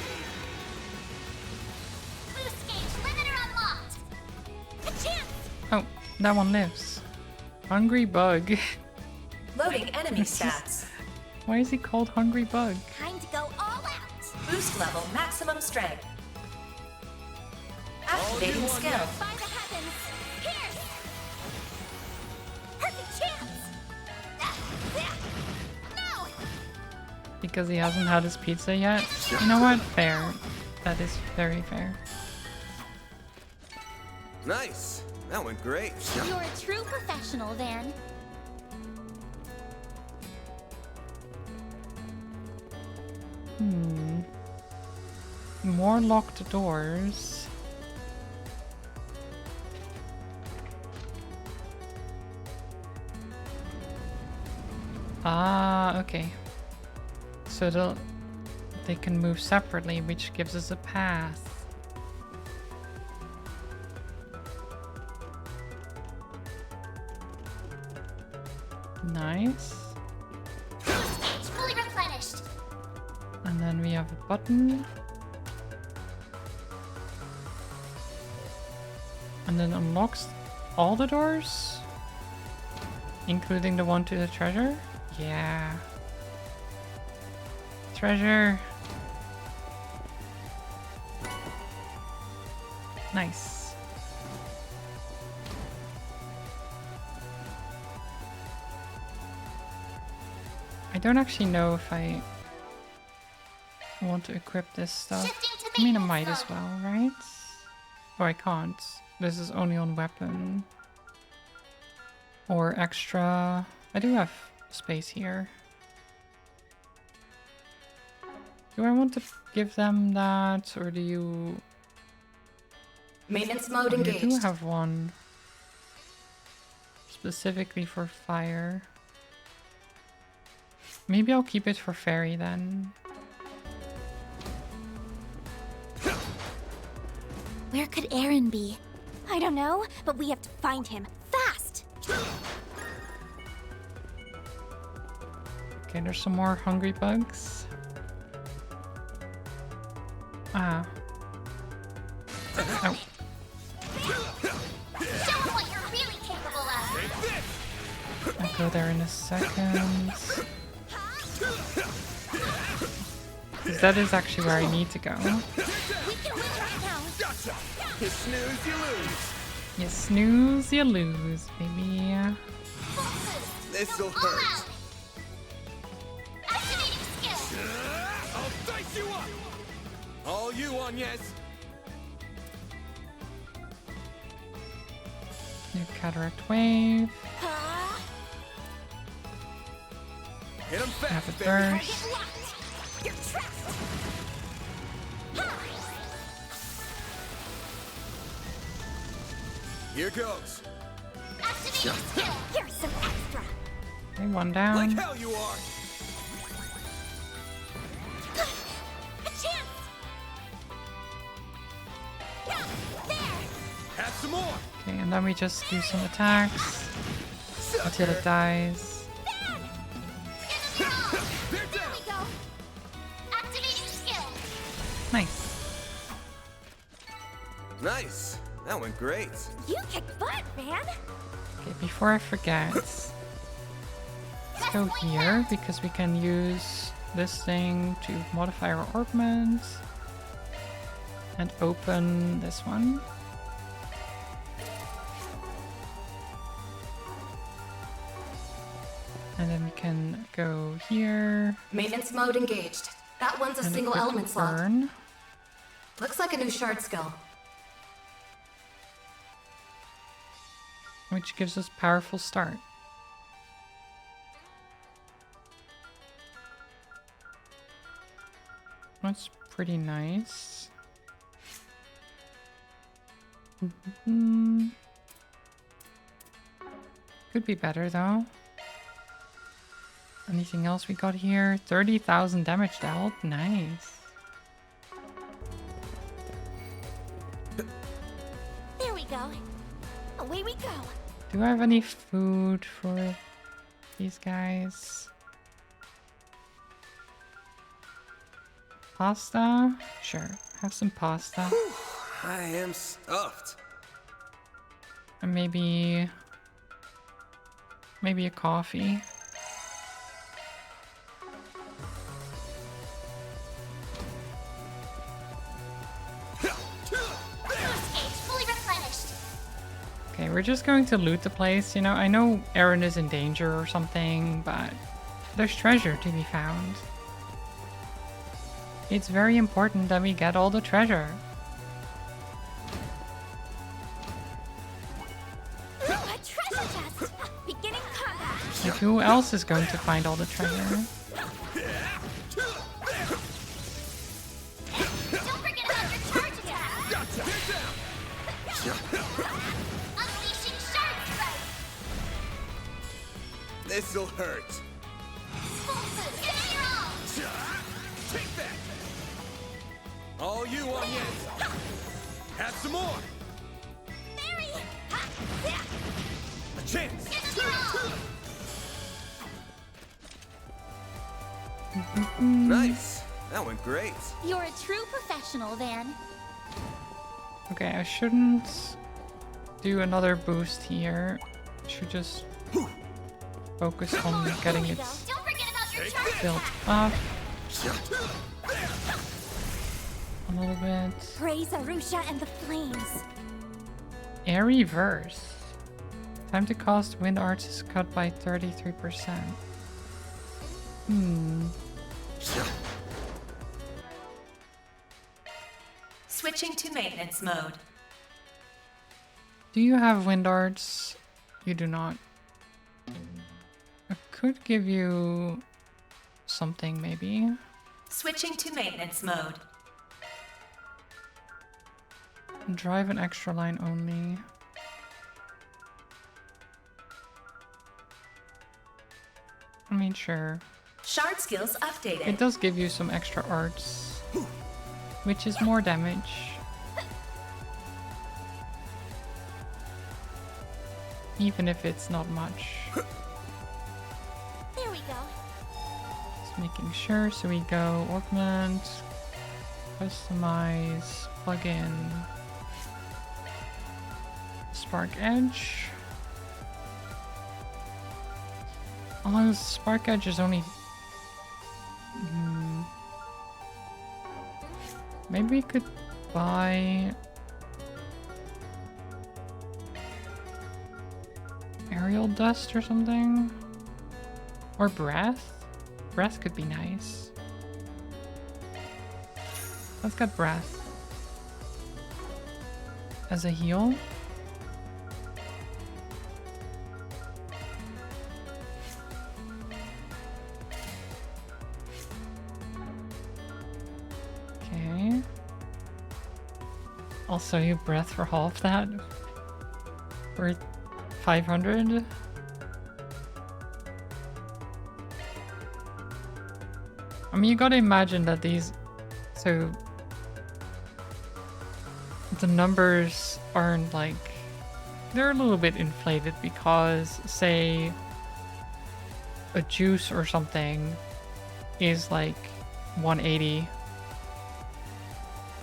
Boost gauge limiter unlocked. A chance!
Oh, that one lives. Hungry Bug.
Loading enemy stats.
Why is he called Hungry Bug?
Time to go all out.
Boost level maximum strength. Activating skill.
By the heavens. Pierce! Perfect chance! No!
Because he hasn't had his pizza yet? You know what? Fair. That is very fair.
Nice. That went great.
You're a true professional, Van.
More locked doors. Ah, okay. So they can move separately, which gives us a path. Nice.
Boost gauge fully replenished.
And then we have a button. And then unlocks all the doors? Including the one to the treasure? Yeah. Treasure. Nice. I don't actually know if I want to equip this stuff. I mean, I might as well, right? Oh, I can't. This is only on weapon. Or extra. I do have space here. Do I want to give them that, or do you...
Maintenance mode
You do
engaged.
have one. Specifically for fire. Maybe I'll keep it for fairy then.
Where could Aaron be? I don't know, but we have to find him fast.
Okay, there's some more hungry bugs. Ah. Oh.
Show him what you're really capable of.
I'll go there in a second. 'Cause that is actually where I need to go.
We can win right now.
Gotcha. You snooze, you lose.
You snooze, you lose, baby.
This'll
All
hurt.
out. Activating skill.
I'll dice you up! All you on, yes?
New cataract wave.
Hit him fast,
Rapid
baby.
burst.
You're trapped.
Here goes.
Activating skill. Here's some extra.
Okay, one down.
Like hell you are.
A chance. There.
Have some more.
Okay, and then we just do some attacks.
So,
until it dies.
There we go. Activating skill.
Nice.
Nice. That went great.
You kicked butt, man.
Okay, before I forget, let's go here because we can use this thing to modify our ornaments and open this one. And then we can go here.
Maintenance mode engaged. That one's a
and
single
equip
element slot.
burn.
Looks like a new shard skill.
Which gives us powerful start. That's pretty nice. Could be better though. Anything else we got here? 30,000 damage dealt. Nice.
There we go. Away we go.
Do I have any food for these guys? Pasta? Sure. Have some pasta.
I am stuffed.
And maybe a coffee.
Fully replenished.
Okay, we're just going to loot the place. You know, I know Aaron is in danger or something, but there's treasure to be found. It's very important that we get all the treasure.
A treasure chest. Beginning combat.
Like, who else is going to find all the treasure?
Don't forget about your charge attack. Unleashing shard strike.
This'll hurt.
Full boost. Give it your all.
Take that! All you on yet! Have some more!
Mary.
A chance!
Give it your all.
Nice. That went great.
You're a true professional, Van.
Okay, I shouldn't do another boost here. Should just focus on getting it
Don't forget about your charge
built
attack.
up a little bit.
Praise Arusha and the flames.
Airy verse. Time to cast wind arts is cut by 33%.
Switching to maintenance mode.
Do you have wind arts? You do not. I could give you something maybe.
Switching to maintenance mode.
Drive an extra line only. I mean, sure.
Shard skills updated.
It does give you some extra arts, which is more damage. Even if it's not much.
There we go.
Just making sure. So we go augment, customize, plug in Spark Edge. Oh, Spark Edge is only... Maybe we could buy... Aerial Dust or something? Or Breath? Breath could be nice. Let's get Breath. As a heal. Okay. Also, you breath for half that? For 500? I mean, you gotta imagine that these... So... The numbers aren't like... They're a little bit inflated because, say... a juice or something is like 180.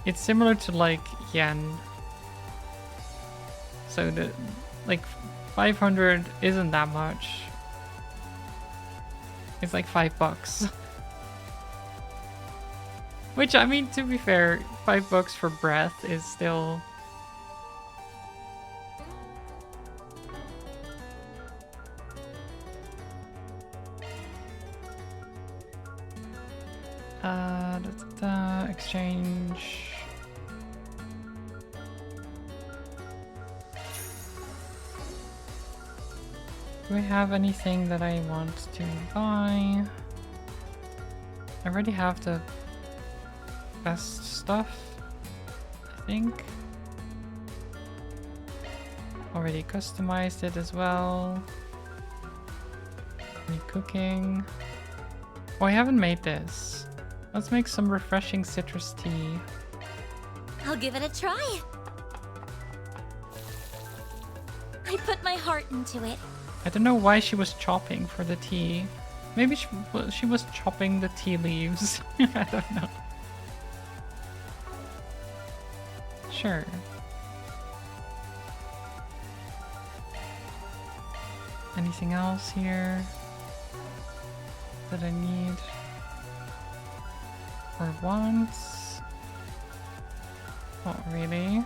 It's similar to like yen. So the like 500 isn't that much. It's like $5. Which, I mean, to be fair, $5 for breath is still... exchange... Do I have anything that I want to buy? I already have the best stuff, I think. Already customized it as well. Any cooking? Oh, I haven't made this. Let's make some refreshing citrus tea.
I'll give it a try. I put my heart into it.
I don't know why she was chopping for the tea. Maybe she was chopping the tea leaves. I don't know. Sure. Anything else here that I need or want? Not really.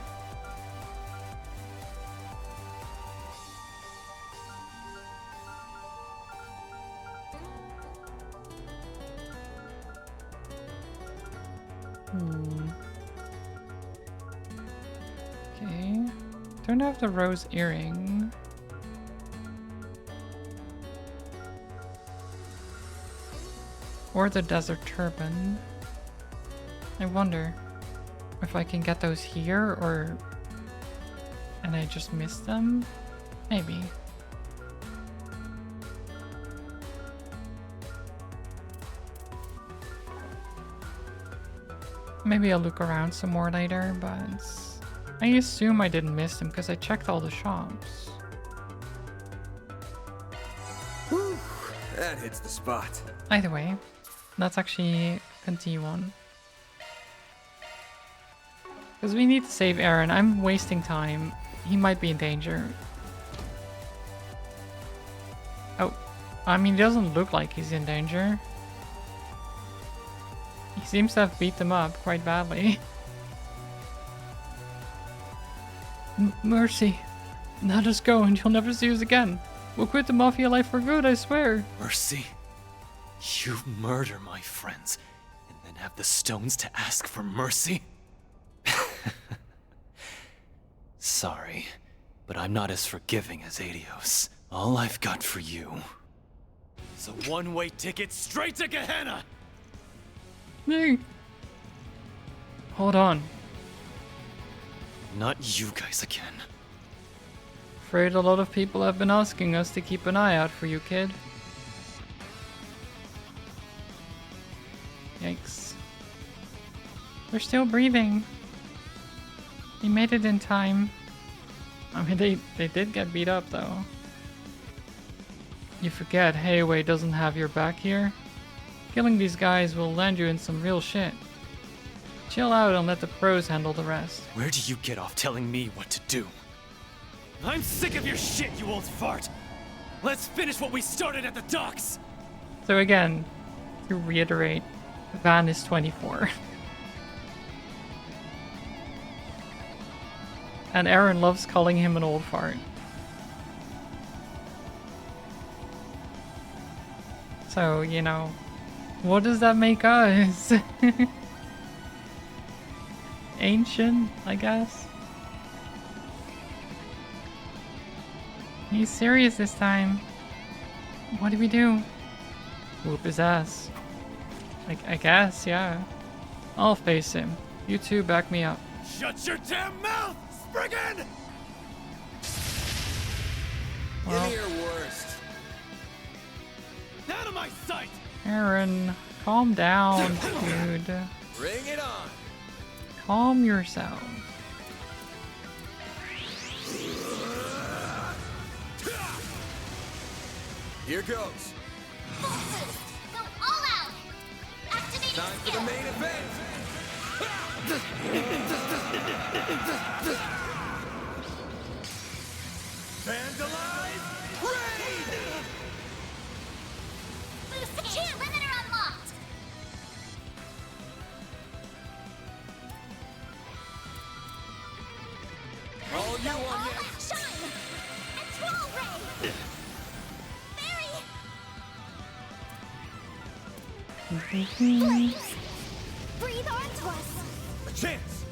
Okay. Don't have the rose earring. Or the desert turban. I wonder if I can get those here or... and I just missed them? Maybe. Maybe I'll look around some more later, but I assume I didn't miss them because I checked all the shops.
Whew, that hits the spot.
Either way, let's actually continue on. Because we need to save Aaron. I'm wasting time. He might be in danger. Oh, I mean, it doesn't look like he's in danger. He seems to have beat them up quite badly. Mercy. Let us go and you'll never see us again. We'll quit the Mafia life for good, I swear.
Mercy? You murder my friends and then have the stones to ask for mercy? Sorry, but I'm not as forgiving as Adios. All I've got for you is a one-way ticket straight to Gehenna!
No. Hold on.
Not you guys again.
Afraid a lot of people have been asking us to keep an eye out for you, kid. Yikes. They're still breathing. He made it in time. I mean, they did get beat up, though. You forget Hayway doesn't have your back here? Killing these guys will land you in some real shit. Chill out and let the pros handle the rest.
Where do you get off telling me what to do? I'm sick of your shit, you old fart! Let's finish what we started at the docks!
So again, to reiterate, Van is 24. And Aaron loves calling him an old fart. So, you know, what does that make us? Ancient, I guess? He's serious this time. What do we do? Whoop his ass. I guess, yeah. I'll face him. You two back me up.
Shut your damn mouth, spriggan!
Well,
Give me your worst.
Out of my sight!
Aaron, calm down, dude.
Bring it on.
Calm yourself.
Here goes.
time for the main event! Vandalize! Raid!
Boost and limiter unlocked!
All you
All
want
out shine! And troll ray! Fairy! Breathe onto us!
a chance!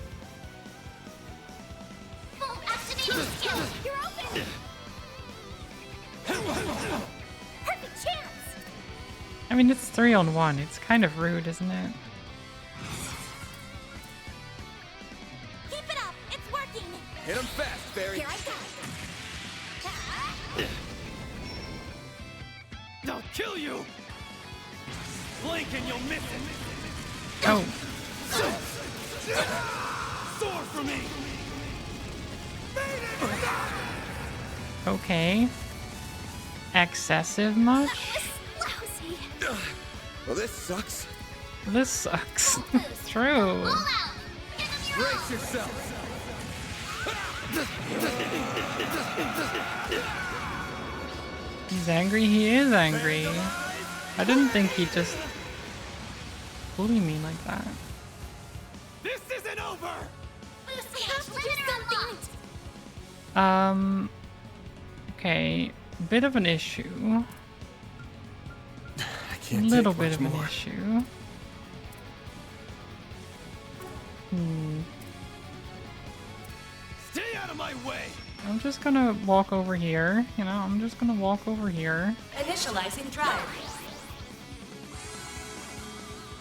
Full activating skill! You're open! Perfect chance!
I mean, it's 3-on-1. It's kind of rude, isn't it?
Keep it up! It's working!
Hit him fast, Barry!
Here I go!
I'll kill you! Blink and you'll miss it!
Oh.
Soar for me!
Okay. Excessive much?
Lousy!
Well, this sucks.
This sucks. True.
All out!
Brace yourself!
He's angry. He is angry. I didn't think he'd just bully me like that.
This isn't over!
Boost and limiter unlocked!
Okay. Bit of an issue.
I
A
can't
little
take
bit
much
of an
more.
issue.
Stay out of my way!
I'm just gonna walk over here. You know, I'm just gonna walk over here.
Initializing drive.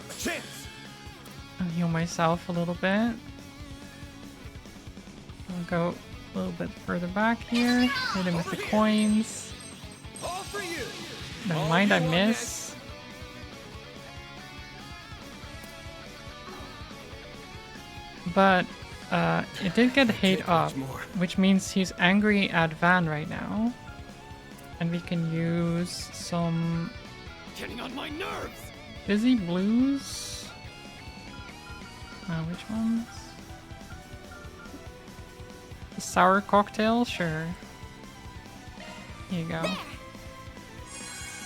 A chance!
I'll heal myself a little bit. I'll go a little bit further back here. Hit him with the coins.
All for you!
Never mind, I miss. But it did get hate up, which means he's angry at Van right now. And we can use some
Getting on my nerves!
Fizzy Blues. Which ones? The sour cocktail? Sure. Here you go.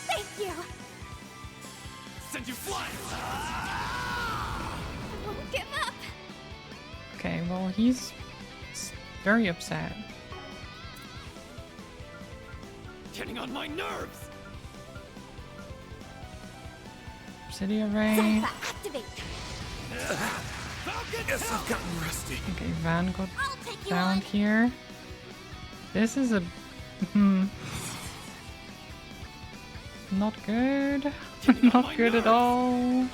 Thank you!
Send you flying!
I won't give up!
Okay, well, he's very upset.
Getting on my nerves!
Obsidian Ray.
Activate!
Guess I've gotten rusty.
Okay, Van got
I'll take you
down
on!
here. This is a... Not good. Not good at all.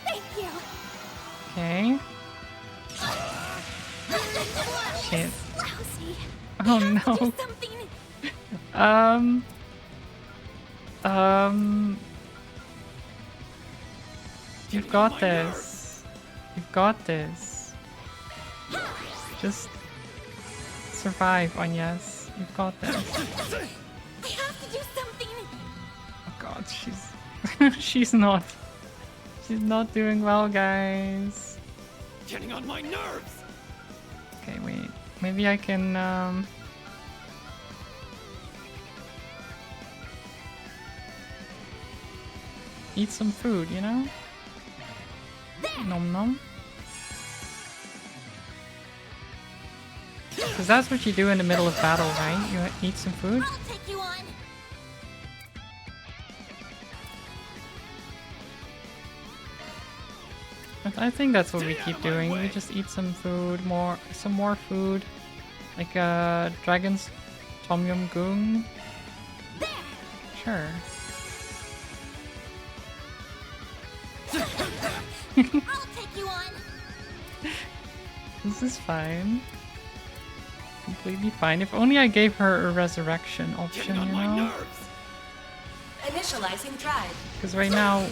Thank you!
Okay. Shit.
Lousy!
Oh
Do
no.
something!
You've got this. You've got this. Just survive, Anyas. You've got this.
I have to do something!
Oh god, she's she's not doing well, guys.
Getting on my nerves!
Okay, wait. Maybe I can eat some food, you know? Nom nom. Because that's what you do in the middle of battle, right? You eat some food?
I'll take you on!
I think that's what we keep doing. We just eat some food, some more food. Like dragon's tom yum goong.
There!
Sure.
I'll take you on!
This is fine. Completely fine. If only I gave her a resurrection option, you know?
Initializing drive.
Because right now,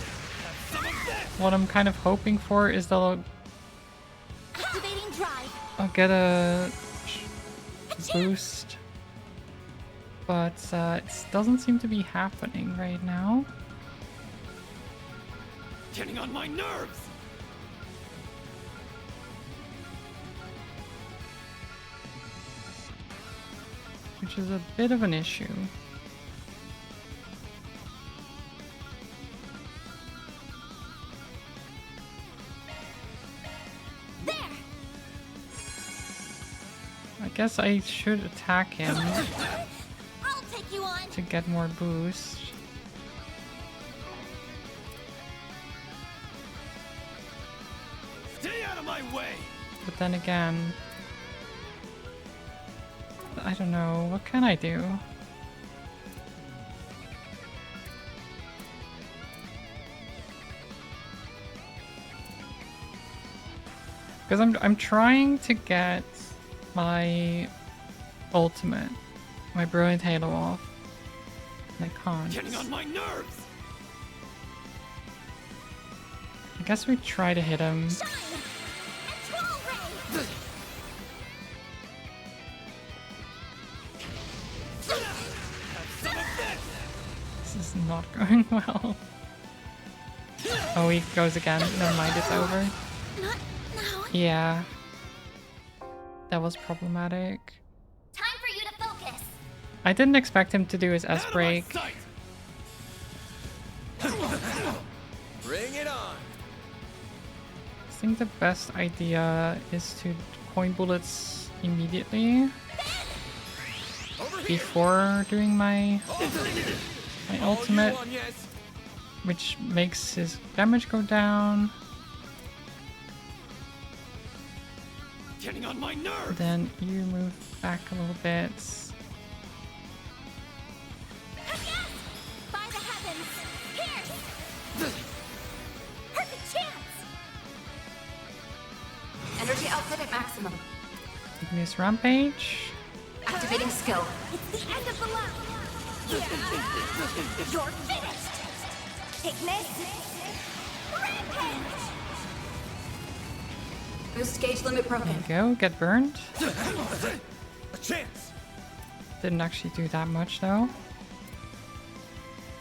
what I'm kind of hoping for is that
Activating drive!
I'll get a boost. But it doesn't seem to be happening right now.
Getting on my nerves!
Which is a bit of an issue.
There.
I guess I should attack him
I'll take you on.
to get more boost.
Stay out of my way!
But then again, I don't know, what can I do? Because I'm trying to get my ultimate, my brilliant halo off. And I can't.
Getting on my nerves!
I guess we try to hit him.
Shine! And Troll Ray!
This is not going well. Oh, he goes again. Never mind, it's over.
Not now.
Yeah. That was problematic.
Time for you to focus.
I didn't expect him to do his S break.
Bring it on.
I think the best idea is to coin bullets immediately before doing my ultimate, which makes his damage go down.
Getting on my nerves.
Then you move back a little bit.
By the heavens. Pierce. Perfect chance.
Energy output at maximum.
Igneous Rampage.
Activating skill.
It's the end of the line. You're finished. Ignis. Rampage.
Boost gauge limit broken.
There you go, get burned.
A chance.
Didn't actually do that much though.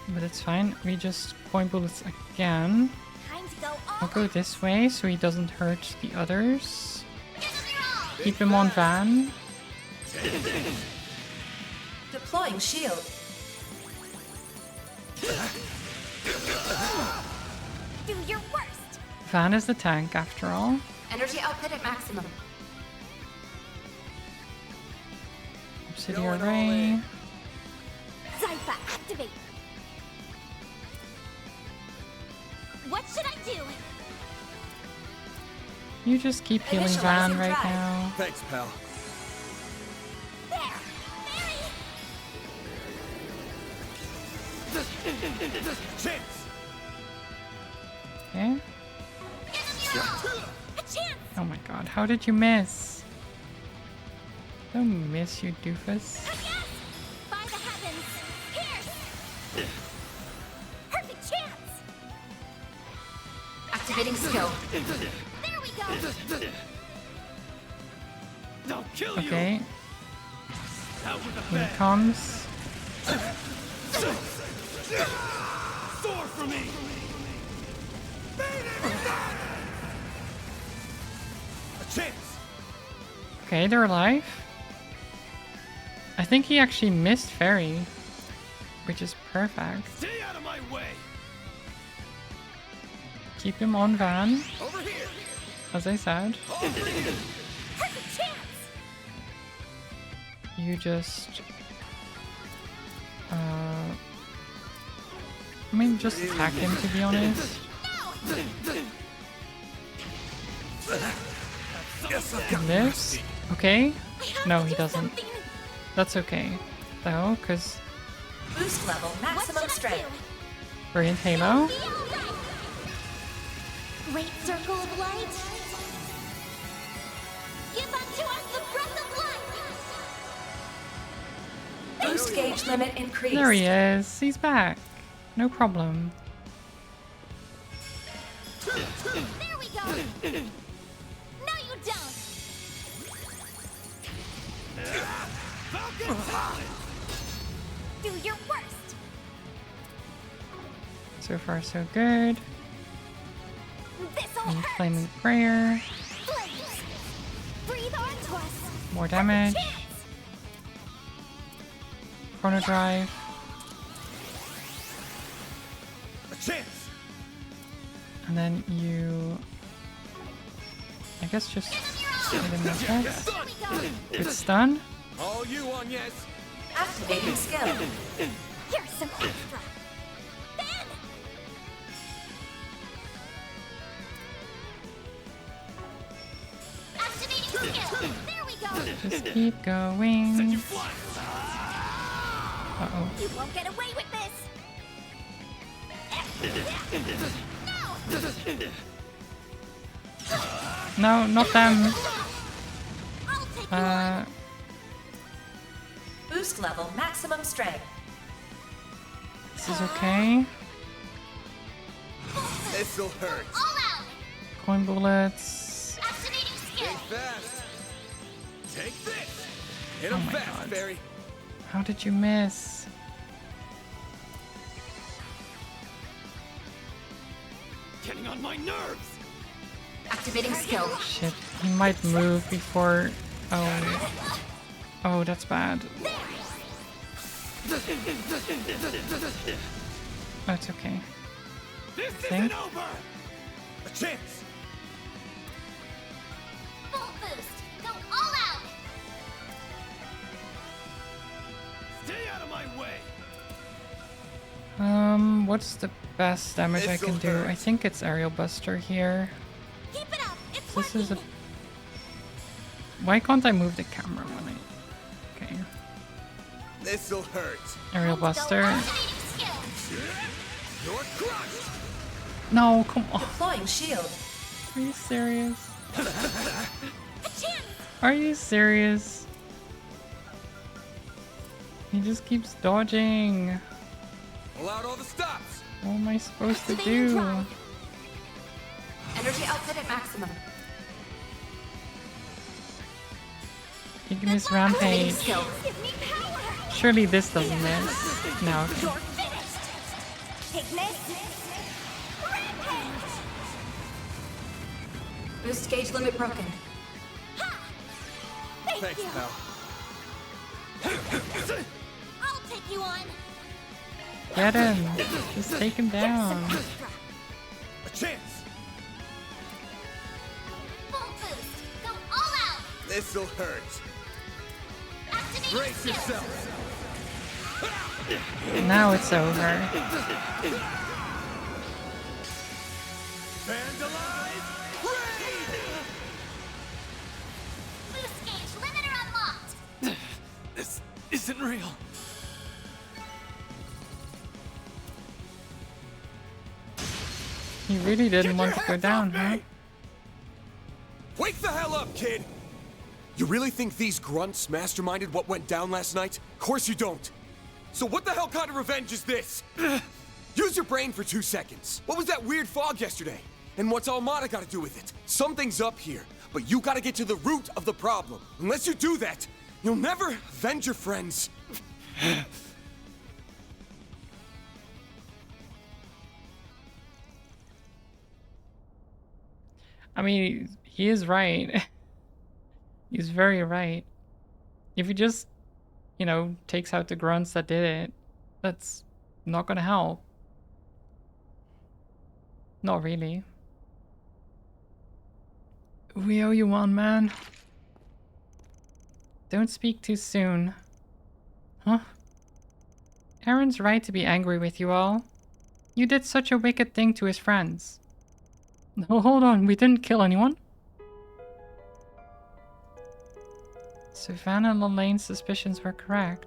But it's fine. We just coin bullets again.
Time to go all
I'll go this way so he doesn't hurt the others. Keep him on Van.
Deploying shield.
do your worst.
Van is the tank after all.
Energy output at maximum.
Obsidian Ray.
Zypha, activate. What should I do?
You just keep healing Van right now.
Thanks, pal.
There. Mary.
Chance.
Okay.
A chance.
Oh my god, how did you miss? Don't miss, you doofus.
By the heavens. Pierce. Perfect chance.
Activating skill.
There we go.
I'll kill you.
Okay,
Out with the
here
bang.
it comes.
Soar for me. A chance.
Okay, they're alive. I think he actually missed Fairy, which is perfect.
Stay out of my way.
Keep him on Van,
Over here.
as I said.
Perfect chance.
You just... I mean, just attack him, to be honest. This? Okay. No, he doesn't. That's okay, though, because
Boost level maximum strength.
Brilliant Halo.
Great circle of light. Give unto us the breath of life.
Boost gauge limit increased.
There he is. He's back. No problem.
There we go. No, you don't. Do your worst.
So far, so good.
This'll
And
hurt.
Flaming Prayer.
Flames. Breathe onto us.
More damage. Chrono Drive.
A chance.
And then you... I guess just hit him with that. It's stun.
All you on, yes.
Activating skill.
Here's some extra. Ben! Activating skill. There we go.
Just keep going. Uh-oh.
You won't get away with this.
No, not them.
Boost level maximum strength.
This is okay.
This'll hurt.
All out.
Coin bullets.
Activating skill.
Fast. Take this. Hit
Oh
him
my
fast,
God.
Barry.
How did you miss?
Getting on my nerves.
Activating skill.
Shit, he might move before... Oh. Oh, that's bad. Oh, it's okay.
This
Think?
isn't over.
A chance.
Full boost. Go all out.
Stay out of my way.
What's the best damage I can do?
This'll hurt.
I think it's Aerial Buster here.
Keep it up. It's
This
working.
is a... Why can't I move the camera when I... Okay.
This'll hurt.
Aerial Buster.
Activating skill.
You're crushed.
No, come on.
Deploying shield.
Are you serious?
A chance.
Are you serious? He just keeps dodging.
Pull out all the stops.
What am I supposed to
Activating
do?
drive.
Energy output at maximum.
Ignis
Activating
Rampage.
skill.
Give me power.
Surely this doesn't miss. No.
You're finished. Take this. Rampage.
Boost gauge limit broken.
Ha! Thank
Thanks,
you.
pal.
I'll take you on.
Get him. Just take him
Here's some
down.
extra.
A chance.
Full boost. Go all out.
This'll hurt.
Activating
Brace
skill.
yourself.
Now it's over.
Vandalize. Raid.
Boost gauge limiter unlocked.
This isn't real.
He really didn't want to go down, huh?
Wake the hell up, kid! You really think these grunts masterminded what went down last night? Course you don't. So what the hell kind of revenge is this? Use your brain for 2 seconds. What was that weird fog yesterday? And what's Almada got to do with it? Something's up here, but you got to get to the root of the problem. Unless you do that, you'll never avenge your friends.
I mean, he is right. He's very right. If he just, you know, takes out the grunts that did it, that's not gonna help. Not really. We owe you one, man. Don't speak too soon. Huh? Aaron's right to be angry with you all. You did such a wicked thing to his friends. No, hold on, we didn't kill anyone. Savannah and Lorraine's suspicions were correct.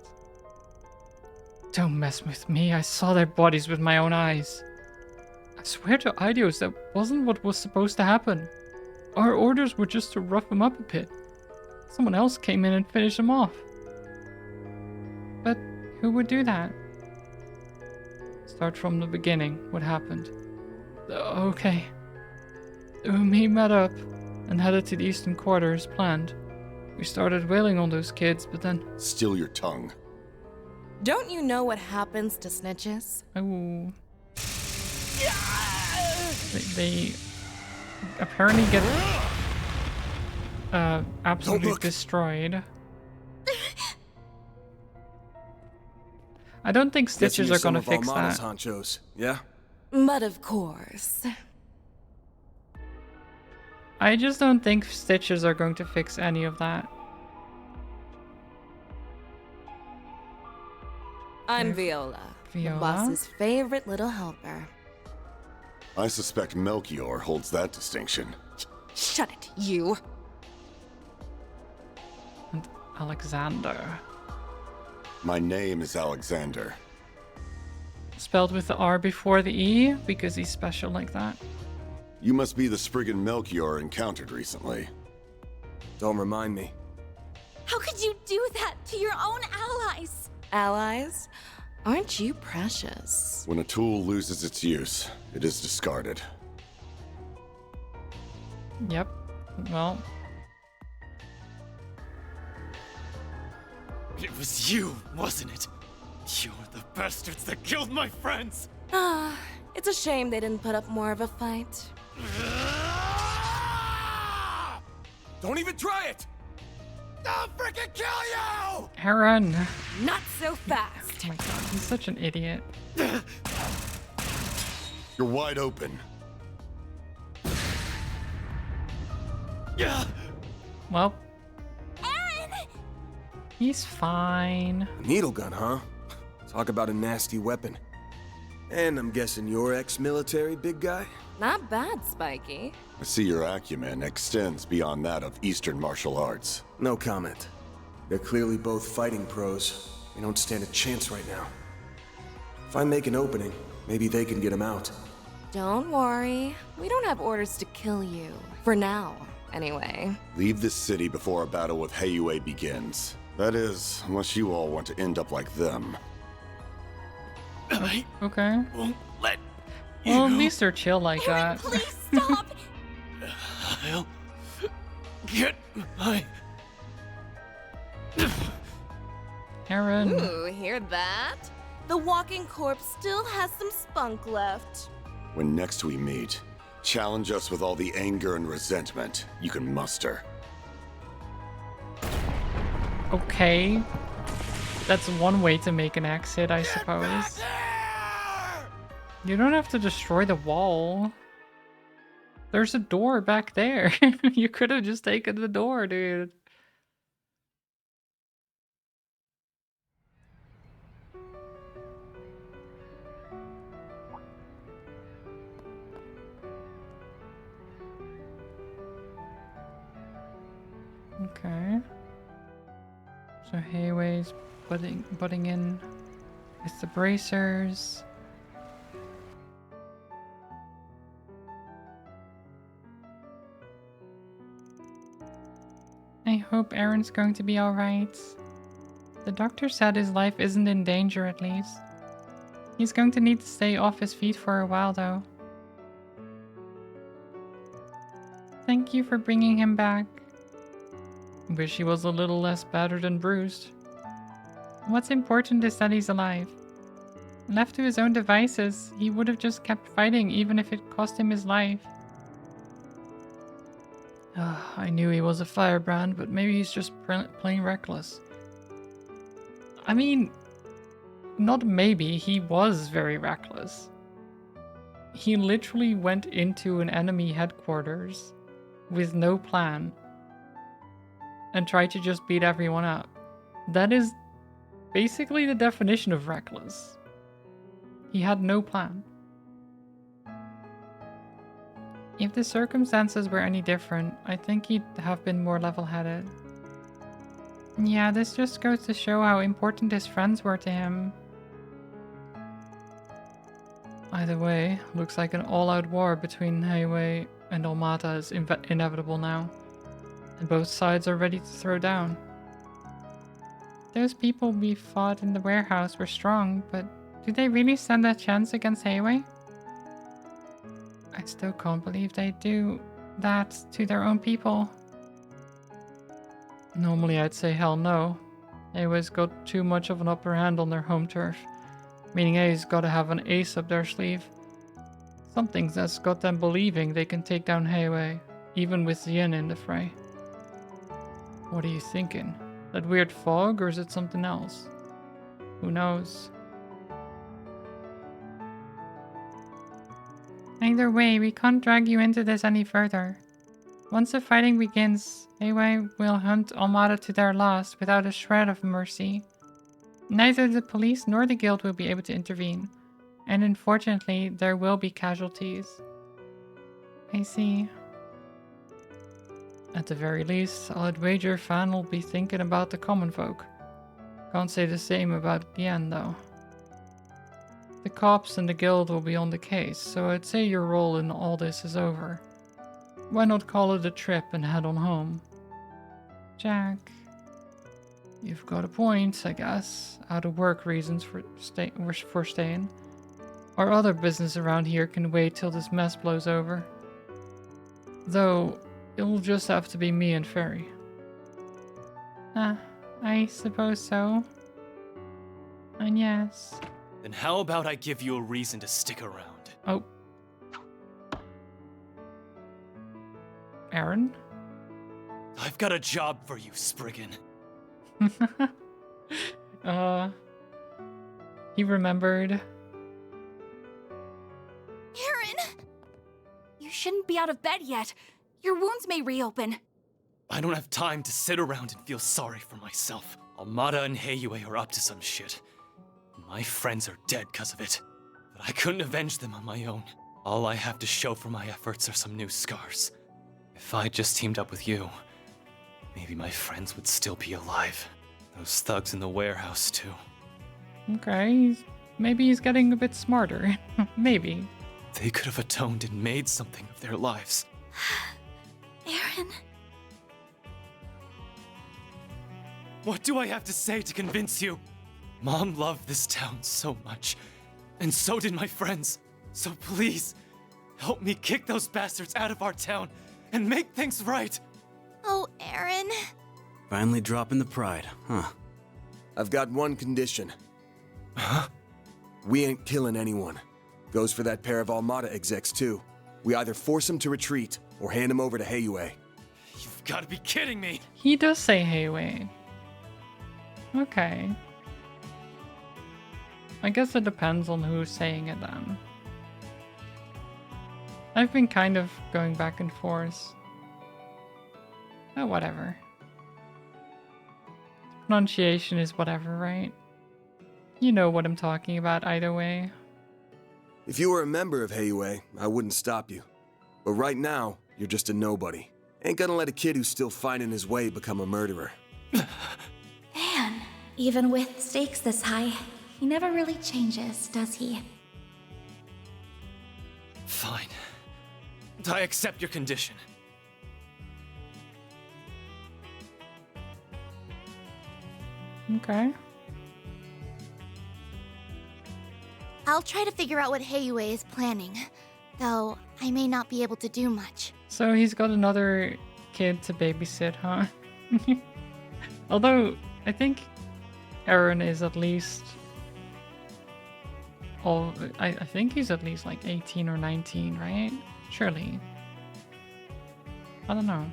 Don't mess with me, I saw their bodies with my own eyes. I swear to Idios that wasn't what was supposed to happen. Our orders were just to rough him up a bit. Someone else came in and finished him off. But who would do that? Start from the beginning, what happened? Okay. We met up and headed to the eastern quarter as planned. We started wailing on those kids, but then...
Still your tongue.
Don't you know what happens to snitches?
Oh. They apparently get absolutely destroyed. I don't think Stitches are gonna fix that.
Honchos, yeah?
But of course.
I just don't think Stitches are going to fix any of that.
I'm Viola, the boss's favorite little helper.
I suspect Melchior holds that distinction.
Shut it, you.
And Alexander.
My name is Alexander.
Spelled with the R before the E, because he's special like that.
You must be the spriggan Melchior encountered recently.
Don't remind me.
How could you do that to your own allies?
Allies? Aren't you precious?
When a tool loses its use, it is discarded.
Yep. Well.
It was you, wasn't it? You were the bastards that killed my friends!
Ah, it's a shame they didn't put up more of a fight.
Don't even try it!
I'll freaking kill you!
Aaron!
Not so fast!
Oh my god, he's such an idiot.
You're wide open.
Yeah.
Well.
Aaron!
He's fine.
Needle gun, huh? Talk about a nasty weapon. And I'm guessing you're ex-military, big guy?
Not bad, Spiky.
I see your acumen extends beyond that of Eastern martial arts.
No comment. They're clearly both fighting pros. They don't stand a chance right now. If I make an opening, maybe they can get him out.
Don't worry. We don't have orders to kill you. For now, anyway.
Leave this city before a battle with Heiyue begins. That is, unless you all want to end up like them.
Okay.
Won't let
well, at least they're chill like
Aaron,
that.
please stop!
I'll get my...
Aaron.
Ooh, hear that? The walking corpse still has some spunk left.
When next we meet, challenge us with all the anger and resentment you can muster.
Okay. That's one way to make an exit, I suppose. You don't have to destroy the wall. There's a door back there. You could have just taken the door, dude. Okay. So Heiyue's butting in with the bracers. I hope Aaron's going to be alright. The doctor said his life isn't in danger at least. He's going to need to stay off his feet for a while though. Thank you for bringing him back. Wish he was a little less battered and bruised. What's important is that he's alive. Left to his own devices, he would have just kept fighting even if it cost him his life. I knew he was a firebrand, but maybe he's just plain reckless. I mean, not maybe, he was very reckless. He literally went into an enemy headquarters with no plan and tried to just beat everyone up. That is basically the definition of reckless. He had no plan. If the circumstances were any different, I think he'd have been more level-headed. Yeah, this just goes to show how important his friends were to him. Either way, looks like an all-out war between Heiyue and Almata is inevitable now. And both sides are ready to throw down. Those people we fought in the warehouse were strong, but do they really stand a chance against Heiyue? I still can't believe they do that to their own people. Normally I'd say hell no. Heiwei's got too much of an upper hand on their home turf. Meaning A's gotta have an ace up their sleeve. Something that's got them believing they can take down Heiwei, even with Yin in the fray. What are you thinking? That weird fog, or is it something else? Who knows? Either way, we can't drag you into this any further. Once the fighting begins, Heiwei will hunt Armada to their last without a shred of mercy. Neither the police nor the guild will be able to intervene, and unfortunately, there will be casualties. I see. At the very least, I'd wager Fan will be thinking about the common folk. Can't say the same about Yen, though. The cops and the guild will be on the case, so I'd say your role in all this is over. Why not call it a trip and head on home? Jack, you've got a point, I guess. Out of work reasons for staying. Our other business around here can wait till this mess blows over. Though, it'll just have to be me and Ferry. I suppose so. And yes.
Then how about I give you a reason to stick around?
Oh. Aaron?
I've got a job for you, Spriggan.
He remembered.
Aaron! You shouldn't be out of bed yet. Your wounds may reopen.
I don't have time to sit around and feel sorry for myself. Armada and Heiwei are up to some shit. My friends are dead because of it. But I couldn't avenge them on my own. All I have to show for my efforts are some new scars. If I just teamed up with you, maybe my friends would still be alive. Those thugs in the warehouse, too.
Okay, maybe he's getting a bit smarter. Maybe.
They could have atoned and made something of their lives.
Aaron.
What do I have to say to convince you? Mom loved this town so much, and so did my friends. So please, help me kick those bastards out of our town and make things right.
Oh, Aaron.
Finally dropping the pride, huh?
I've got one condition.
Huh?
We ain't killing anyone. Goes for that pair of Armada execs, too. We either force them to retreat, or hand them over to Heiwei.
You've got to be kidding me!
He does say Heiwei. Okay. I guess it depends on who's saying it then. I've been kind of going back and forth. Oh, whatever. Pronunciation is whatever, right? You know what I'm talking about either way.
If you were a member of Heiwei, I wouldn't stop you. But right now, you're just a nobody. Ain't gonna let a kid who's still finding his way become a murderer.
Man, even with stakes this high, he never really changes, does he?
Fine. I accept your condition.
Okay.
I'll try to figure out what Heiwei is planning, though I may not be able to do much.
So he's got another kid to babysit, huh? Although, I think Aaron is at least... I think he's at least like 18 or 19, right? Surely. I don't know.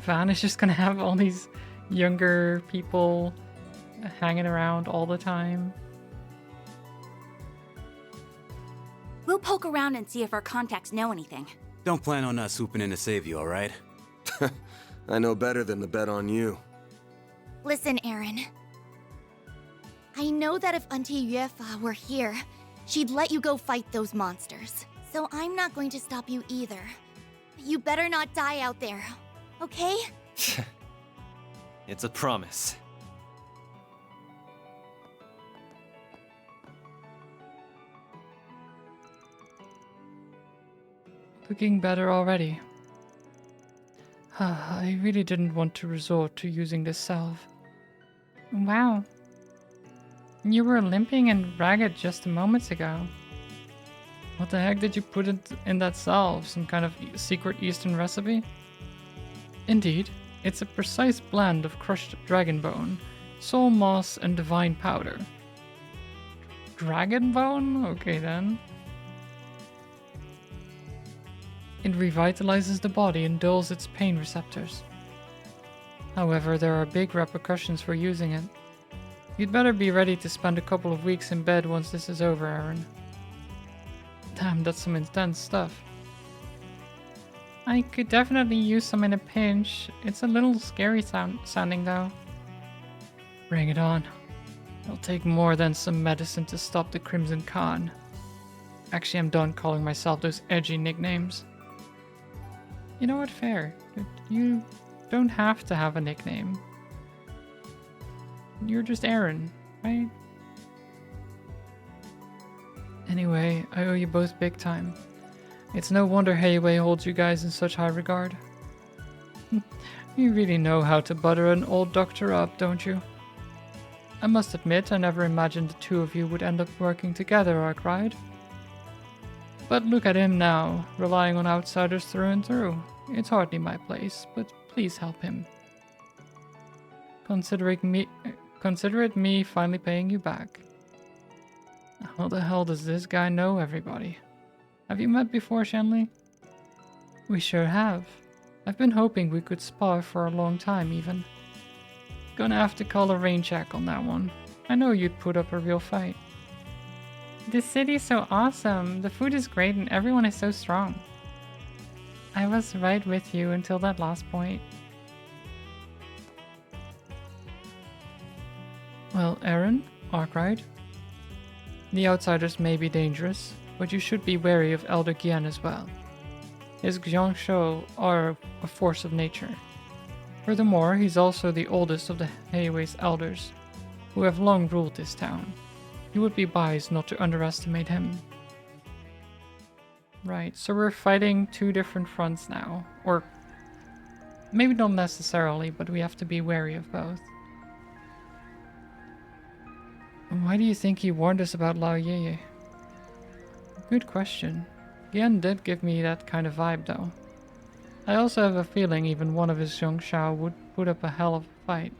Van is just gonna have all these younger people hanging around all the time.
We'll poke around and see if our contacts know anything.
Don't plan on us swooping in to save you, alright?
I know better than to bet on you.
Listen, Aaron. I know that if Auntie Yuefa were here, she'd let you go fight those monsters. So I'm not going to stop you either. But you better not die out there, okay?
It's a promise.
Looking better already. I really didn't want to resort to using this salve. Wow. You were limping and ragged just moments ago. What the heck did you put in that salve? Some kind of secret Eastern recipe? Indeed, it's a precise blend of crushed dragon bone, soul moss, and divine powder. Dragon bone? Okay then. It revitalizes the body and dulls its pain receptors. However, there are big repercussions for using it. You'd better be ready to spend a couple of weeks in bed once this is over, Aaron. Damn, that's some intense stuff. I could definitely use some in a pinch. It's a little scary sounding though. Bring it on. It'll take more than some medicine to stop the Crimson Khan. Actually, I'm done calling myself those edgy nicknames. You know what, fair. You don't have to have a nickname. You're just Aaron, right? Anyway, I owe you both big time. It's no wonder Heiwei holds you guys in such high regard. You really know how to butter an old doctor up, don't you? I must admit, I never imagined the two of you would end up working together, I cried. But look at him now, relying on outsiders through and through. It's hardly my place, but please help him. Consider it me finally paying you back. How the hell does this guy know everybody? Have you met before, Shenley? We sure have. I've been hoping we could spar for a long time, even. Gonna have to call a rain check on that one. I know you'd put up a real fight. This city's so awesome. The food is great and everyone is so strong. I was right with you until that last point. Well, Aaron, Arkwright. The outsiders may be dangerous, but you should be wary of Elder Gian as well. His Xiongshou are a force of nature. Furthermore, he's also the oldest of the Heiwei's elders, who have long ruled this town. You would be wise not to underestimate him. Right, so we're fighting two different fronts now. Or maybe not necessarily, but we have to be wary of both. Why do you think he warned us about Lao Yeye? Good question. Gian did give me that kind of vibe though. I also have a feeling even one of his Xiongshou would put up a hell of a fight.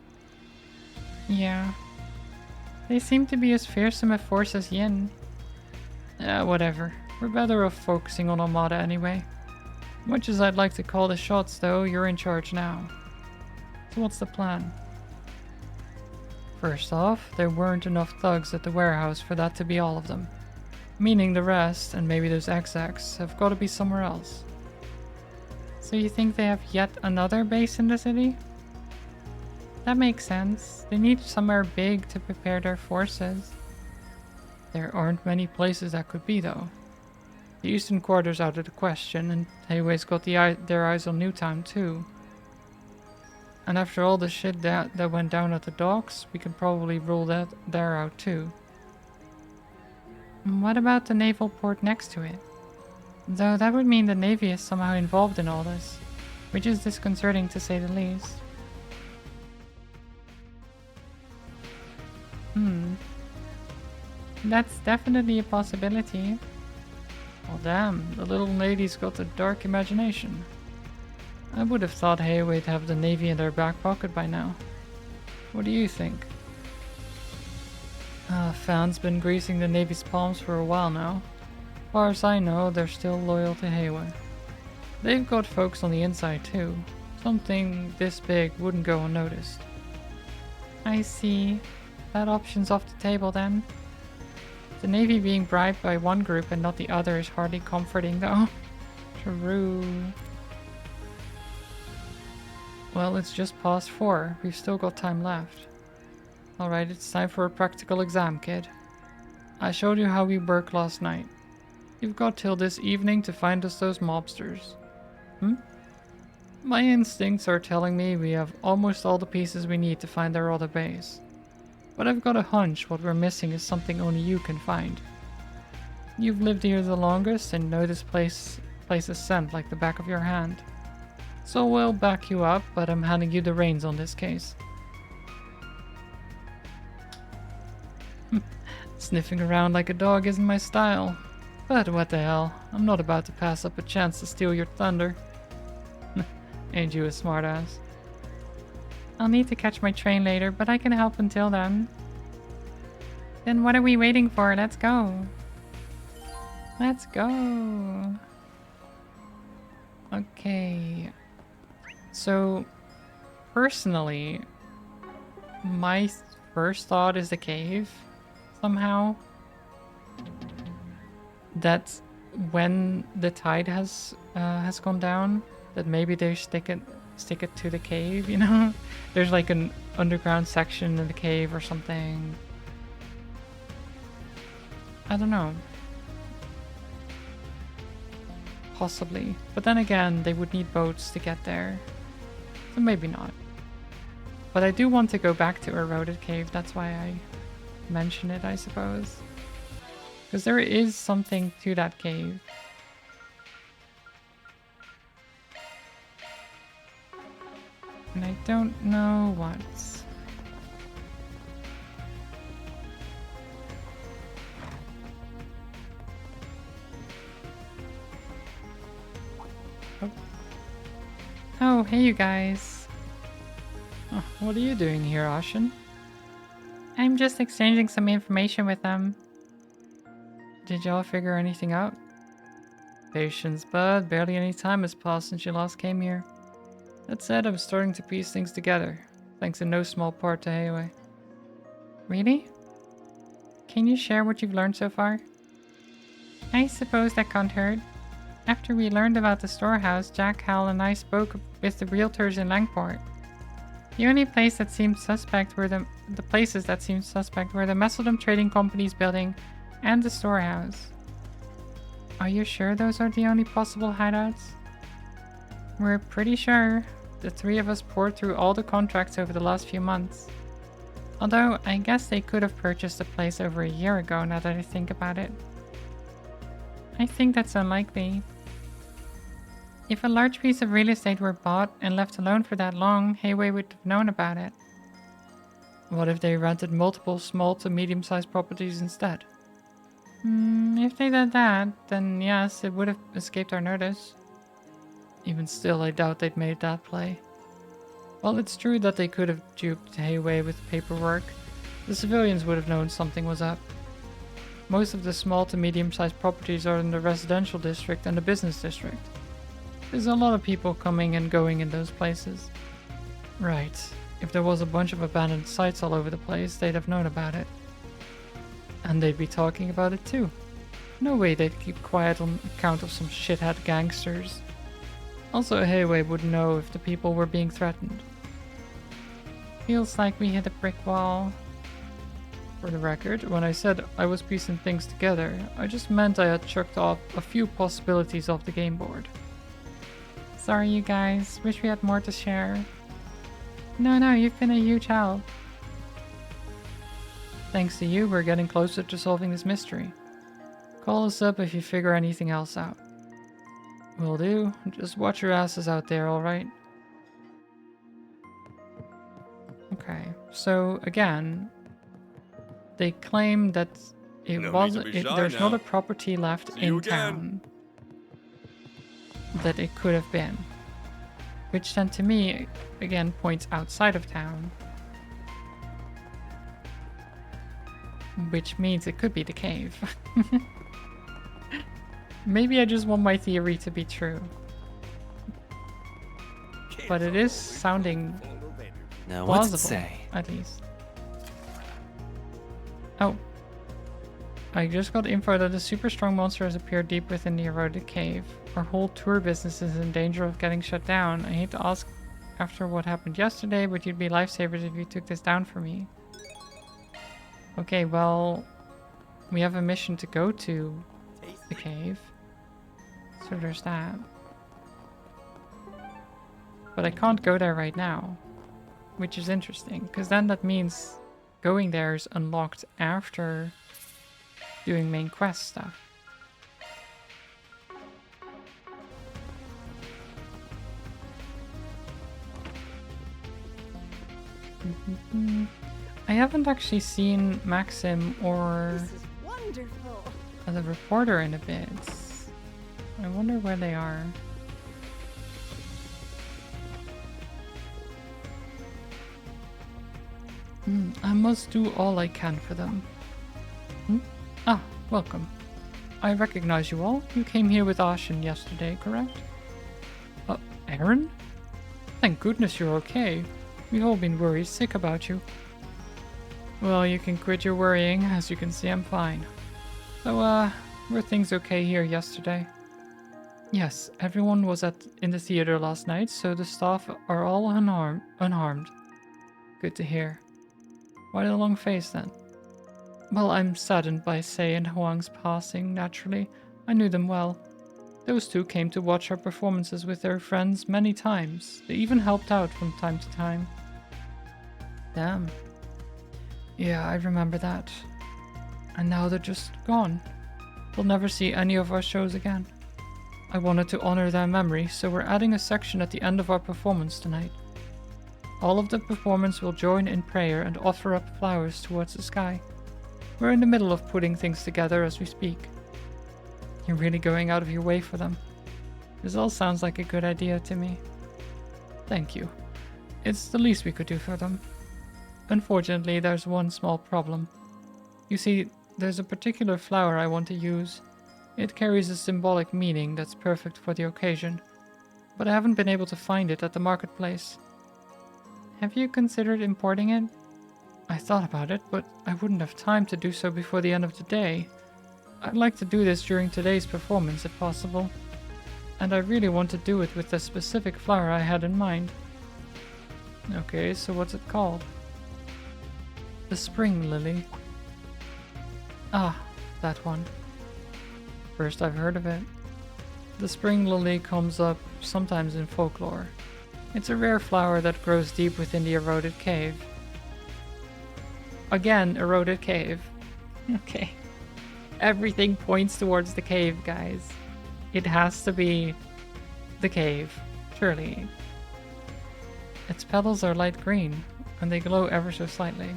Yeah. They seem to be as fearsome a force as Yin. Whatever. We're better off focusing on Armada anyway. Much as I'd like to call the shots though, you're in charge now. So what's the plan? First off, there weren't enough thugs at the warehouse for that to be all of them. Meaning the rest, and maybe those XX, have got to be somewhere else. So you think they have yet another base in the city? That makes sense. They need somewhere big to prepare their forces. There aren't many places that could be though. The eastern quarter's out of the question, and Heiwei's got their eyes on Newtown too. And after all the shit that went down at the docks, we can probably rule that there out too. What about the naval port next to it? Though that would mean the Navy is somehow involved in all this, which is disconcerting to say the least. That's definitely a possibility. Well damn, the little lady's got a dark imagination. I would have thought Heiwei'd have the Navy in their back pocket by now. What do you think? Fan's been greasing the Navy's palms for a while now. As far as I know, they're still loyal to Heiwei. They've got folks on the inside too. Something this big wouldn't go unnoticed. I see. That option's off the table then. The Navy being bribed by one group and not the other is hardly comforting though. True. Well, it's just past 4. We've still got time left. Alright, it's time for a practical exam, kid. I showed you how we worked last night. You've got till this evening to find us those mobsters. My instincts are telling me we have almost all the pieces we need to find their other base. But I've got a hunch what we're missing is something only you can find. You've lived here the longest and know this place's scent like the back of your hand. So we'll back you up, but I'm handing you the reins on this case. Sniffing around like a dog isn't my style. But what the hell, I'm not about to pass up a chance to steal your thunder. Ain't you a smartass? I'll need to catch my train later, but I can help until then. Then what are we waiting for? Let's go. Let's go. Okay. So, personally, my first thought is the cave, somehow. That when the tide has gone down, that maybe they stick it to the cave, you know? There's like an underground section in the cave or something. I don't know. Possibly. But then again, they would need boats to get there. So maybe not. But I do want to go back to Eroded Cave, that's why I mention it, I suppose. Because there is something to that cave. And I don't know what. Oh, hey you guys. Oh, what are you doing here, Ashen? I'm just exchanging some information with them. Did y'all figure anything out? Patience, bud. Barely any time has passed since you last came here. That said, I'm starting to piece things together, thanks in no small part to Heiwei. Really? Can you share what you've learned so far? I suppose that can't hurt. After we learned about the storehouse, Jack, Hal, and I spoke with the realtors in Langport. The only place that seemed suspect were the places that seemed suspect were the Messeldom Trading Company's building and the storehouse. Are you sure those are the only possible hideouts? We're pretty sure. The three of us poured through all the contracts over the last few months. Although, I guess they could have purchased the place over a year ago now that I think about it. I think that's unlikely. If a large piece of real estate were bought and left alone for that long, Heiwei would have known about it. What if they rented multiple small to medium-sized properties instead? If they did that, then yes, it would have escaped our notice. Even still, I doubt they'd made that play. While it's true that they could have duped Heiwei with paperwork, the civilians would have known something was up. Most of the small to medium-sized properties are in the residential district and the business district. There's a lot of people coming and going in those places. Right. If there was a bunch of abandoned sites all over the place, they'd have known about it. And they'd be talking about it too. No way they'd keep quiet on account of some shithead gangsters. Also, Heiwei would know if the people were being threatened. Feels like we hit a brick wall. For the record, when I said I was piecing things together, I just meant I had chucked off a few possibilities off the game board. Sorry you guys, wish we had more to share. No, you've been a huge help. Thanks to you, we're getting closer to solving this mystery. Call us up if you figure anything else out. Will do. Just watch your asses out there, alright? Okay, so again, they claim that there's not a property left in town that it could have been. Which then to me, again, points outside of town. Which means it could be the cave. Maybe I just want my theory to be true. But it is sounding
now,
plausible,
what's it say?
At least. Oh. I just got info that a super strong monster has appeared deep within the eroded cave. Our whole tour business is in danger of getting shut down. I hate to ask after what happened yesterday, but you'd be lifesavers if you took this down for me. Okay, well, we have a mission to go to the cave. So there's that. But I can't go there right now, which is interesting, because then that means going there is unlocked after doing main quest stuff. I haven't actually seen Maxim or the reporter in a bit. I wonder where they are. I must do all I can for them. Ah, welcome. I recognize you all. You came here with Ashen yesterday, correct? Aaron? Thank goodness you're okay. We've all been worried sick about you. Well, you can quit your worrying. As you can see, I'm fine. So, were things okay here yesterday? Yes, everyone was in the theater last night, so the staff are all unharmed. Good to hear. Why the long face then? Well, I'm saddened by Sei and Huang's passing, naturally. I knew them well. Those two came to watch our performances with their friends many times. They even helped out from time to time. Damn. Yeah, I remember that. And now they're just gone. We'll never see any of our shows again. I wanted to honor their memory, so we're adding a section at the end of our performance tonight. All of the performers will join in prayer and offer up flowers towards the sky. We're in the middle of putting things together as we speak. You're really going out of your way for them. This all sounds like a good idea to me. Thank you. It's the least we could do for them. Unfortunately, there's one small problem. You see, there's a particular flower I want to use. It carries a symbolic meaning that's perfect for the occasion, but I haven't been able to find it at the marketplace. Have you considered importing it? I thought about it, but I wouldn't have time to do so before the end of the day. I'd like to do this during today's performance if possible. And I really want to do it with the specific flower I had in mind. Okay, so what's it called? The spring lily. Ah, that one. First I've heard of it. The spring lily comes up sometimes in folklore. It's a rare flower that grows deep within the eroded cave. Again, eroded cave. Okay. Everything points towards the cave, guys. It has to be the cave, surely. Its petals are light green, and they glow ever so slightly.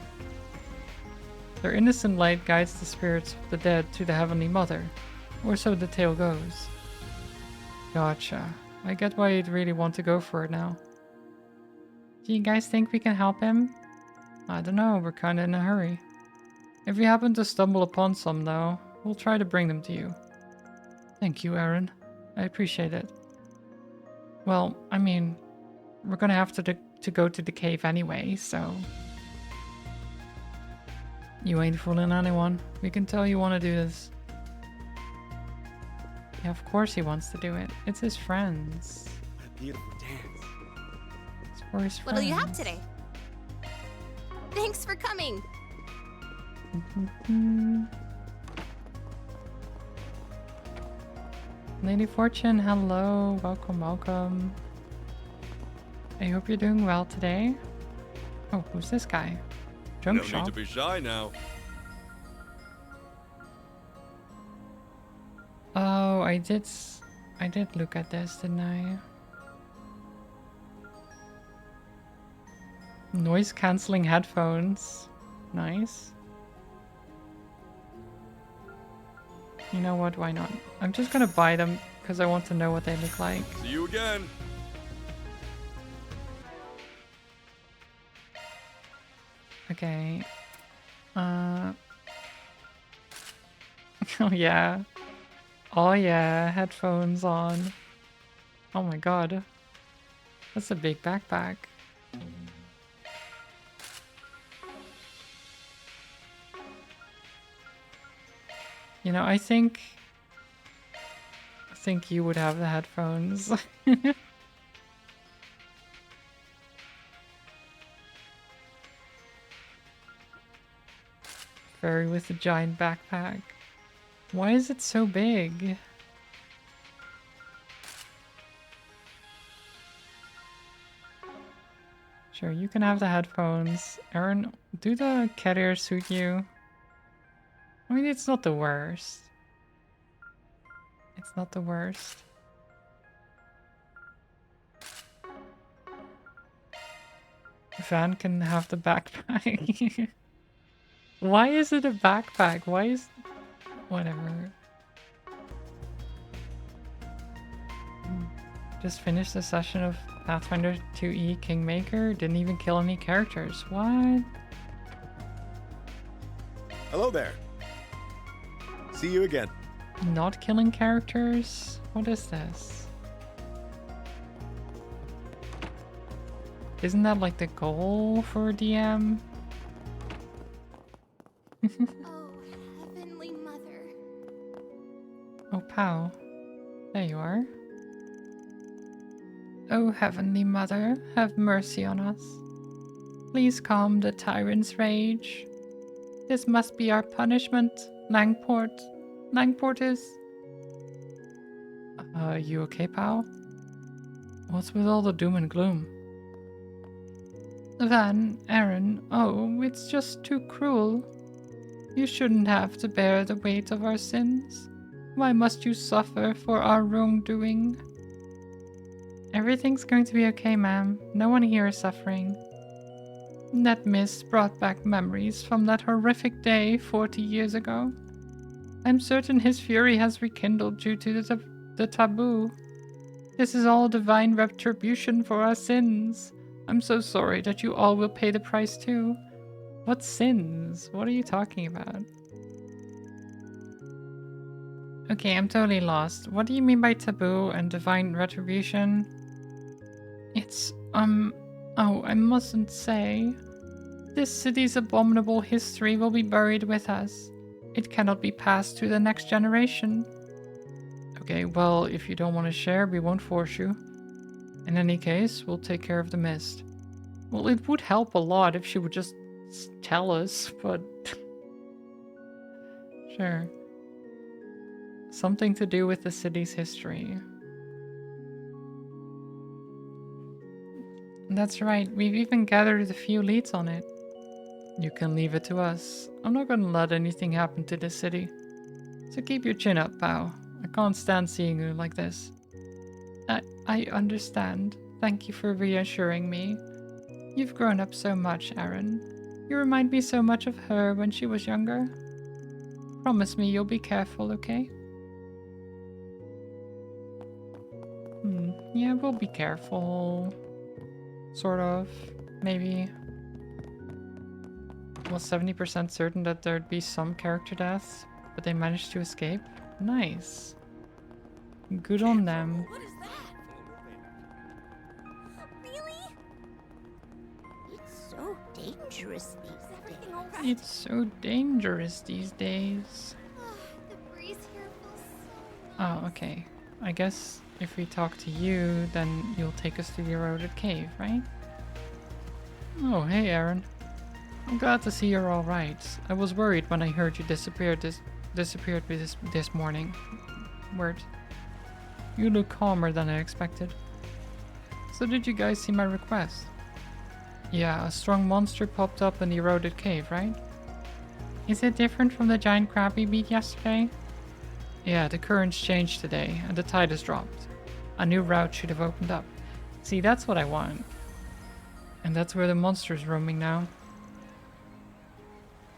Their innocent light guides the spirits of the dead to the Heavenly Mother, or so the tale goes. Gotcha. I get why you'd really want to go for it now. Do you guys think we can help him? I don't know, we're kinda in a hurry. If we happen to stumble upon some though, we'll try to bring them to you. Thank you, Aaron. I appreciate it. Well, I mean, we're gonna have to go to the cave anyway, so... You ain't fooling anyone. We can tell you want to do this. Yeah, of course he wants to do it. It's his friends.
What a beautiful dance.
It's for his friends.
What'll you have today? Thanks for coming.
Lady Fortune, hello. Welcome, welcome. I hope you're doing well today. Oh, who's this guy? Jump
No
shop.
need to be shy now.
Oh, I did look at this, didn't I? Noise cancelling headphones. Nice. You know what, why not? I'm just gonna buy them because I want to know what they look like.
See you again.
Okay. Oh yeah. Oh yeah, headphones on. Oh my god. That's a big backpack. You know, I think you would have the headphones. Fairy with a giant backpack. Why is it so big? Sure, you can have the headphones. Aaron, do the carrier suit you? I mean, it's not the worst. It's not the worst. Van can have the backpack. Why is it a backpack? Why is... Whatever. Just finished the session of Pathfinder 2E Kingmaker. Didn't even kill any characters. What?
Hello there. See you again.
Not killing characters? What is this? Isn't that like the goal for a DM?
Oh, Heavenly Mother.
Oh, Pow. There you are. Oh, Heavenly Mother, have mercy on us. Please calm the tyrant's rage. This must be our punishment, Langport. Langport is... you okay, Pow? What's with all the doom and gloom? Van, Aaron, oh, it's just too cruel. You shouldn't have to bear the weight of our sins. Why must you suffer for our wrongdoing? Everything's going to be okay, ma'am. No one here is suffering. That mist brought back memories from that horrific day 40 years ago. I'm certain his fury has rekindled due to the taboo. This is all divine retribution for our sins. I'm so sorry that you all will pay the price too. What sins? What are you talking about? Okay, I'm totally lost. What do you mean by taboo and divine retribution? It's, oh, I mustn't say. This city's abominable history will be buried with us. It cannot be passed to the next generation. Okay, well, if you don't want to share, we won't force you. In any case, we'll take care of the mist. Well, it would help a lot if she would just tell us, but... Sure. Something to do with the city's history. That's right, we've even gathered a few leads on it. You can leave it to us. I'm not gonna let anything happen to this city. So keep your chin up, Pow. I can't stand seeing you like this. I understand. Thank you for reassuring me. You've grown up so much, Aaron. You remind me so much of her when she was younger. Promise me you'll be careful, okay? Yeah, we'll be careful. Sort of. Maybe. Was 70% certain that there'd be some character deaths, but they managed to escape? Nice. Good on them.
What is that? Really?
It's so dangerous these days.
It's so dangerous these days.
The breeze here feels so
Oh, okay. I guess if we talk to you, then you'll take us to the eroded cave, right? Oh, hey, Aaron. I'm glad to see you're all right. I was worried when I heard you disappeared this morning. Word. You look calmer than I expected. So did you guys see my request? Yeah, a strong monster popped up in the eroded cave, right? Is it different from the giant crab we beat yesterday? Yeah, the currents changed today, and the tide has dropped. A new route should have opened up. See, that's what I want. And that's where the monster's roaming now.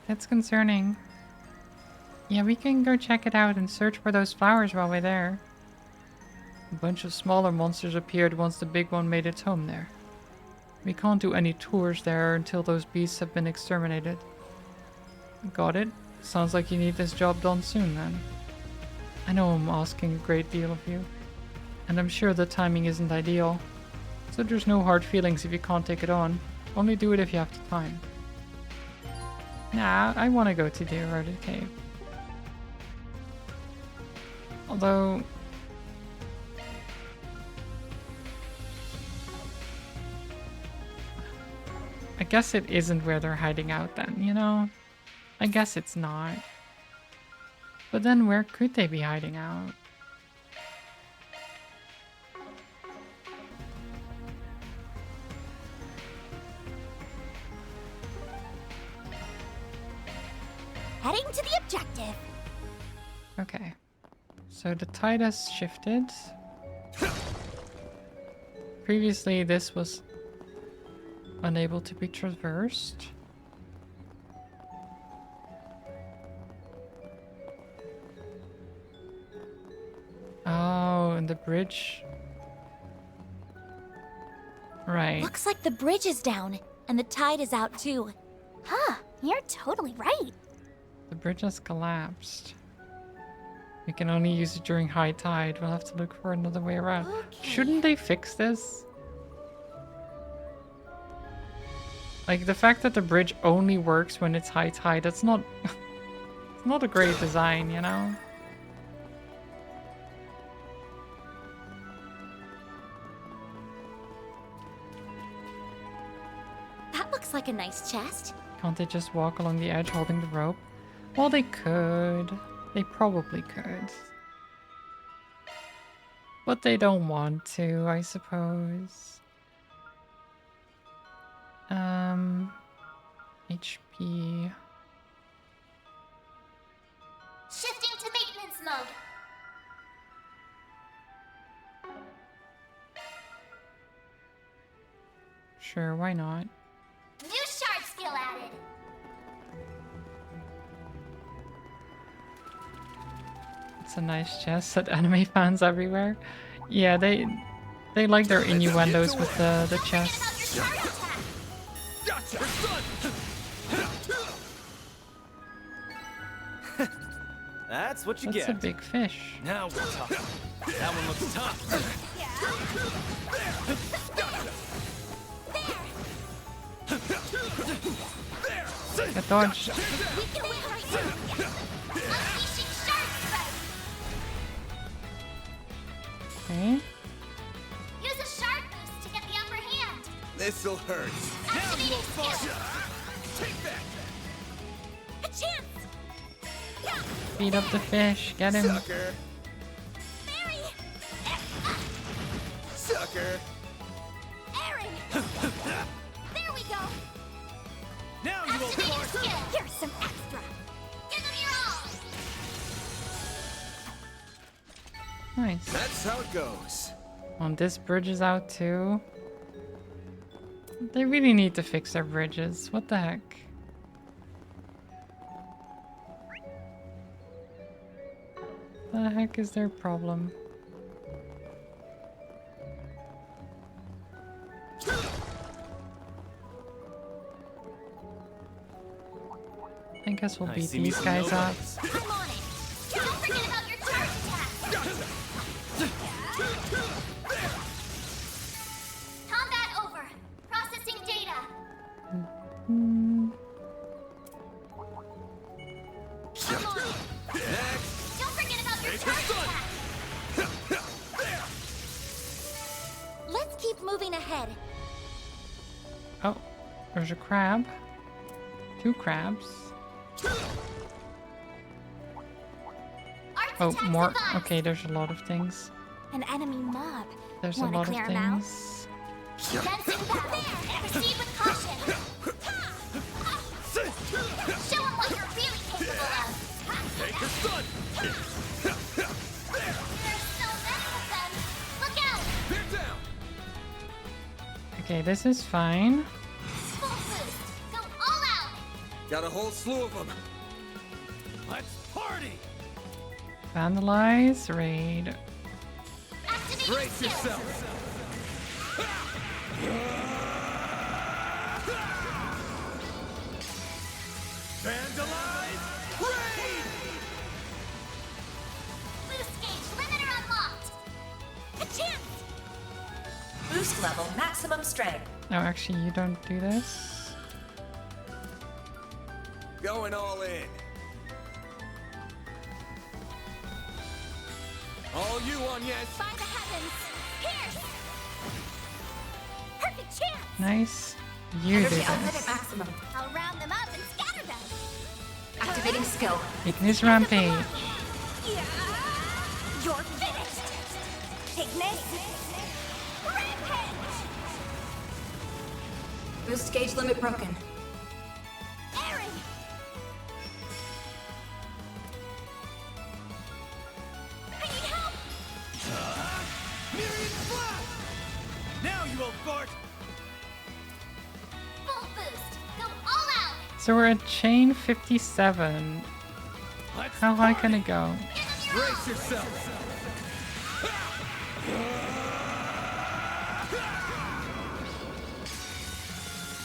That's concerning. Yeah, we can go check it out and search for those flowers while we're there. A bunch of smaller monsters appeared once the big one made its home there. We can't do any tours there until those beasts have been exterminated. Got it? Sounds like you need this job done soon then. I know I'm asking a great deal of you, and I'm sure the timing isn't ideal, so there's no hard feelings if you can't take it on. Only do it if you have the time. Nah, I want to go to the eroded cave. Although... I guess it isn't where they're hiding out then, you know? I guess it's not. But then where could they be hiding out?
Heading to the objective.
Okay. So the tide has shifted. Previously this was unable to be traversed. and the bridge. Right.
Looks like the bridge is down, and the tide is out too. Huh, you're totally right.
The bridge has collapsed. We can only use it during high tide. We'll have to look for another way around.
Okay.
Shouldn't they fix this? Like, the fact that the bridge only works when it's high tide, that's not... it's not a great design, you know?
That looks like a nice chest.
Can't they just walk along the edge holding the rope? Well, they could. They probably could. But they don't want to, I suppose. HP.
Shifting to maintenance mode.
Sure, why not?
New shard skill added.
It's a nice chest, said anime fans everywhere. Yeah, they like their innuendos with the chest.
Gotcha!
That's what you
That's
get.
a big fish.
Now we're talking. That one looks tough.
Get dodged.
We can win right now. Unleashing shard strike.
Okay.
Use a shard boost to get the upper hand.
This'll hurt.
Activating skill.
Take that!
A chance. Yeah.
Beat up the fish. Get him.
Sucker!
Barry.
Sucker!
Aaron. There we go.
Now you will
Activating
force.
skill. Here's some extra. Give them your all.
Nice.
That's how it goes.
This bridge is out too. They really need to fix their bridges. What the heck? The heck is their problem? I guess we'll beat these guys up.
I'm on it. Don't forget about your charge attack. Combat over. Processing data.
Hmm.
I'm on it. Don't forget about your charge attack. Let's keep moving ahead.
Oh, there's a crab. 2 crabs. Oh, more. Okay, there's a lot of things.
An enemy mob.
There's
Wanna
a lot of
clear 'em out?
things.
Dancing back there. Proceed with caution. Show 'em what you're really capable of.
Take the sun!
There's so many of them. Look out.
They're down!
Okay, this is fine.
Full boost. Go all out.
Got a whole slew of them.
Let's party.
Vandalize, raid.
Activating
Brace
skill.
yourself! Vandalize! Raid!
Boost gauge limiter unlocked. A chance.
Boost level maximum strength.
No, actually, you don't do this.
Going all in. All you on, yes?
By the heavens. Pierce. Perfect chance.
Nice. You do
Energy output
this.
at maximum.
I'll round them up and scatter them.
Activating skill.
Ignis rampage.
You're finished. Ignis. Rampage.
Boost gauge limit broken.
Aaron. I need help.
Myriad blast. Now you will fart.
Full boost. Go all out.
So we're at chain 57.
Let's
How high can
party.
it go?
Brace yourself!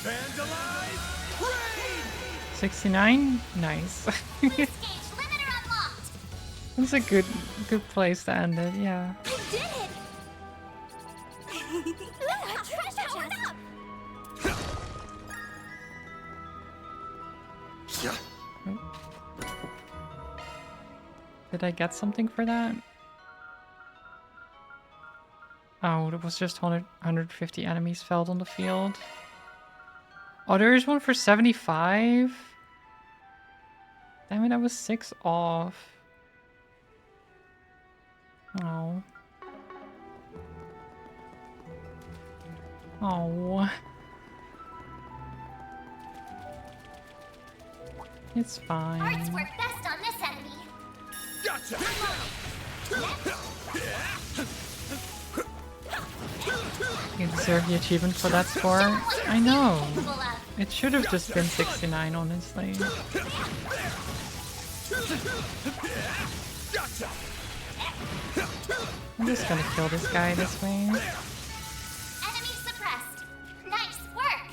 Vandalize! Raid!
69? Nice. That's a good place to end it, yeah.
I did it! Look, a treasure chest!
Did I get something for that? Oh, it was just 150 enemies felled on the field. Oh, there is one for 75? Damn it, I was 6 off. Oh. Oh. It's fine.
Arts work best on this enemy.
Gotcha!
You deserve the achievement for that score. I know. It should have just been 69, honestly. I'm just gonna kill this guy this way.
Enemy suppressed. Nice work.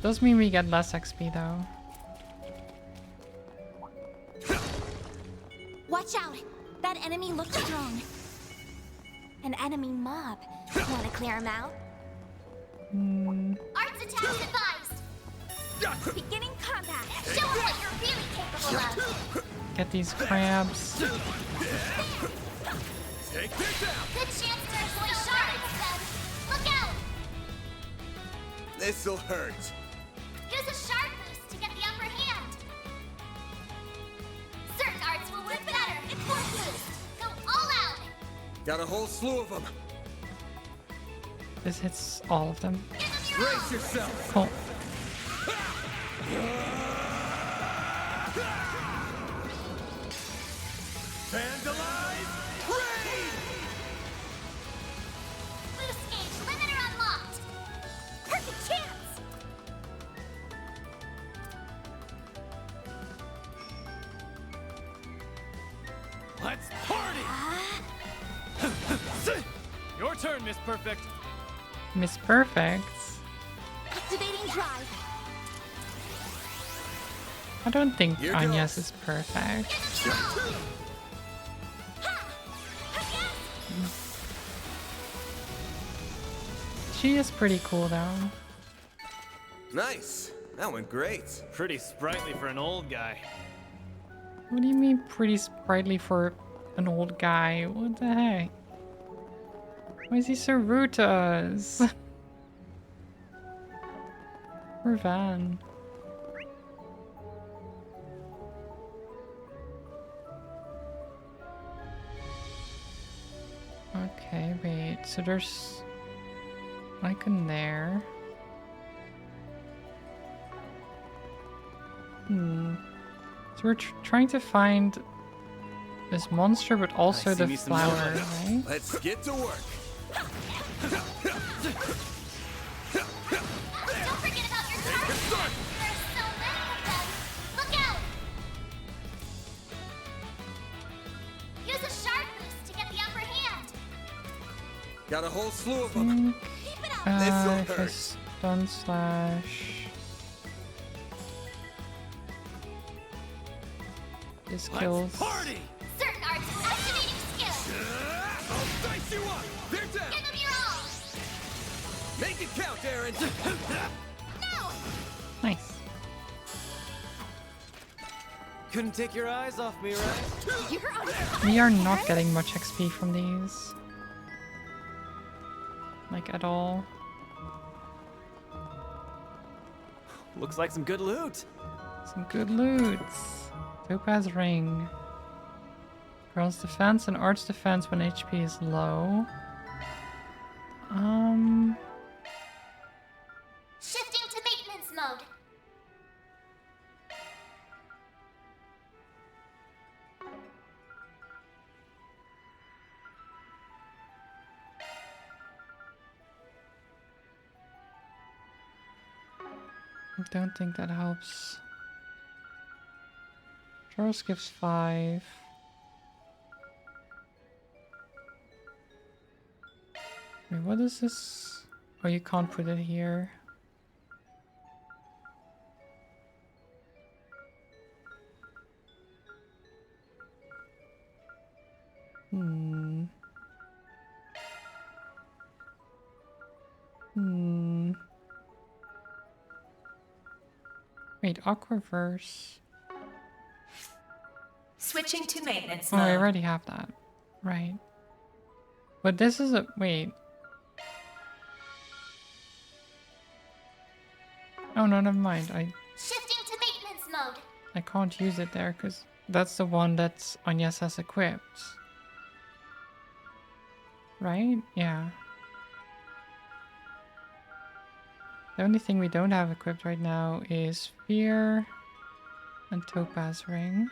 Does mean we get less XP though.
Watch out. That enemy looks strong. An enemy mob. Want to clear him out? Arts attack advised. Beginning combat. Show them what you're really capable of.
Get these crabs.
Take this out!
Good chance to avoid shards, then. Look out!
This'll hurt.
Use a shard boost to get the upper hand. Certain arts will work better. Force boost. Go all out.
Got a whole slew of them.
This hits all of them.
Brace yourself.
Oh.
Vandalize! Raid!
Boost gauge limiter unlocked. Perfect chance.
Let's party! Your turn, Miss Perfect.
Miss Perfect.
Activating drive.
I don't think
Here
Anya's
goes.
is perfect. She is pretty cool though.
Nice. That went great.
Pretty sprightly for an old guy.
What do you mean pretty sprightly for an old guy? What the heck? Why is he so rude to us? Poor Van. Okay, wait. So there's like in there. So we're trying to find this monster, but also
see
the
me some
flower,
more.
right?
Let's get to work.
Don't forget about your targets. There's so many of them. Look out. Use a shard boost to get the upper hand.
Got a whole slew of them.
Keep it up.
This'll
If I
hurt.
stun slash. This kills.
Let's party!
Certain arts activating skill.
I'll dice you up. They're down.
Give them your all.
Make it count, Aaron.
No.
Nice.
Couldn't take your eyes off me, right?
You're on
We are not getting much XP from these. Like at all.
Looks like some good loot.
Some good loot. Topaz ring. Girl's defense and arts defense when HP is low.
shifting to maintenance mode.
I don't think that helps. Charles gives 5. Wait, what is this? Oh, you can't put it here. Wait, Aquaverse.
Switching to maintenance
Oh,
mode.
I already have that. Right. But this is a... Wait. Oh, no, never mind.
Shifting to maintenance mode.
I can't use it there because that's the one that's Agnes has equipped. Right? Yeah. The only thing we don't have equipped right now is Fear and Topaz Ring.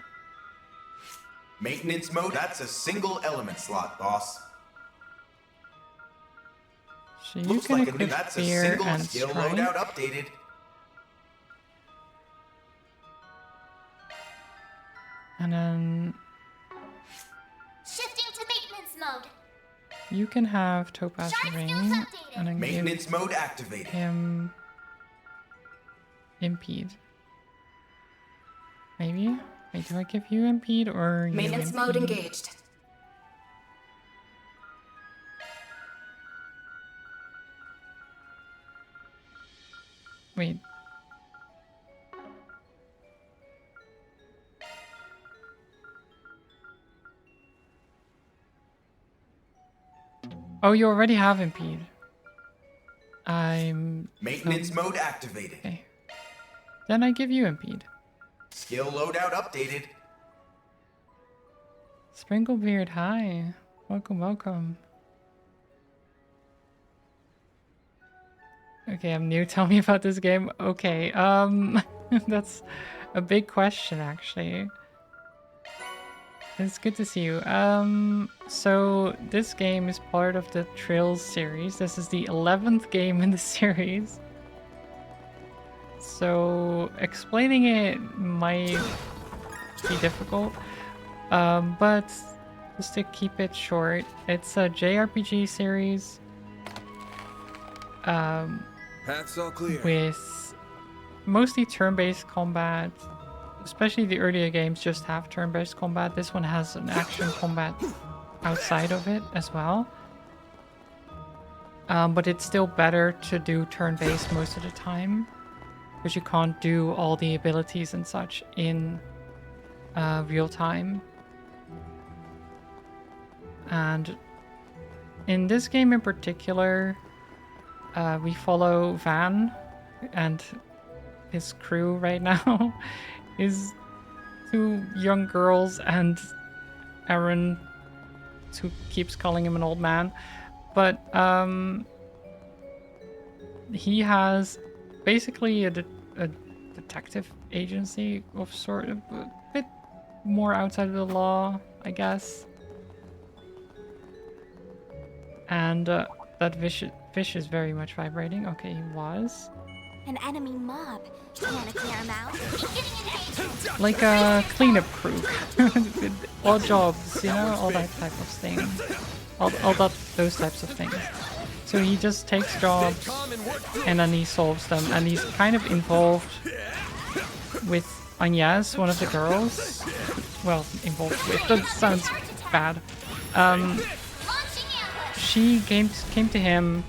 Maintenance mode, that's a single element slot, boss.
So you
Looks
can
like
equip
that's a
Fear
single
and
skill
Strength.
loadout updated.
And then
Shifting to maintenance mode.
you can have Topaz Ring and then
Maintenance
give
mode activated.
him Impede. Maybe? Wait, do I give you Impede or you
Maintenance mode
Impede?
engaged.
Wait. Oh, you already have Impede.
Maintenance mode activated.
Okay. Then I give you Impede.
Skill loadout updated.
Sprinklebeard, hi. Welcome, welcome. Okay, I'm new. Tell me about this game. Okay, that's a big question, actually. It's good to see you. So this game is part of the Trails series. This is the 11th game in the series. So explaining it might be difficult. But just to keep it short, it's a JRPG series.
Path's all clear.
With mostly turn-based combat. Especially the earlier games just have turn-based combat. This one has an action combat outside of it as well. But it's still better to do turn-based most of the time. Because you can't do all the abilities and such in real time. And in this game in particular, we follow Van and his crew right now. Is 2 young girls and Aaron, who keeps calling him an old man. But he has basically a detective agency of sort of a bit more outside of the law, I guess. And that fish is very much vibrating. Okay, he was.
An enemy mob. Can't clear him out. Beginning engagement.
Like a cleanup crew. Odd jobs, you know, all that type of thing. Those types of things. So he just takes jobs and then he solves them. And he's kind of involved with Agnes, one of the girls. Well, involved with, that sounds bad. She came to him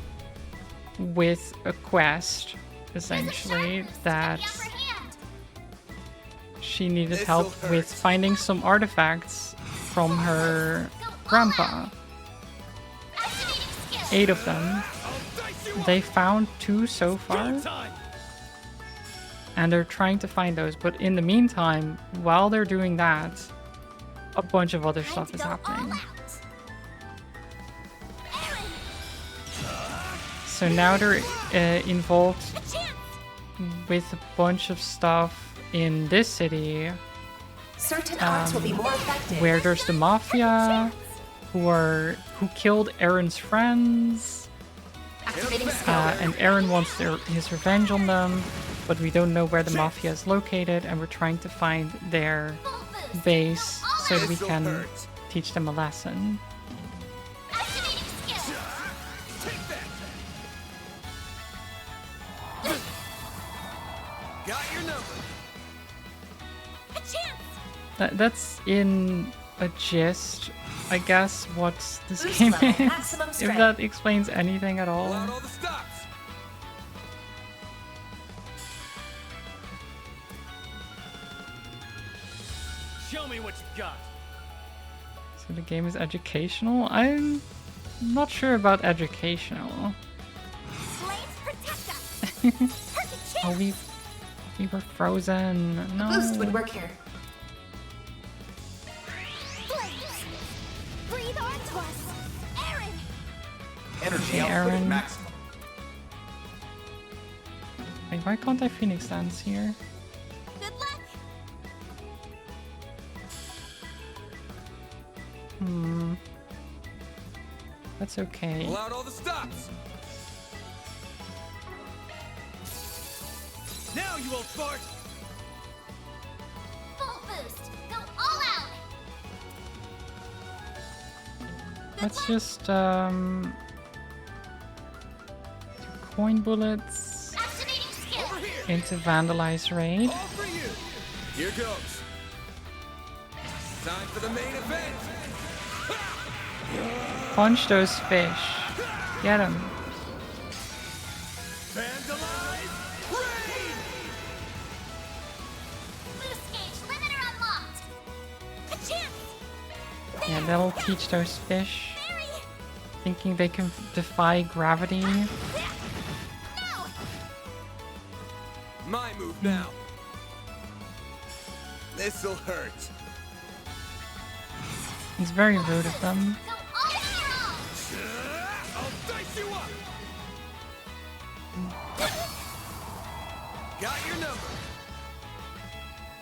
with a quest, essentially, that she needed help with finding some artifacts from her grandpa. 8 of them. They found 2 so far. And they're trying to find those. But in the meantime, while they're doing that, a bunch of other stuff is happening. So now they're involved with a bunch of stuff in this city.
Certain arts will be more effective.
Where there's the mafia who killed Aaron's friends. And Aaron wants his revenge on them, but we don't know where the mafia is located, and we're trying to find their base so that we can teach them a lesson.
Got your number.
That's in a gist, I guess, what this game is. If that explains anything at all.
Show me what you got.
So the game is educational? I'm not sure about educational.
Slaves protect us. Perfect
Oh,
chance.
we were frozen. No.
Boost would work here.
Flames. Breathe onto us. Aaron.
Energy
Okay,
output at
Aaron.
maximum.
Wait, why can't I Phoenix Dance here?
Good luck.
That's okay.
Pull out all the stops.
Now you won't fart.
Full boost. Go all out.
Let's just coin bullets
Activating skill.
Over here.
into Vandalize Raid.
All for you. Here goes. Time for the main event.
Punch those fish. Get them.
Vandalize Raid!
Boost gauge limiter unlocked. A chance.
Yeah, that'll teach those fish.
Barry.
Thinking they can defy gravity.
No.
My move now. This'll hurt.
It's very rude of them.
Go all in your all.
I'll dice you up. Got your number.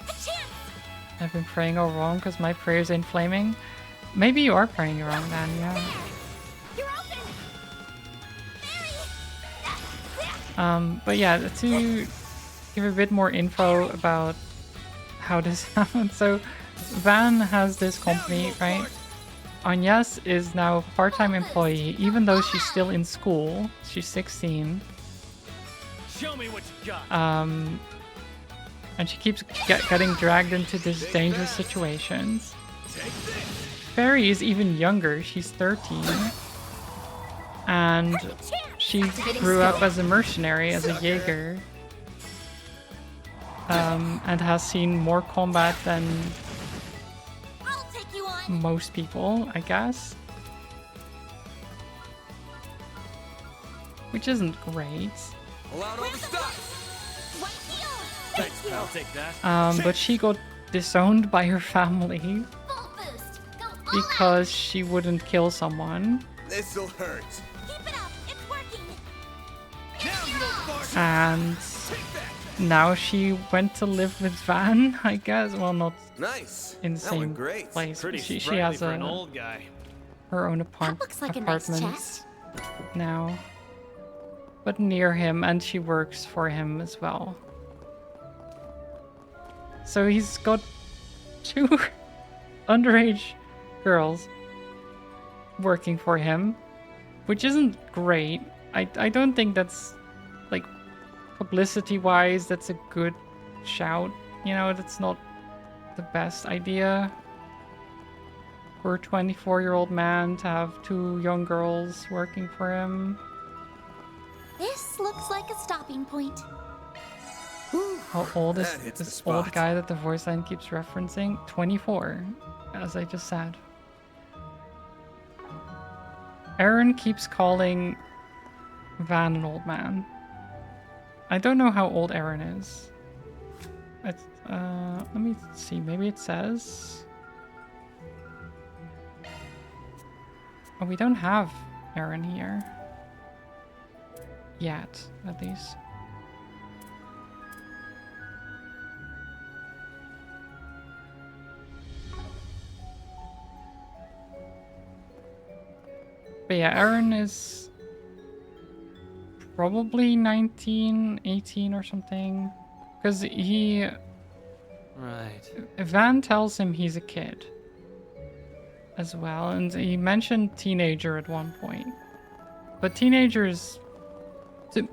A chance.
I've been praying all wrong because my prayers ain't flaming. Maybe you are praying wrong then, yeah.
You're open. Barry.
But yeah, to give a bit more info about how this happened. So Van has this company, right? Agnes is now a part-time employee, even though she's still in school. She's 16.
Show me what you got.
And she keeps getting dragged into these dangerous situations. Fairy is even younger. She's 13. And she grew up as a mercenary, as a Jaeger. And has seen more combat than
I'll take you on.
most people, I guess. Which isn't great.
Pull out all the stops.
One heal.
Thanks, I'll take that.
But she got disowned by her family
Full boost. Go all out.
because she wouldn't kill someone.
This'll hurt.
Keep it up. It's working.
Now you won't fart.
And now she went to live with Van, I guess. Well, not
Nice.
in the
That went
same
great.
place.
Pretty
She
sprightly
has
for an old guy.
her own
looks like a nice
apartment
chest.
now. But near him, and she works for him as well. So he's got 2 underage girls working for him, which isn't great. I don't think that's, like, publicity-wise, that's a good shout. You know, that's not the best idea for a 24-year-old man to have 2 young girls working for him.
This looks like a stopping point.
How old is
That hits the
this old
spot.
guy that the voice line keeps referencing? 24, as I just said. Aaron keeps calling Van an old man. I don't know how old Aaron is. It's, let me see, maybe it says... Oh, we don't have Aaron here. Yet, at least. But yeah, Aaron is probably 19, 18 or something. Because he...
Right.
Van tells him he's a kid as well. And he mentioned teenager at one point. But teenagers,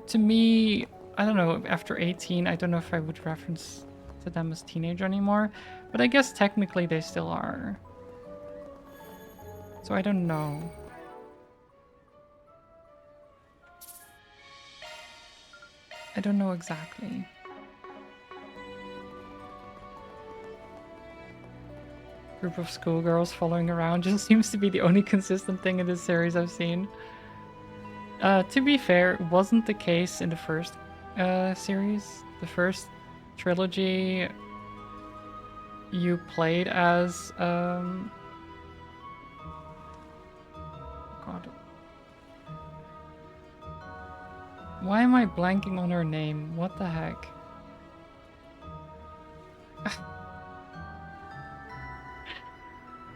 to me, I don't know, after 18, I don't know if I would reference to them as teenager anymore. But I guess technically they still are. So I don't know. I don't know exactly. group of schoolgirls following around just seems to be the only consistent thing in this series I've seen. To be fair, it wasn't the case in the first series. The first trilogy, you played as God. Why am I blanking on her name? What the heck?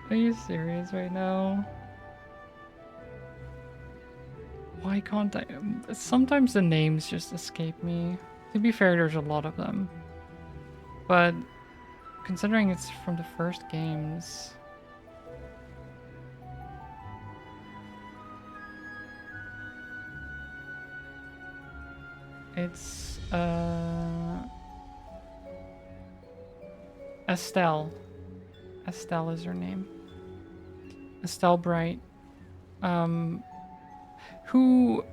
Are you serious right now? Why can't I? Sometimes the names just escape me. To be fair, there's a lot of them. But considering it's from the first games... It's, Estelle. Estelle is her name. Estelle Bright. Who,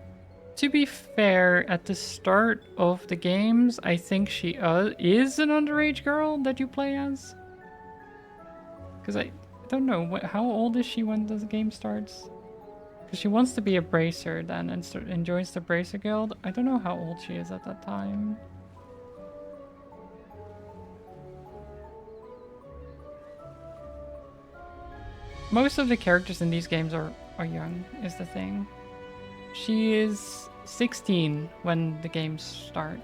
to be fair, at the start of the games, I think she is an underage girl that you play as. Because I don't know, how old is she when the game starts? Because she wants to be a bracer then and joins the Bracer Guild. I don't know how old she is at that time. Most of the characters in these games are young, is the thing. She is 16 when the games start.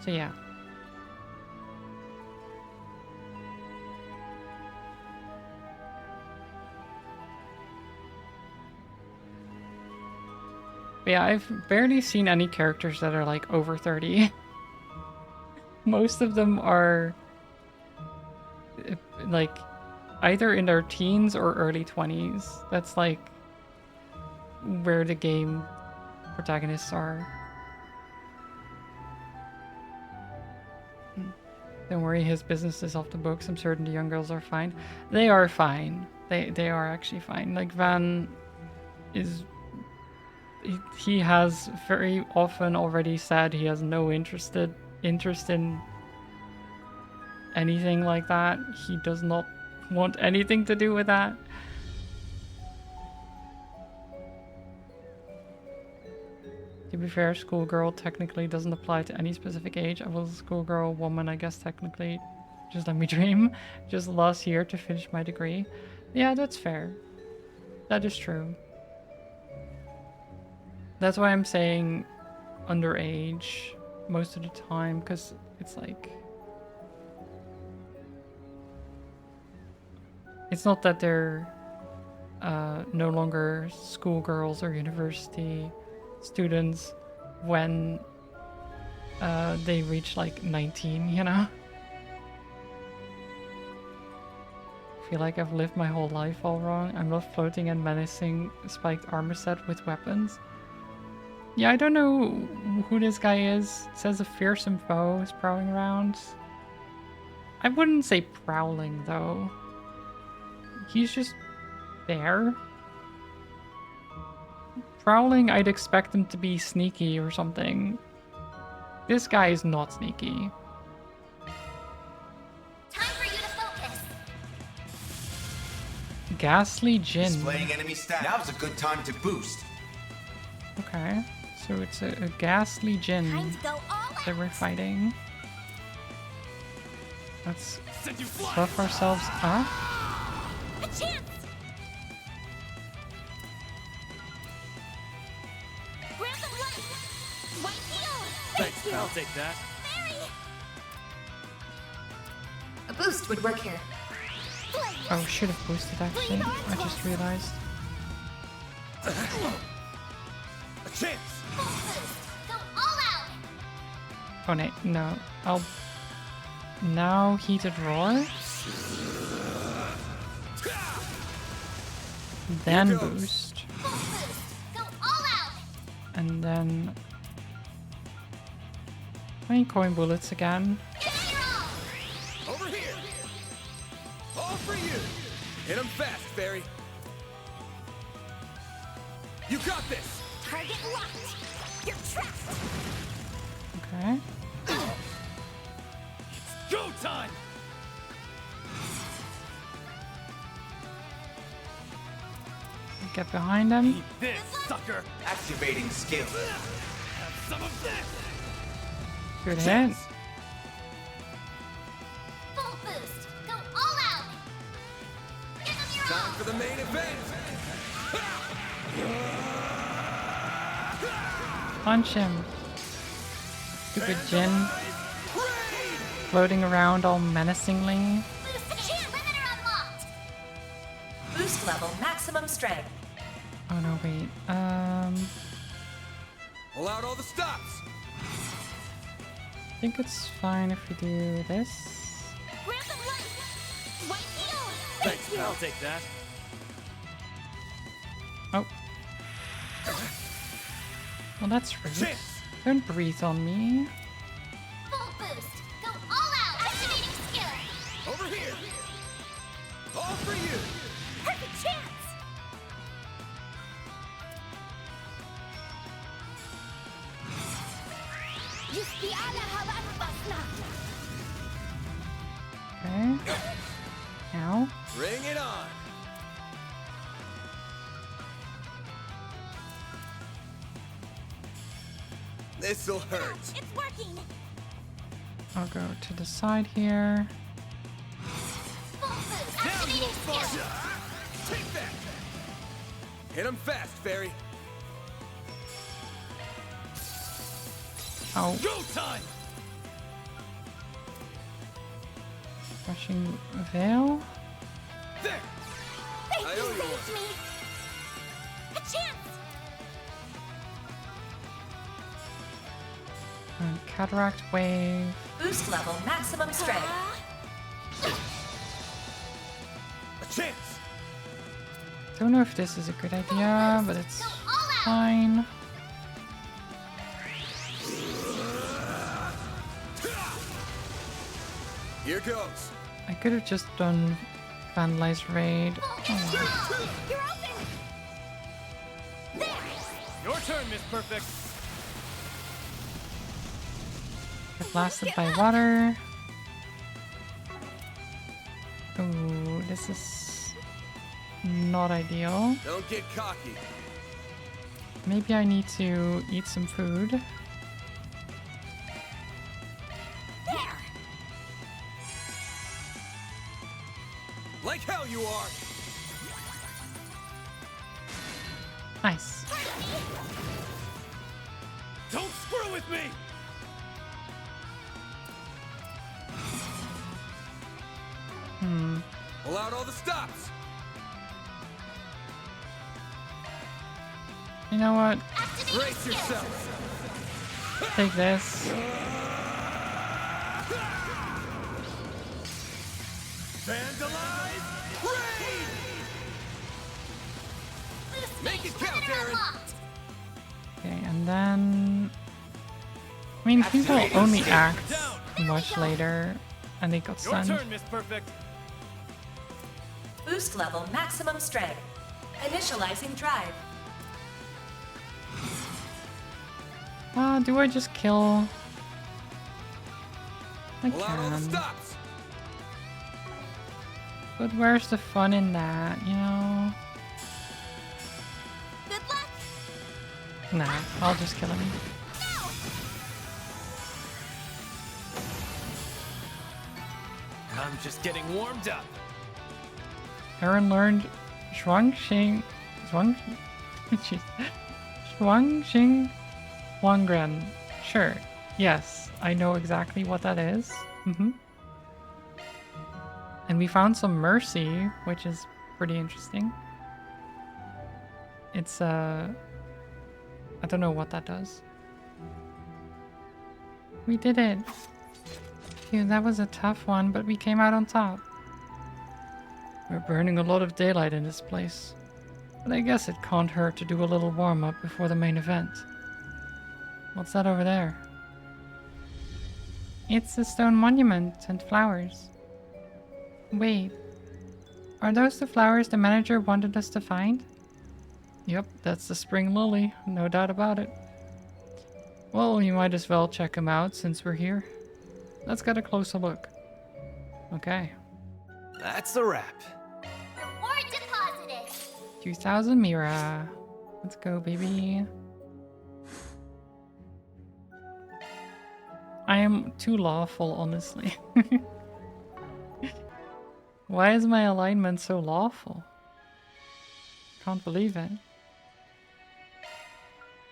So yeah. But yeah, I've barely seen any characters that are like over 30. Most of them are like either in their teens or early 20s. That's like where the game protagonists are. Don't worry, his business is off the books. I'm certain the young girls are fine. They are fine. They are actually fine. Like Van is... He has very often already said he has no interest in anything like that. He does not want anything to do with that. To be fair, schoolgirl technically doesn't apply to any specific age. I was a schoolgirl woman, I guess technically. Just let me dream. Just last year to finish my degree. Yeah, that's fair. That is true. That's why I'm saying underage most of the time, because it's like... It's not that they're no longer schoolgirls or university students when they reach like 19, you know? I feel like I've lived my whole life all wrong. I'm not floating and menacing spiked armor set with weapons. Yeah, I don't know who this guy is. It says a fearsome foe is prowling around. I wouldn't say prowling though. He's just there. Prowling, I'd expect him to be sneaky or something. This guy is not sneaky.
Time for you to focus.
Ghastly Jinn.
Displaying enemy stats. Now's a good time to boost.
Okay, so it's a Ghastly Jinn that we're fighting. Let's buff ourselves up.
A chance. Grab the light. White heel.
Thanks, I'll take that.
A boost would work here.
Oh, should have boosted actually. I just realized.
A chance.
Go all out.
Oh no, I'll now heated roar. Then boost.
Go all out.
And then I need coin bullets again.
Over here. All for you. Hit him fast, Fairy. You got this.
Target locked. You're trapped.
Okay.
Go time.
Get behind him.
Eat this, sucker!
Activating skill.
Have some of this!
Good hit.
Full boost. Go all out. Give them your
Time
all.
for the main event.
Punch him. Stupid Jin. Floating around all menacingly.
Limiter unlocked.
Boost level maximum strength.
Oh no, wait.
Pull out all the stops.
I think it's fine if we do this.
Grab them light. White heal.
Thanks, I'll take that.
Oh. Well, that's rude. Don't breathe on me.
Full boost. Go all out. Activating skill.
Over here. All for you.
Perfect chance.
Okay. Now.
Bring it on. This'll hurt.
It's working.
I'll go to the side here.
Full boost. Activating skill.
Take that. Hit him fast, Fairy.
Oh.
Go time!
Rushing Veil.
There.
Thank
I
you,
owe you
saved me. A chance.
And Cataract Wave.
Boost level maximum strength.
A chance.
Don't know if this is a good idea, but it's fine.
Here goes.
I could have just done Vandalized Raid. Oh.
You're open.
Your turn, Miss Perfect.
Get blasted by water. Ooh, this is not ideal.
Don't get cocky.
Maybe I need to eat some food.
There.
Like hell you are.
Nice.
Don't screw with me!
Pull out all the stops.
You know what?
Brace yourself.
Take this.
Vandalize. Raid. Make it count, Aaron.
Okay, and then... I mean, people only act much later, and they got
Your
stunned.
turn, Miss Perfect.
Boost level maximum strength. Initializing drive.
Do I just kill? I
Pull out all the
can.
stops.
But where's the fun in that, you know?
Good luck.
Nah, I'll just kill him.
I'm just getting warmed up.
Aaron learned Shuangxing... Jeez. Shuangxing Huangren. Sure. Yes, I know exactly what that is. And we found some mercy, which is pretty interesting. It's, I don't know what that does. We did it. Phew, that was a tough one, but we came out on top. We're burning a lot of daylight in this place. But I guess it can't hurt to do a little warm-up before the main event. What's that over there? It's a stone monument and flowers. Wait, are those the flowers the manager wanted us to find? Yep, that's the spring lily, no doubt about it. Well, we might as well check them out since we're here. Let's get a closer look. Okay.
That's a wrap.
Reward deposited.
2,000 Mira. Let's go, baby. I am too lawful, honestly. Why is my alignment so lawful? Can't believe it.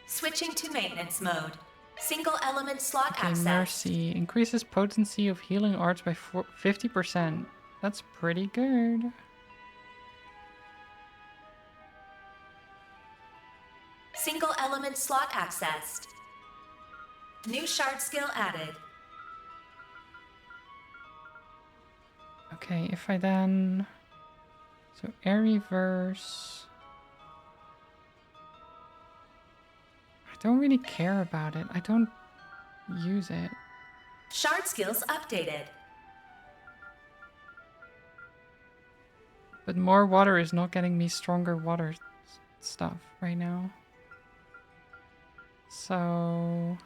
Switching to maintenance mode. Single element slot
Okay,
access.
Mercy. Increases potency of healing arts by 50%. That's pretty good.
Single element slot accessed. New shard skill added.
Okay, if I then... So, air reverse... I don't really care about it. I don't use it.
Shard skills updated.
But more water is not getting me stronger water stuff right now. So...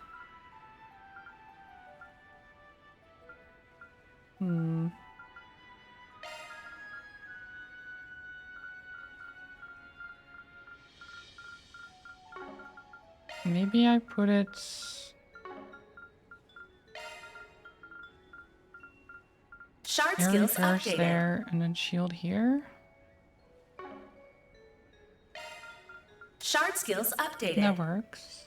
Maybe I put it...
Shard
air
skills
reverse
updated.
there, and then shield here.
Shard skills updated.
That works.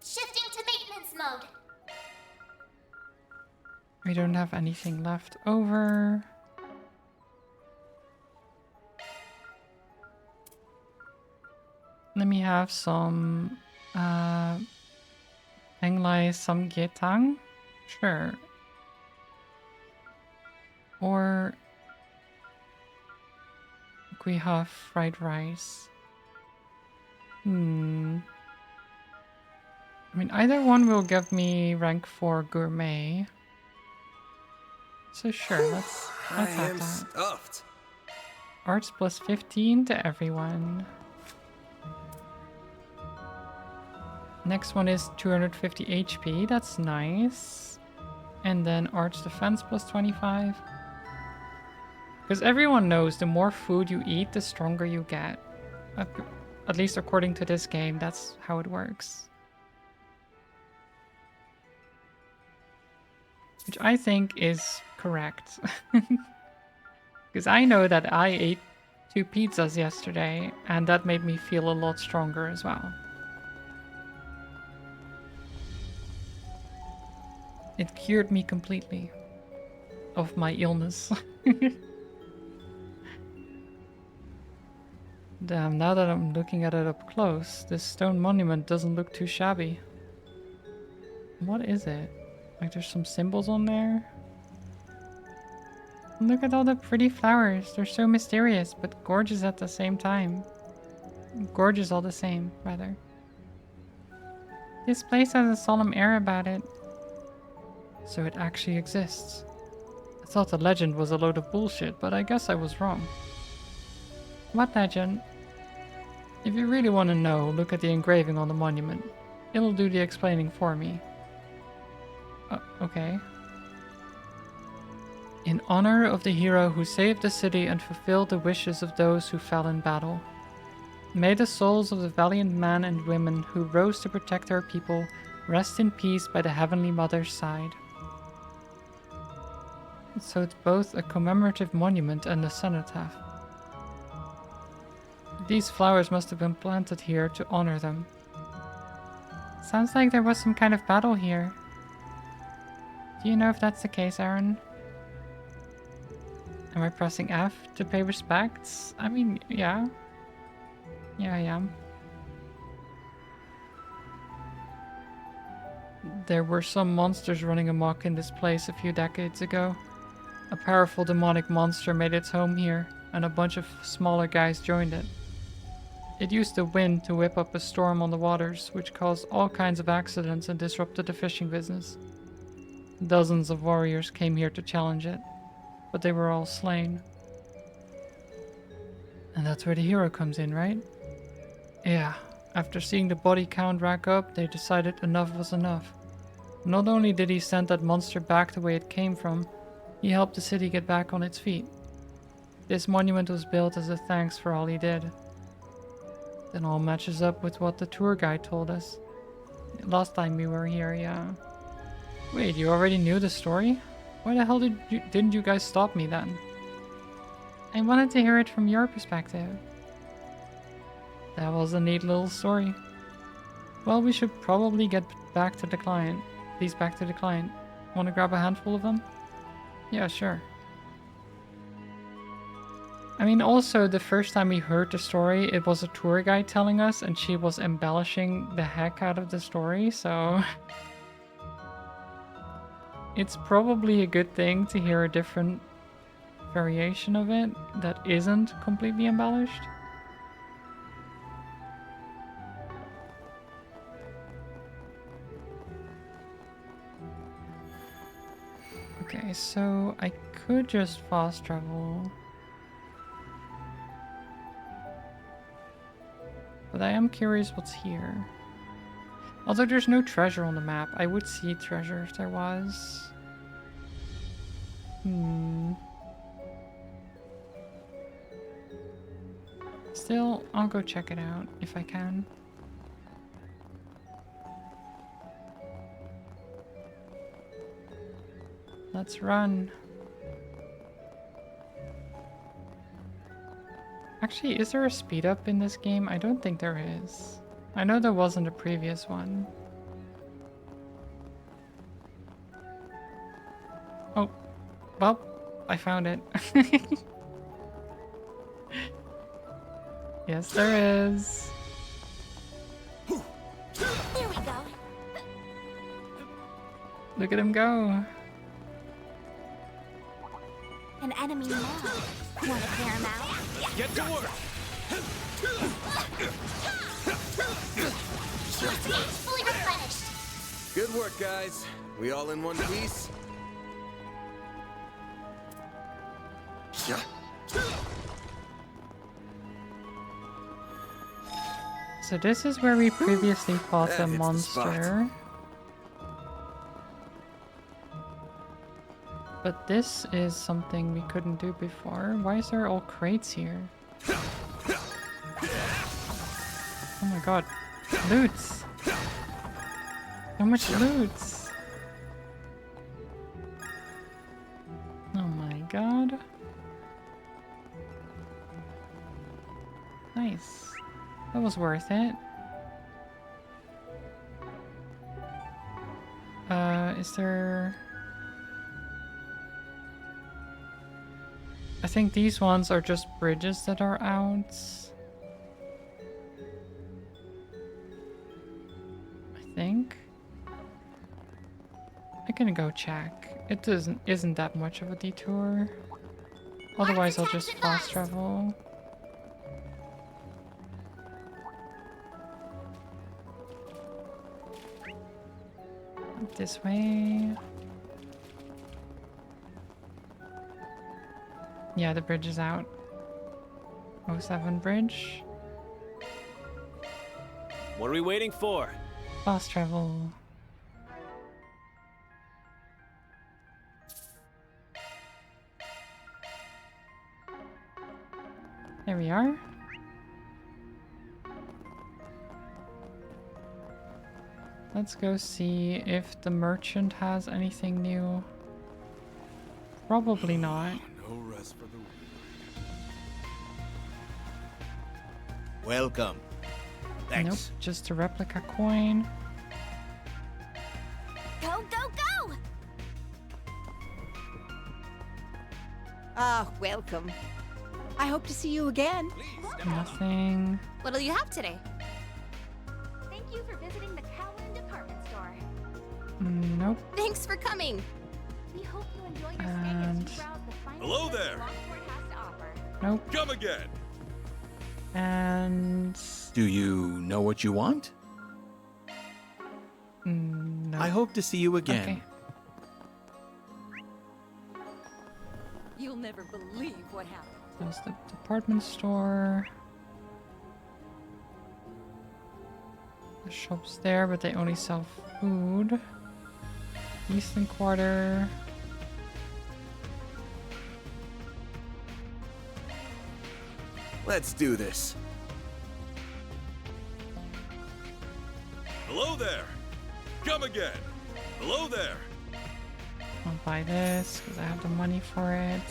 Shifting to maintenance mode.
We don't have anything left over. Let me have some Penglai Samgyetang. Sure. Or we have fried rice. I mean, either one will give me rank 4 gourmet. So sure, let's have that.
Stuffed.
Arts plus 15 to everyone. Next one is 250 HP, that's nice. And then Arts Defense plus 25. Because everyone knows the more food you eat, the stronger you get. At least according to this game, that's how it works. Which I think is correct. Because I know that I ate 2 pizzas yesterday, and that made me feel a lot stronger as well. It cured me completely of my illness. Damn, now that I'm looking at it up close, this stone monument doesn't look too shabby. What is it? Like there's some symbols on there? Look at all the pretty flowers. They're so mysterious, but gorgeous at the same time. Gorgeous all the same, rather. This place has a solemn air about it. So it actually exists. I thought the legend was a load of bullshit, but I guess I was wrong. What legend? If you really want to know, look at the engraving on the monument. It'll do the explaining for me. Okay. In honor of the hero who saved the city and fulfilled the wishes of those who fell in battle. May the souls of the valiant men and women who rose to protect our people rest in peace by the Heavenly Mother's side. So it's both a commemorative monument and a cenotaph. These flowers must have been planted here to honor them. Sounds like there was some kind of battle here. Do you know if that's the case, Aaron? Am I pressing F to pay respects? I mean, yeah. Yeah, I am. There were some monsters running amok in this place a few decades ago. A powerful demonic monster made its home here, and a bunch of smaller guys joined it. It used the wind to whip up a storm on the waters, which caused all kinds of accidents and disrupted the fishing business. Dozens of warriors came here to challenge it, but they were all slain. And that's where the hero comes in, right? Yeah, after seeing the body count rack up, they decided enough was enough. Not only did he send that monster back the way it came from, He helped the city get back on its feet. This monument was built as a thanks for all he did. Then all matches up with what the tour guide told us. Last time we were here, yeah. Wait, you already knew the story? Why the hell didn't you guys stop me then? I wanted to hear it from your perspective. That was a neat little story. Well, we should probably get back to the client. Please back to the client. Want to grab a handful of them? Yeah, sure. I mean, also, the first time we heard the story, it was a tour guide telling us, and she was embellishing the heck out of the story, so... It's probably a good thing to hear a different variation of it that isn't completely embellished. Okay, so I could just fast travel. But I am curious what's here. Although there's no treasure on the map, I would see treasure if there was. Still, I'll go check it out if I can. Let's run. Actually, is there a speed up in this game? I don't think there is. I know there was in the previous one. Oh, well, I found it. Yes, there is.
There we go.
Look at him go.
An enemy now. Want to clear him out?
Get to work!
Fully replenished.
Good work, guys. We all in one piece?
So this is where we previously fought the monster. But this is something we couldn't do before. Why is there all crates here? Oh my god. Loots! So much loots! Oh my god. Nice. That was worth it. Is there... I think these ones are just bridges that are out. I think. I'm gonna go check. It isn't that much of a detour. Otherwise I'll just fast travel. This way. Yeah, the bridge is out. 07 bridge.
What are we waiting for?
Fast travel. There we are. Let's go see if the merchant has anything new. Probably not.
No rest for the weak.
Welcome. Thanks.
Nope, just a replica coin.
Go, go, go!
Ah, welcome. I hope to see you again.
Nothing.
What'll you have today?
Thank you for visiting the Cowan department store.
Nope.
Thanks for coming.
We hope you enjoy your stay as you browse the finest
Hello
things
there.
Lockport has to offer.
Nope.
Come again.
And...
Do you know what you want?
no.
I hope to see you again.
Okay.
You'll never believe what happened.
There's the department store. The shop's there, but they only sell food. Eastern Quarter.
Let's do this.
Hello there. Come again. Hello there.
I'll buy this because I have the money for it.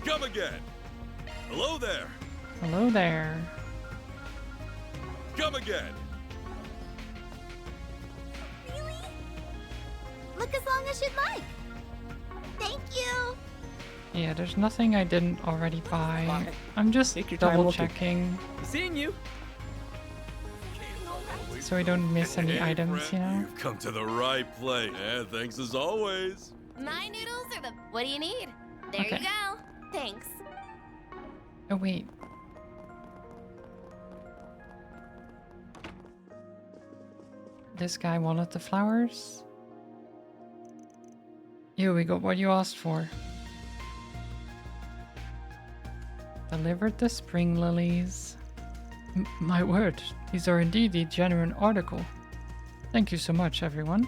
Come again. Hello there.
Hello there.
Come again.
Really? Look as long as you'd like. Thank you.
Yeah, there's nothing I didn't already buy. I'm just double checking
Seeing you.
so I don't miss any
Hey,
items,
friend,
you know?
You've come to the right place. And thanks as always.
My noodles are the. What do you need? There
Okay.
you go. Thanks.
Oh, wait. This guy wanted the flowers? Here we got what you asked for. Delivered the spring lilies. My word, these are indeed a genuine article. Thank you so much, everyone.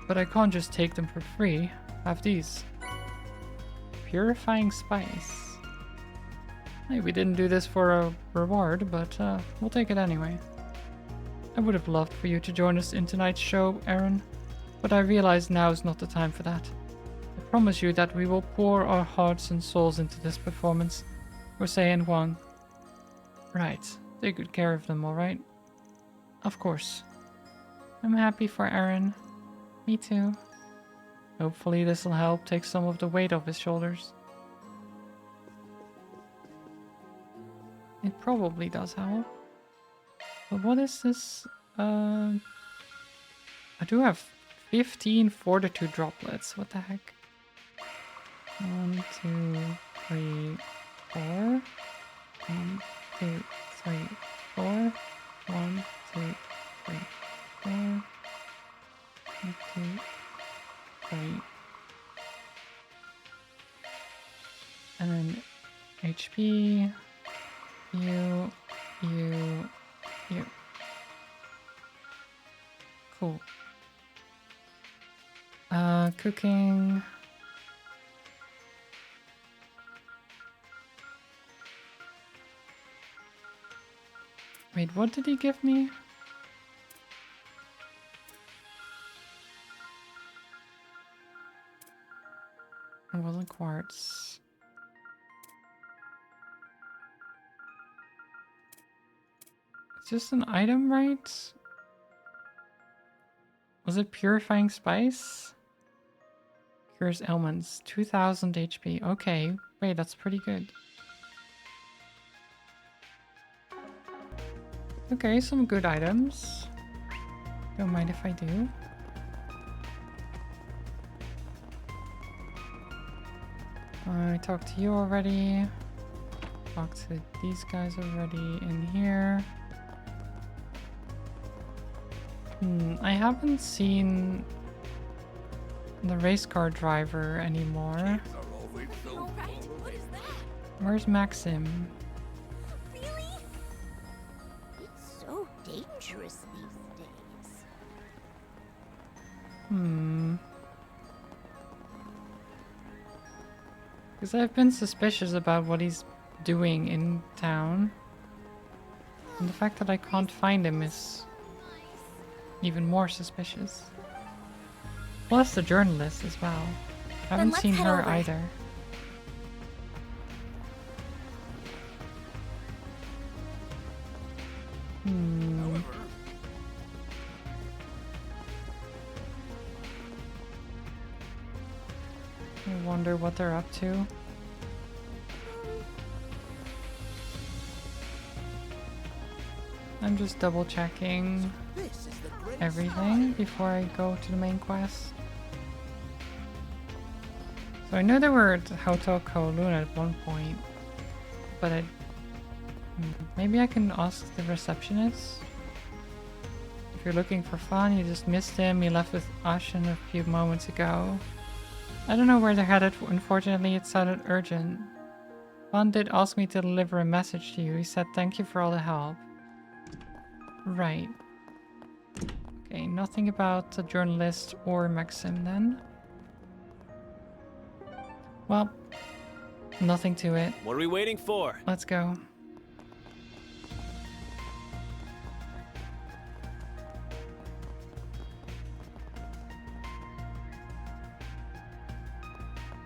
But I can't just take them for free. Have these. Purifying spice. Hey, we didn't do this for a reward, but we'll take it anyway. I would have loved for you to join us in tonight's show, Aaron, but I realize now is not the time for that. I promise you that we will pour our hearts and souls into this performance. Jose and Juan. Right, take good care of them, alright? Of course. I'm happy for Aaron. Me too. Hopefully this will help take some of the weight off his shoulders. It probably does help. But what is this? I do have 15 fortitude droplets. What the heck? 1, 2, 3, 4. 1, 2, 3, 4. 1, 2, 3, 4. 1, 2, 3. And then HP. You. Cool. Cooking. Wait, what did he give me? It wasn't quartz. It's just an item, right? Was it purifying spice? Cures ailments. 2000 HP. Okay. Wait, that's pretty good. Okay, some good items. Don't mind if I do. I talked to you already. Talked to these guys already in here. I haven't seen the race car driver anymore. Where's Maxim?
Really? It's so dangerous these days.
Because I've been suspicious about what he's doing in town. And the fact that I can't find him is even more suspicious. Plus the journalist as well. I haven't seen her either. I wonder what they're up to. I'm just double checking everything before I go to the main quest. So I know they were at Hotel Kowloon at one point, but maybe I can ask the receptionist. If you're looking for Fan, you just missed him. He left with Ashen a few moments ago. I don't know where they're headed. Unfortunately, it sounded urgent. Fan did ask me to deliver a message to you. He said thank you for all the help. Right. Okay, nothing about the journalist or Maxim then. Well, nothing to it.
What are we waiting for?
Let's go.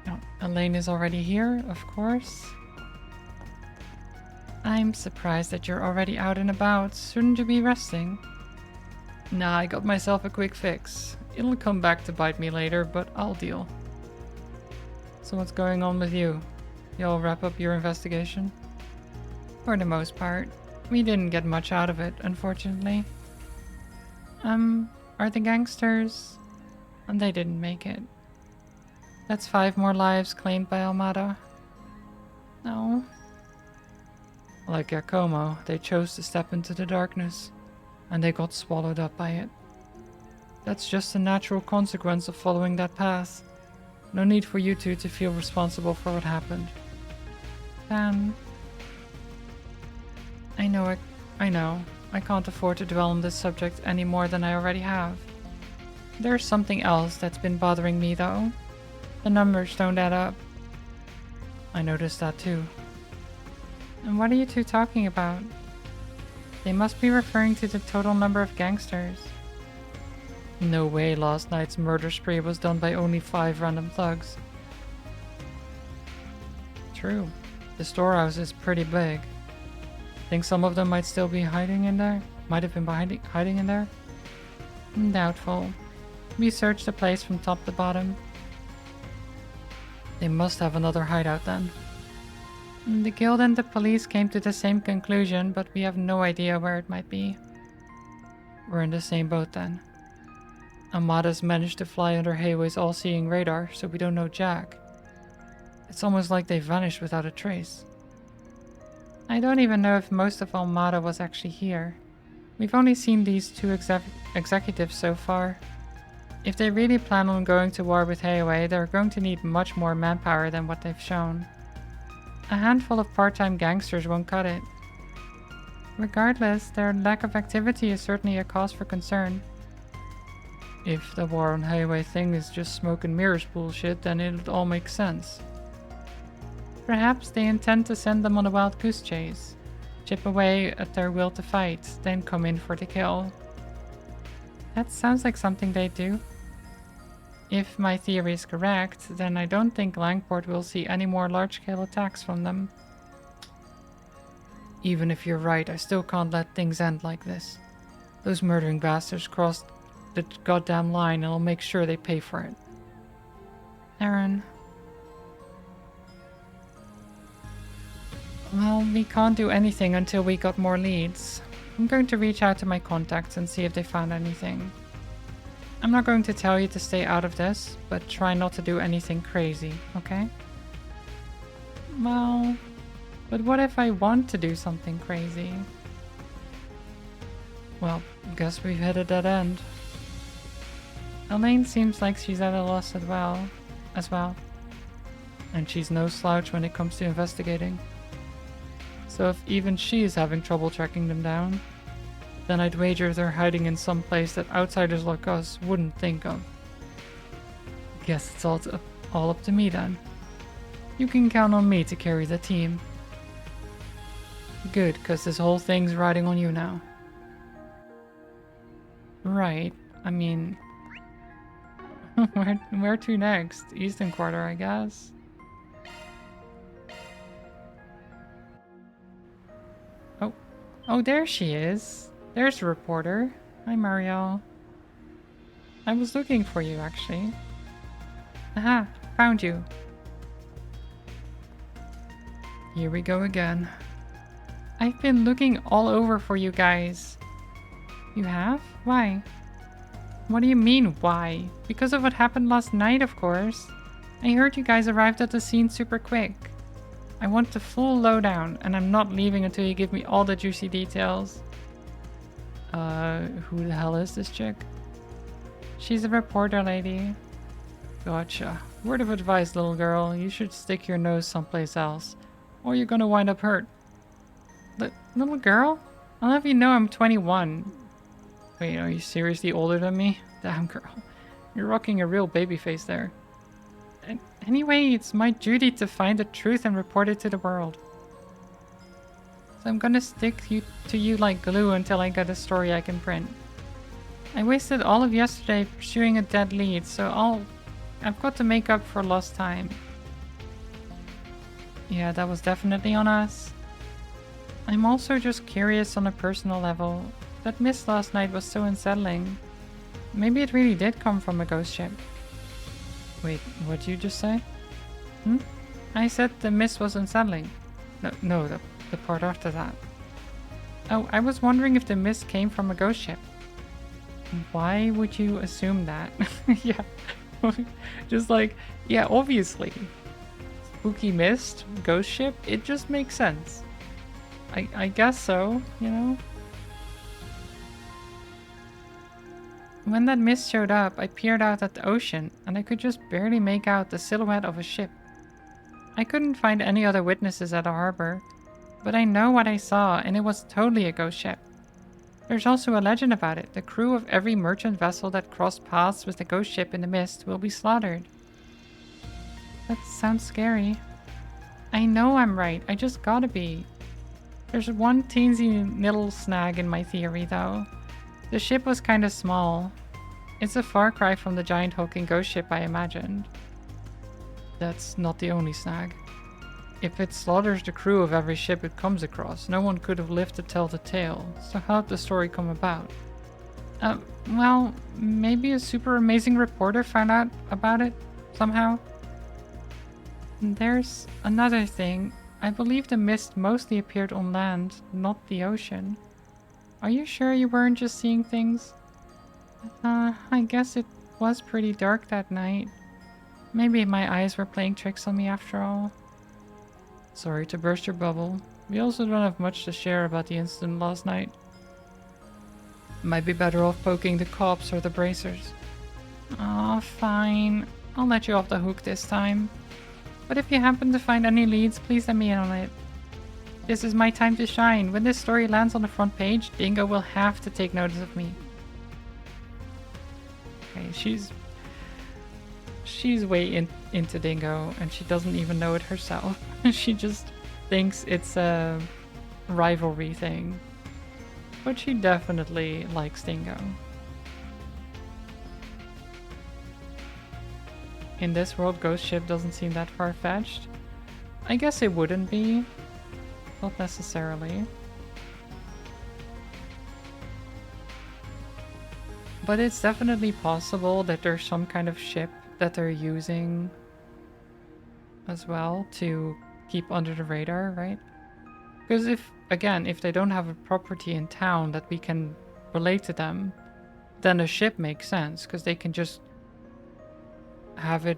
Oh, Elaine is already here, of course. I'm surprised that you're already out and about. Shouldn't you be resting? Nah, I got myself a quick fix. It'll come back to bite me later, but I'll deal. So what's going on with you? Y'all wrap up your investigation? For the most part. We didn't get much out of it, unfortunately. Are the gangsters... They didn't make it. That's 5 more lives claimed by Armada. No. Like Giacomo, they chose to step into the darkness, and they got swallowed up by it. That's just a natural consequence of following that path. No need for you two to feel responsible for what happened. Then... I know. I can't afford to dwell on this subject any more than I already have. There's something else that's been bothering me, though. The numbers don't add up. I noticed that too. And what are you two talking about? They must be referring to the total number of gangsters. No way last night's murder spree was done by only 5 random thugs. True. The storehouse is pretty big. Think some of them might still be hiding in there? Might have been hiding in there? Doubtful. We searched the place from top to bottom. They must have another hideout then. The guild and the police came to the same conclusion, but we have no idea where it might be. We're in the same boat then. Armada's managed to fly under Hayway's all-seeing radar, so we don't know jack. It's almost like they vanished without a trace. I don't even know if most of Armada was actually here. We've only seen these 2 executives so far. If they really plan on going to war with Hayway, they're going to need much more manpower than what they've shown. A handful of part-time gangsters won't cut it. Regardless, their lack of activity is certainly a cause for concern. If the war on Hayway thing is just smoke and mirrors bullshit, then it'll all make sense. Perhaps they intend to send them on a wild goose chase, chip away at their will to fight, then come in for the kill. That sounds like something they'd do. If my theory is correct, then I don't think Langport will see any more large-scale attacks from them. Even if you're right, I still can't let things end like this. Those murdering bastards crossed the goddamn line, and I'll make sure they pay for it. Aaron. Well, we can't do anything until we got more leads. I'm going to reach out to my contacts and see if they found anything. I'm not going to tell you to stay out of this, but try not to do anything crazy, okay? Well, but what if I want to do something crazy? Well, guess we've hit a dead end. Elaine seems like she's at a loss as well. And she's no slouch when it comes to investigating. So if even she's having trouble tracking them down, then I'd wager they're hiding in some place that outsiders like us wouldn't think of. Guess it's all up to me then. You can count on me to carry the team. Good, because this whole thing's riding on you now. Right, I mean... where to next? Eastern Quarter, I guess. Oh, there she is. There's the reporter. Hi, Marielle. I was looking for you, actually. Aha, found you. Here we go again. I've been looking all over for you guys. You have? Why? What do you mean, why? Because of what happened last night, of course. I heard you guys arrived at the scene super quick. I want the full lowdown, and I'm not leaving until you give me all the juicy details. Who the hell is this chick? She's a reporter lady. Gotcha. Word of advice, little girl. You should stick your nose someplace else, or you're gonna wind up hurt. Little girl? I'll have you know I'm 21. Wait, are you seriously older than me? Damn, girl. You're rocking a real baby face there. Anyway, it's my duty to find the truth and report it to the world. So I'm gonna stick to you like glue until I get a story I can print. I wasted all of yesterday pursuing a dead lead, so I've got to make up for lost time. Yeah, that was definitely on us. I'm also just curious on a personal level. That mist last night was so unsettling. Maybe it really did come from a ghost ship. Wait, what did you just say? I said the mist was unsettling. No, the part after that. Oh, I was wondering if the mist came from a ghost ship. Why would you assume that? Yeah. Just like, yeah, obviously. Spooky mist, ghost ship, it just makes sense. I guess so, you know? When that mist showed up, I peered out at the ocean, and I could just barely make out the silhouette of a ship. I couldn't find any other witnesses at the harbor, but I know what I saw, and it was totally a ghost ship. There's also a legend about it. The crew of every merchant vessel that crossed paths with the ghost ship in the mist will be slaughtered. That sounds scary. I know I'm right, I just gotta be. There's one teensy little snag in my theory, though. The ship was kinda small. It's a far cry from the giant hulking ghost ship I imagined. That's not the only snag. If it slaughters the crew of every ship it comes across, no one could have lived to tell the tale, so how'd the story come about? Well, maybe a super amazing reporter found out about it, somehow? There's another thing. I believe the mist mostly appeared on land, not the ocean. Are you sure you weren't just seeing things? I guess it was pretty dark that night. Maybe my eyes were playing tricks on me after all. Sorry to burst your bubble. We also don't have much to share about the incident last night. Might be better off poking the cops or the bracers. Aw, fine. I'll let you off the hook this time. But if you happen to find any leads, please let me in on it. This is my time to shine. When this story lands on the front page, Dingo will have to take notice of me. Okay, she's way into Dingo, and she doesn't even know it herself. She just thinks it's a rivalry thing. But she definitely likes Dingo. In this world, Ghost Ship doesn't seem that far-fetched. I guess it wouldn't be. Not necessarily. But it's definitely possible that there's some kind of ship that they're using as well to keep under the radar, right? Because if they don't have a property in town that we can relate to them, then a ship makes sense, because they can just have it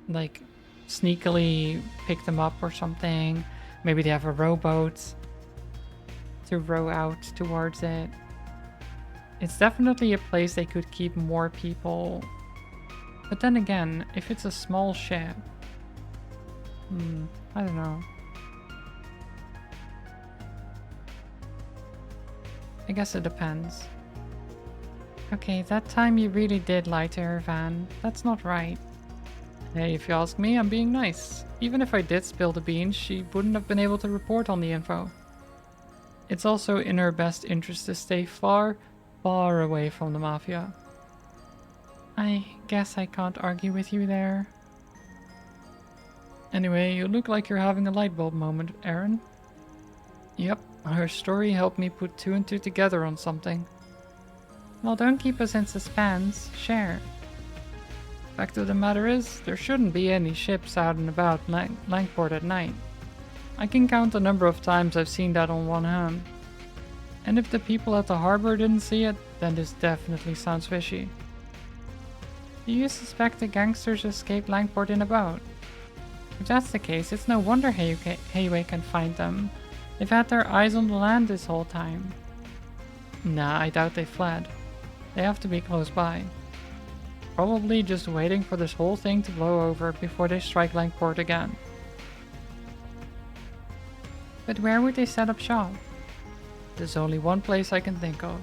like sneakily pick them up or something. Maybe they have a rowboat to row out towards it. It's definitely a place they could keep more people. But then again, if it's a small ship, I don't know. I guess it depends. Okay, that time you really did lie to her, Van. That's not right. Hey, if you ask me, I'm being nice. Even if I did spill the beans, she wouldn't have been able to report on the info. It's also in her best interest to stay far, far away from the Mafia. I guess I can't argue with you there. Anyway, you look like you're having a light bulb moment, Aaron. Yep, her story helped me put two and two together on something. Well, don't keep us in suspense. Share. Fact of the matter is, there shouldn't be any ships out and about Langport at night. I can count the number of times I've seen that on one hand. And if the people at the harbor didn't see it, then this definitely sounds fishy. Do you suspect the gangsters escaped Langport in a boat? If that's the case, it's no wonder Heiwei can find them. They've had their eyes on the land this whole time. Nah, I doubt they fled. They have to be close by. Probably just waiting for this whole thing to blow over before they strike Langport again. But where would they set up shop? There's only one place I can think of.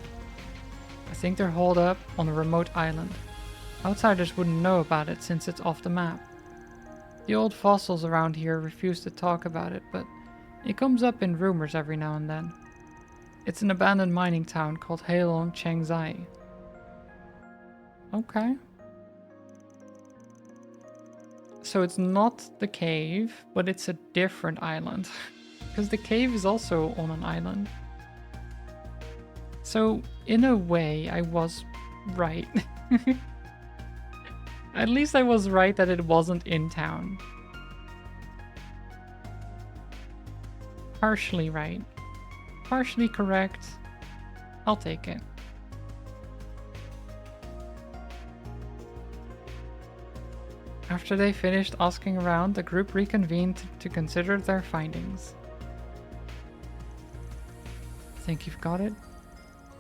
I think they're holed up on a remote island. Outsiders wouldn't know about it since it's off the map. The old fossils around here refuse to talk about it, but it comes up in rumors every now and then. It's an abandoned mining town called Heilong Chengzai. Okay. So it's not the cave, but it's a different island. Because the cave is also on an island. So, in a way, I was right. At least I was right that it wasn't in town. Partially right. Partially correct. I'll take it. After they finished asking around, the group reconvened to consider their findings. Think you've got it?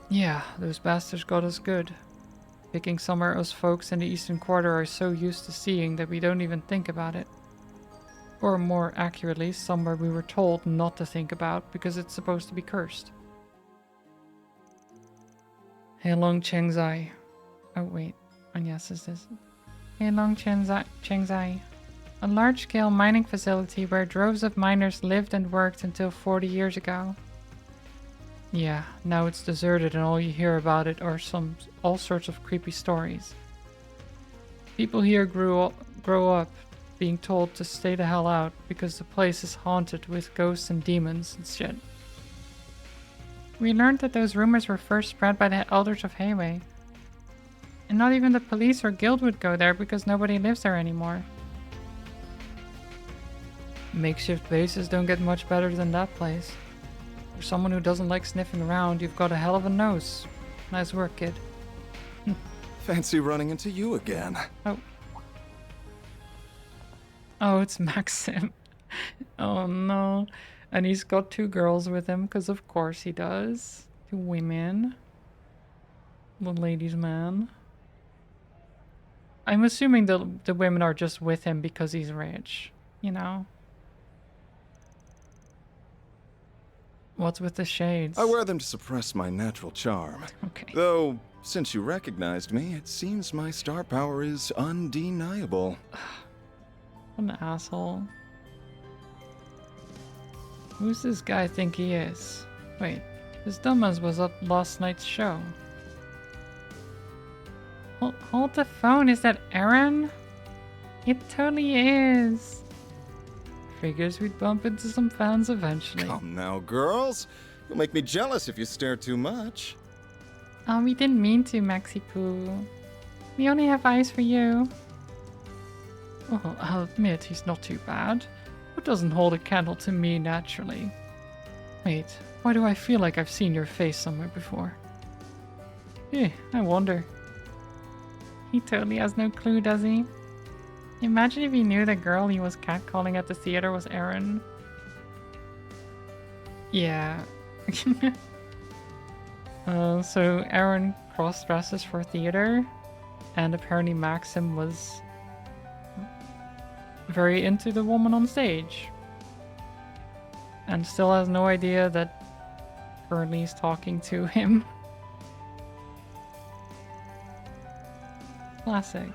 Yeah, those bastards got us good. Picking somewhere us folks in the Eastern Quarter are so used to seeing that we don't even think about it. Or more accurately, somewhere we were told not to think about because it's supposed to be cursed. Heilong Chengzai. Oh wait, and yes, is this? Heilong Chengzai. A large-scale mining facility where droves of miners lived and worked until 40 years ago. Yeah, now it's deserted and all you hear about it are all sorts of creepy stories. People here grow up being told to stay the hell out because the place is haunted with ghosts and demons and shit. We learned that those rumors were first spread by the elders of Hayway. And not even the police or guild would go there because nobody lives there anymore. Makeshift bases don't get much better than that place. For someone who doesn't like sniffing around, you've got a hell of a nose. Nice work, kid.
Fancy running into you again.
Oh. Oh, it's Maxim. Oh no. And he's got 2 girls with him, because of course he does. 2 women. The ladies' man. I'm assuming the women are just with him because he's rich. You know? What's with the shades?
I wear them to suppress my natural charm.
Okay.
Though, since you recognized me, it seems my star power is undeniable.
What an asshole. Who's this guy think he is? Wait, this dumbass was at last night's show. Hold the phone, is that Aaron? It totally is. Figures we'd bump into some fans eventually.
Come now, girls. You'll make me jealous if you stare too much.
Oh, we didn't mean to, Maxi Poo. We only have eyes for you. Well, I'll admit he's not too bad. Who doesn't hold a candle to me naturally? Wait, why do I feel like I've seen your face somewhere before? I wonder. He totally has no clue, does he? Imagine if he knew the girl he was catcalling at the theater was Erin. Yeah. So Erin cross-dresses for theater, and apparently Maxim was very into the woman on stage. And still has no idea that currently is talking to him. Classic.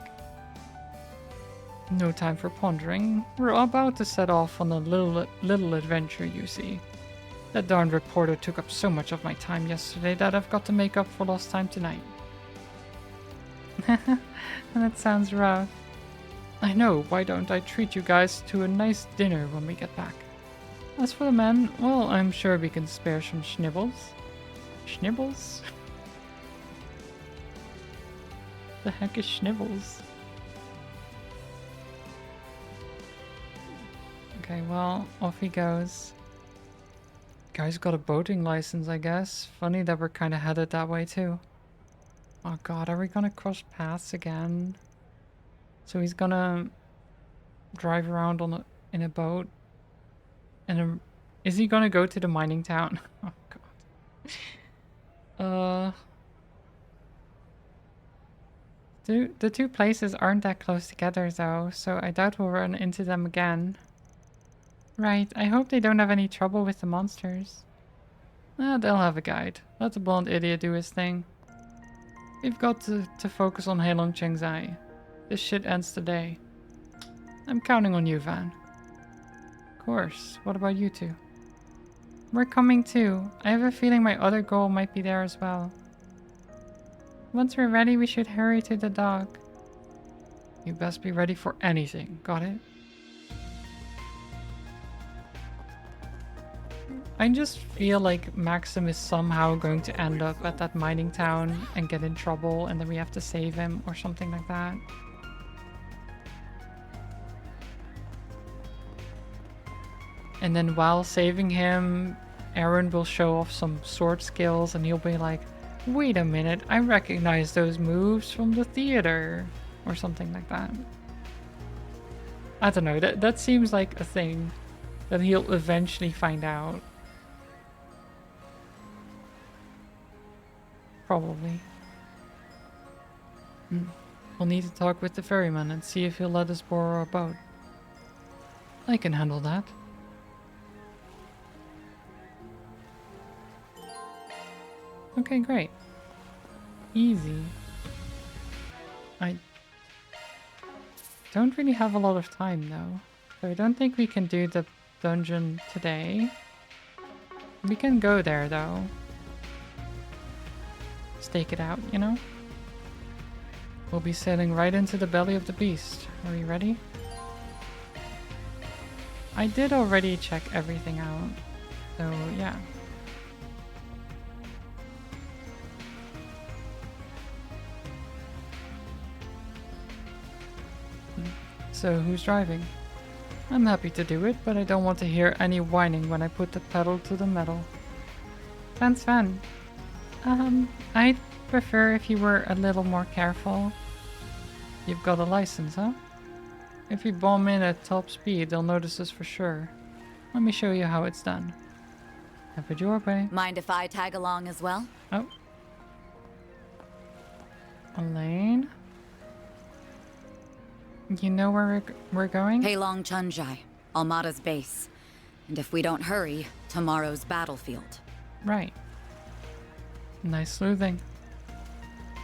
No time for pondering. We're about to set off on a little adventure, you see. That darn reporter took up so much of my time yesterday that I've got to make up for lost time tonight. That sounds rough. I know, why don't I treat you guys to a nice dinner when we get back? As for the men, well, I'm sure we can spare some schnibbles. Schnibbles? The heck is schnibbles? Okay, well, off he goes. Guy's got a boating license, I guess. Funny that we're kind of headed that way too. Oh god, are we gonna cross paths again? So he's gonna drive around in a boat? And is he gonna go to the mining town? Oh god. The 2 places aren't that close together though, so I doubt we'll run into them again. Right, I hope they don't have any trouble with the monsters. They'll have a guide. Let the blonde idiot do his thing. We've got to focus on Heilong Chengzai. This shit ends today. I'm counting on you, Van. Of course. What about you two? We're coming too. I have a feeling my other goal might be there as well. Once we're ready, we should hurry to the dock. You best be ready for anything. Got it? I just feel like Maxim is somehow going to end up at that mining town and get in trouble, and then we have to save him or something like that. And then while saving him, Aaron will show off some sword skills and he'll be like, wait a minute, I recognize those moves from the theater. Or something like that. I don't know, that seems like a thing that he'll eventually find out. Probably. We'll need to talk with the ferryman and see if he'll let us borrow a boat. I can handle that. Okay, great. Easy. I don't really have a lot of time though, so I don't think we can do the dungeon today. We can go there though. Stake it out, you know? We'll be sailing right into the belly of the beast. Are you ready? I did already check everything out, so yeah. So who's driving? I'm happy to do it, but I don't want to hear any whining when I put the pedal to the metal. Thanks, Van. I'd prefer if you were a little more careful. You've got a license, huh? If you bomb in at top speed, they'll notice us for sure. Let me show you how it's done. Have it your way.
Mind if I tag along as well?
Oh. Elaine? You know where we're going?
Heilong Chunjai, Almada's base. And if we don't hurry, tomorrow's battlefield.
Right. Nice sleuthing.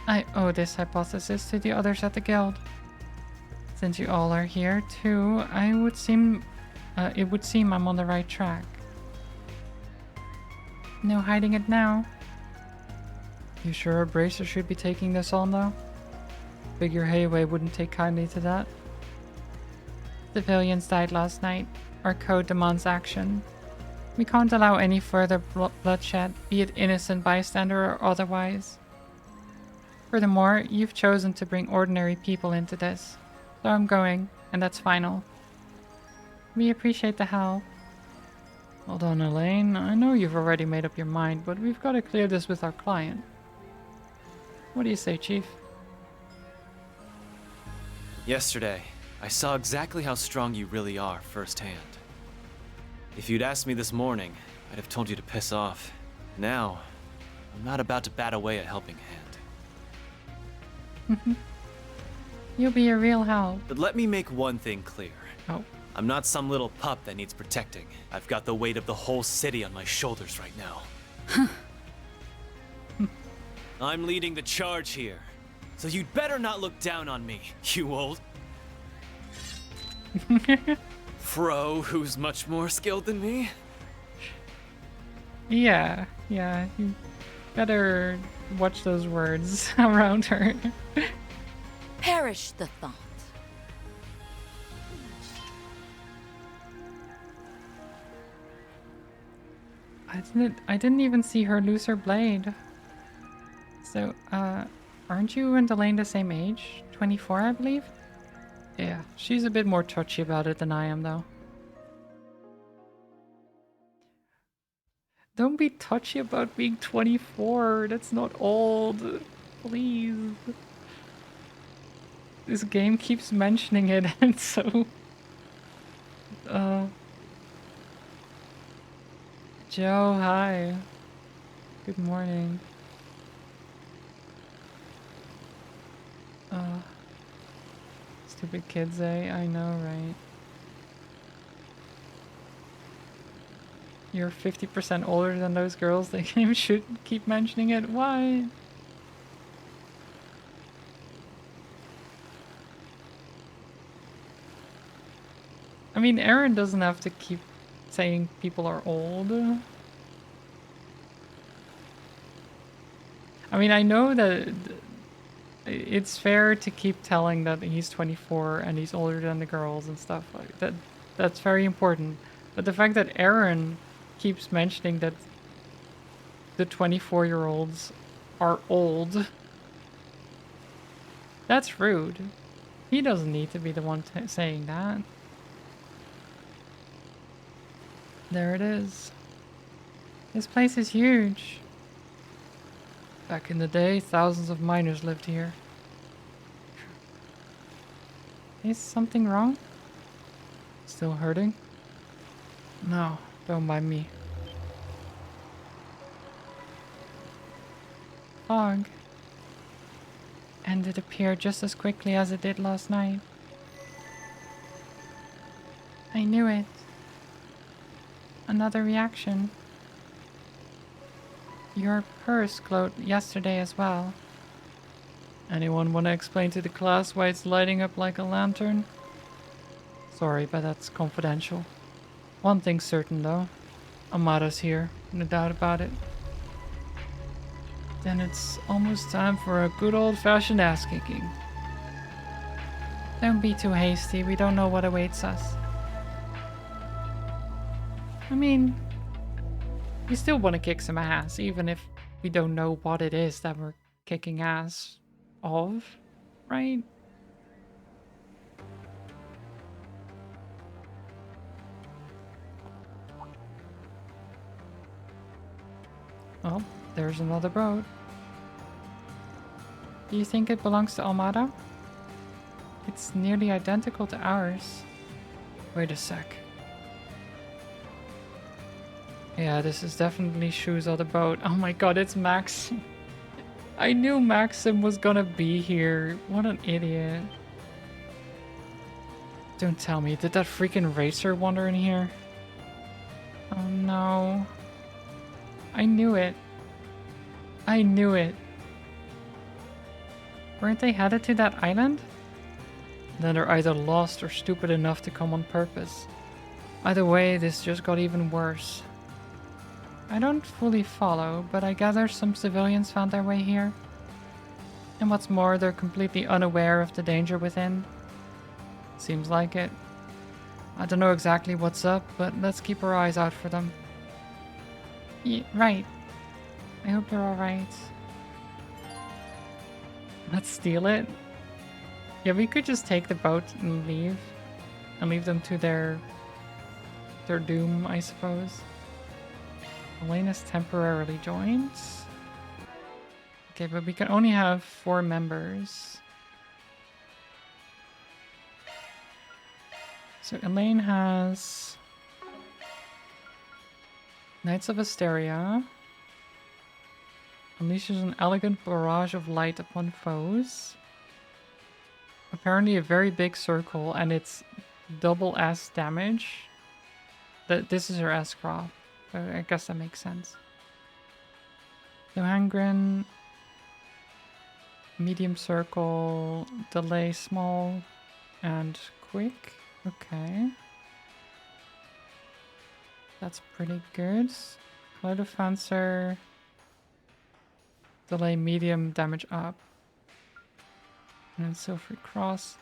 I owe this hypothesis to the others at the guild. Since you all are here too, it would seem I'm on the right track. No hiding it now. You sure a bracer should be taking this on though? Figure Hayway wouldn't take kindly to that. Civilians died last night. Our code demands action. We can't allow any further bloodshed, be it innocent bystander or otherwise. Furthermore, you've chosen to bring ordinary people into this. So I'm going, and that's final. We appreciate the help. Hold on, Elaine. I know you've already made up your mind, but we've got to clear this with our client. What do you say, Chief?
Yesterday, I saw exactly how strong you really are firsthand. If you'd asked me this morning, I'd have told you to piss off. Now, I'm not about to bat away a helping hand.
You'll be a real help.
But let me make one thing clear.
Oh.
I'm not some little pup that needs protecting. I've got the weight of the whole city on my shoulders right now. I'm leading the charge here. So you'd better not look down on me, you old Fro who's much more skilled than me.
Yeah, you better watch those words around her.
Perish the thought.
I didn't even see her lose her blade. So, aren't you and Elaine the same age? 24, I believe? Yeah, she's a bit more touchy about it than I am, though. Don't be touchy about being 24. That's not old. Please. This game keeps mentioning it, and so... Joe, hi. Good morning. Stupid kids, eh? I know, right? You're 50% older than those girls. They should keep mentioning it. Why? mean, Aaron doesn't have to keep saying people are old. I mean, I know that it's fair to keep telling that he's 24 and he's older than the girls and stuff like that. That's very important. But the fact that Aaron keeps mentioning that the 24-year-olds are old, that's rude. He doesn't need to be the one saying that. There it is. This place is huge. Back in the day, thousands of miners lived here. Is something wrong? Still hurting? No, don't mind me. Fog. And it appeared just as quickly as it did last night. I knew it. Another reaction. Your purse glowed yesterday as well. Anyone want to explain to the class why it's lighting up like a lantern? Sorry, but that's confidential. One thing's certain though. Amada's here, no doubt about it. Then it's almost time for a good old-fashioned ass-kicking. Don't be too hasty, we don't know what awaits us. I mean, we still want to kick some ass, even if we don't know what it is that we're kicking ass of, right? Well, there's another boat. Do you think it belongs to Almada? It's nearly identical to ours. Wait a sec. Yeah, this is definitely Shu's other boat. Oh my god, it's Max. I knew Maxim was gonna be here. What an idiot. Don't tell me, did that freaking racer wander in here? Oh no. I knew it. I knew it. Weren't they headed to that island? Then they're either lost or stupid enough to come on purpose. Either way, this just got even worse. I don't fully follow, but I gather some civilians found their way here. And what's more, they're completely unaware of the danger within. Seems like it. I don't know exactly what's up, but let's keep our eyes out for them. Yeah, right. I hope they're alright. Let's steal it. Yeah, we could just take the boat and leave. And leave them to their doom, I suppose. Elena's temporarily joined. Okay, but we can only have 4 members. So Elaine has Knights of Asteria. Unleashes an elegant barrage of light upon foes. Apparently a very big circle, and it's double S damage. This is her S crop. I guess that makes sense. Lohengrin, medium circle, delay small, and quick. Okay. That's pretty good. Cloudofencer, delay medium damage up. And then Silvery Cross.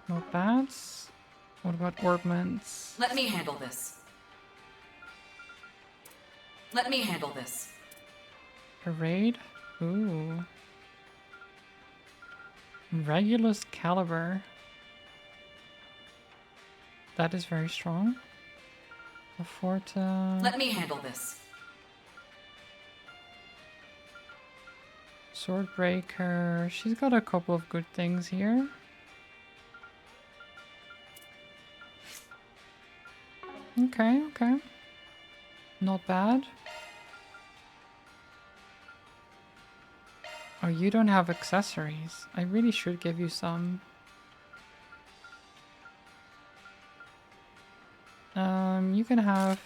Not bad. What about Orbments?
Let me handle this. Let me handle this.
Parade? Ooh. Regulus Caliber. That is very strong. Laforta.
Let me handle this.
Swordbreaker. She's got a couple of good things here. Okay, okay. Not bad. Oh, you don't have accessories. I really should give you some. You can have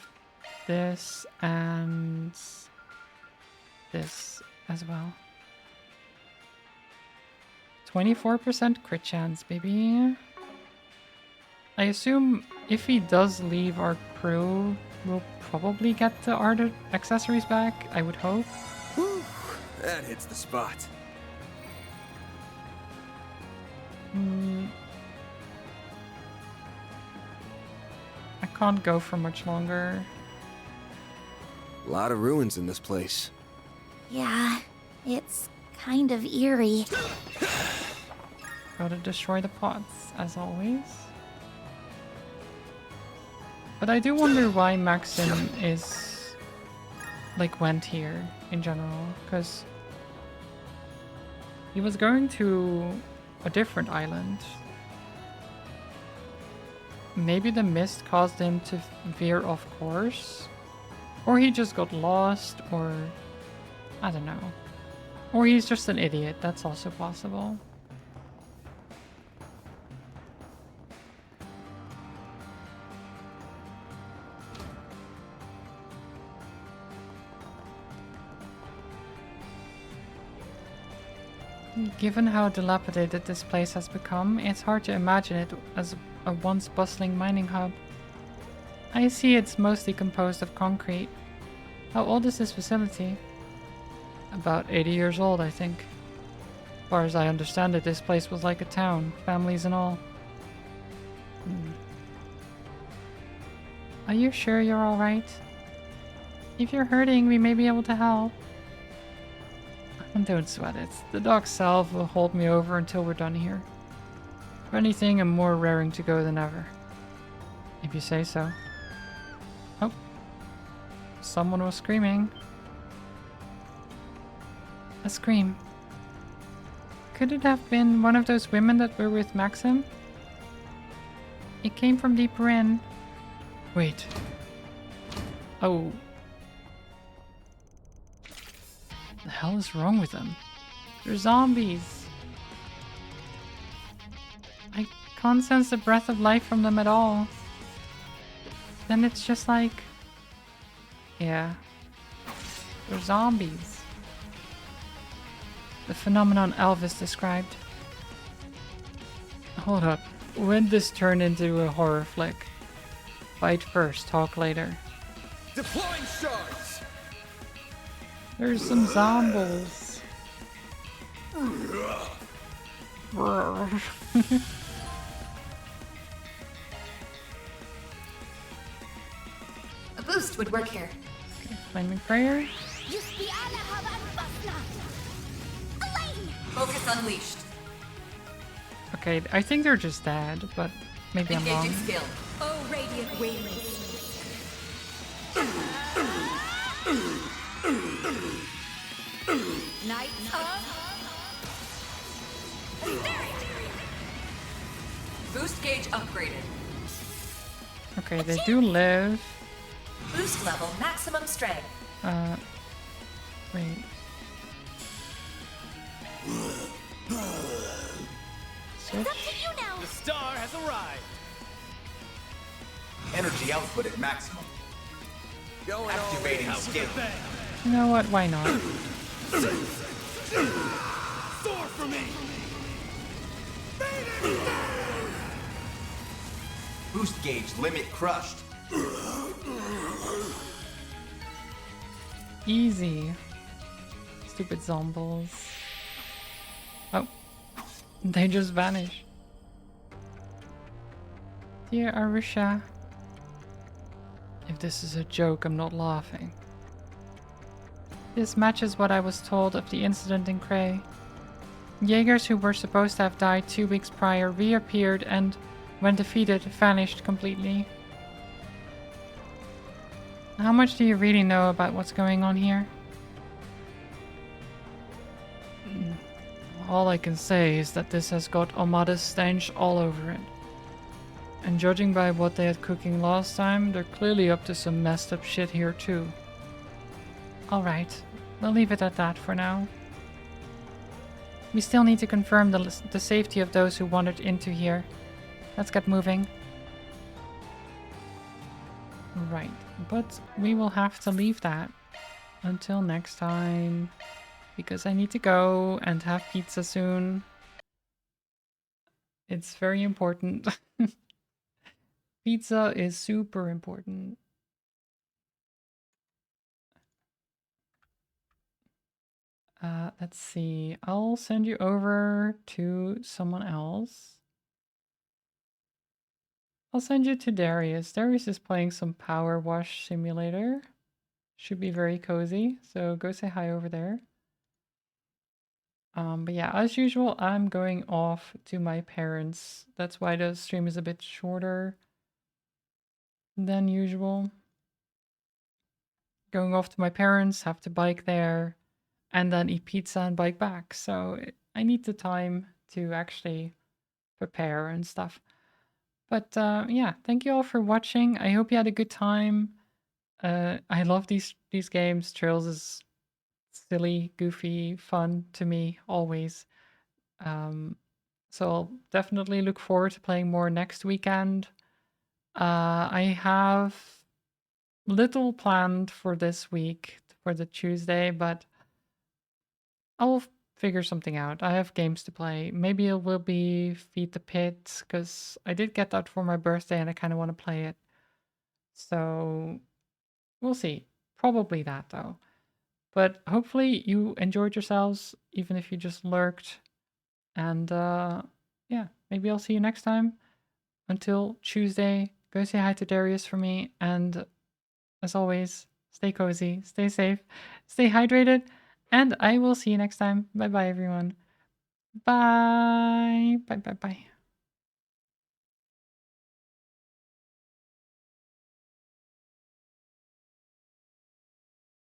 this and this as well. 24% crit chance, baby. I assume if he does leave our crew, we'll probably get the art accessories back, I would hope.
Whew, that hits the spot.
I can't go for much longer.
A lot of ruins in this place.
Yeah, it's kind of eerie.
Gotta destroy the pots, as always. But I do wonder why Maxim is... like, went here, in general. Because... he was going to a different island. Maybe the mist caused him to veer off course? Or he just got lost, or... I don't know. Or he's just an idiot, that's also possible. Given how dilapidated this place has become, it's hard to imagine it as a once bustling mining hub. I see it's mostly composed of concrete. How old is this facility? About 80 years old, I think. As far as I understand it, this place was like a town, families and all. Are you sure you're alright? If you're hurting, we may be able to help. Don't sweat it. The dog Salve will hold me over until we're done here. If anything, I'm more raring to go than ever. If you say so. Oh. Someone was screaming. A scream. Could it have been one of those women that were with Maxim? It came from deeper in. Wait. Oh. The hell is wrong with them? They're zombies. I can't sense the breath of life from them at all. Then it's just like... yeah. They're zombies. The phenomenon Elvis described. Hold up. When did this turn into a horror flick? Fight first, talk later.
Deploying shards!
There's some zombies.
A boost would work here.
Flaming prayer.
Focus unleashed.
Okay, I think they're just dead, but maybe I'm wrong.
Engaging skill. Oh, radiant wings. Knights up. Boost gauge upgraded.
Okay, they do live.
Boost level maximum strength.
Wait. Switch.
The star has arrived.
Energy output at maximum. Activating skill.
You know what? Why not?
Soar for me.
Boost gauge limit crushed.
Easy. Stupid zombies. Oh. They just vanished. Dear Arusha. If this is a joke, I'm not laughing. This matches what I was told of the incident in Cray. Jaegers who were supposed to have died 2 weeks prior reappeared and, when defeated, vanished completely. How much do you really know about what's going on here? All I can say is that this has got Omada's stench all over it. And judging by what they had cooking last time, they're clearly up to some messed up shit here too. Alright, we'll leave it at that for now. We still need to confirm the safety of those who wandered into here. Let's get moving. Right, but we will have to leave that until next time. Because I need to go and have pizza soon. It's very important. Pizza is super important. Let's see. I'll send you over to someone else. I'll send you to Darius. Darius is playing some Power Wash Simulator. Should be very cozy, so go say hi over there. But yeah, as usual, I'm going off to my parents. That's why the stream is a bit shorter than usual. Going off to my parents, have to bike there, and then eat pizza and bike back. So I need the time to actually prepare and stuff. But yeah, thank you all for watching. I hope you had a good time. I love these games. Trails is silly, goofy, fun to me always. So I'll definitely look forward to playing more next weekend. I have little planned for this week for the Tuesday, but I'll figure something out. I have games to play. Maybe it will be Feed the Pit, because I did get that for my birthday and I kind of want to play it. So we'll see. Probably that though. But hopefully you enjoyed yourselves, even if you just lurked. And yeah, maybe I'll see you next time. Until Tuesday, go say hi to Darius for me. And as always, stay cozy, stay safe, stay hydrated. And I will see you next time. Bye bye, everyone. Bye. Bye, bye, bye.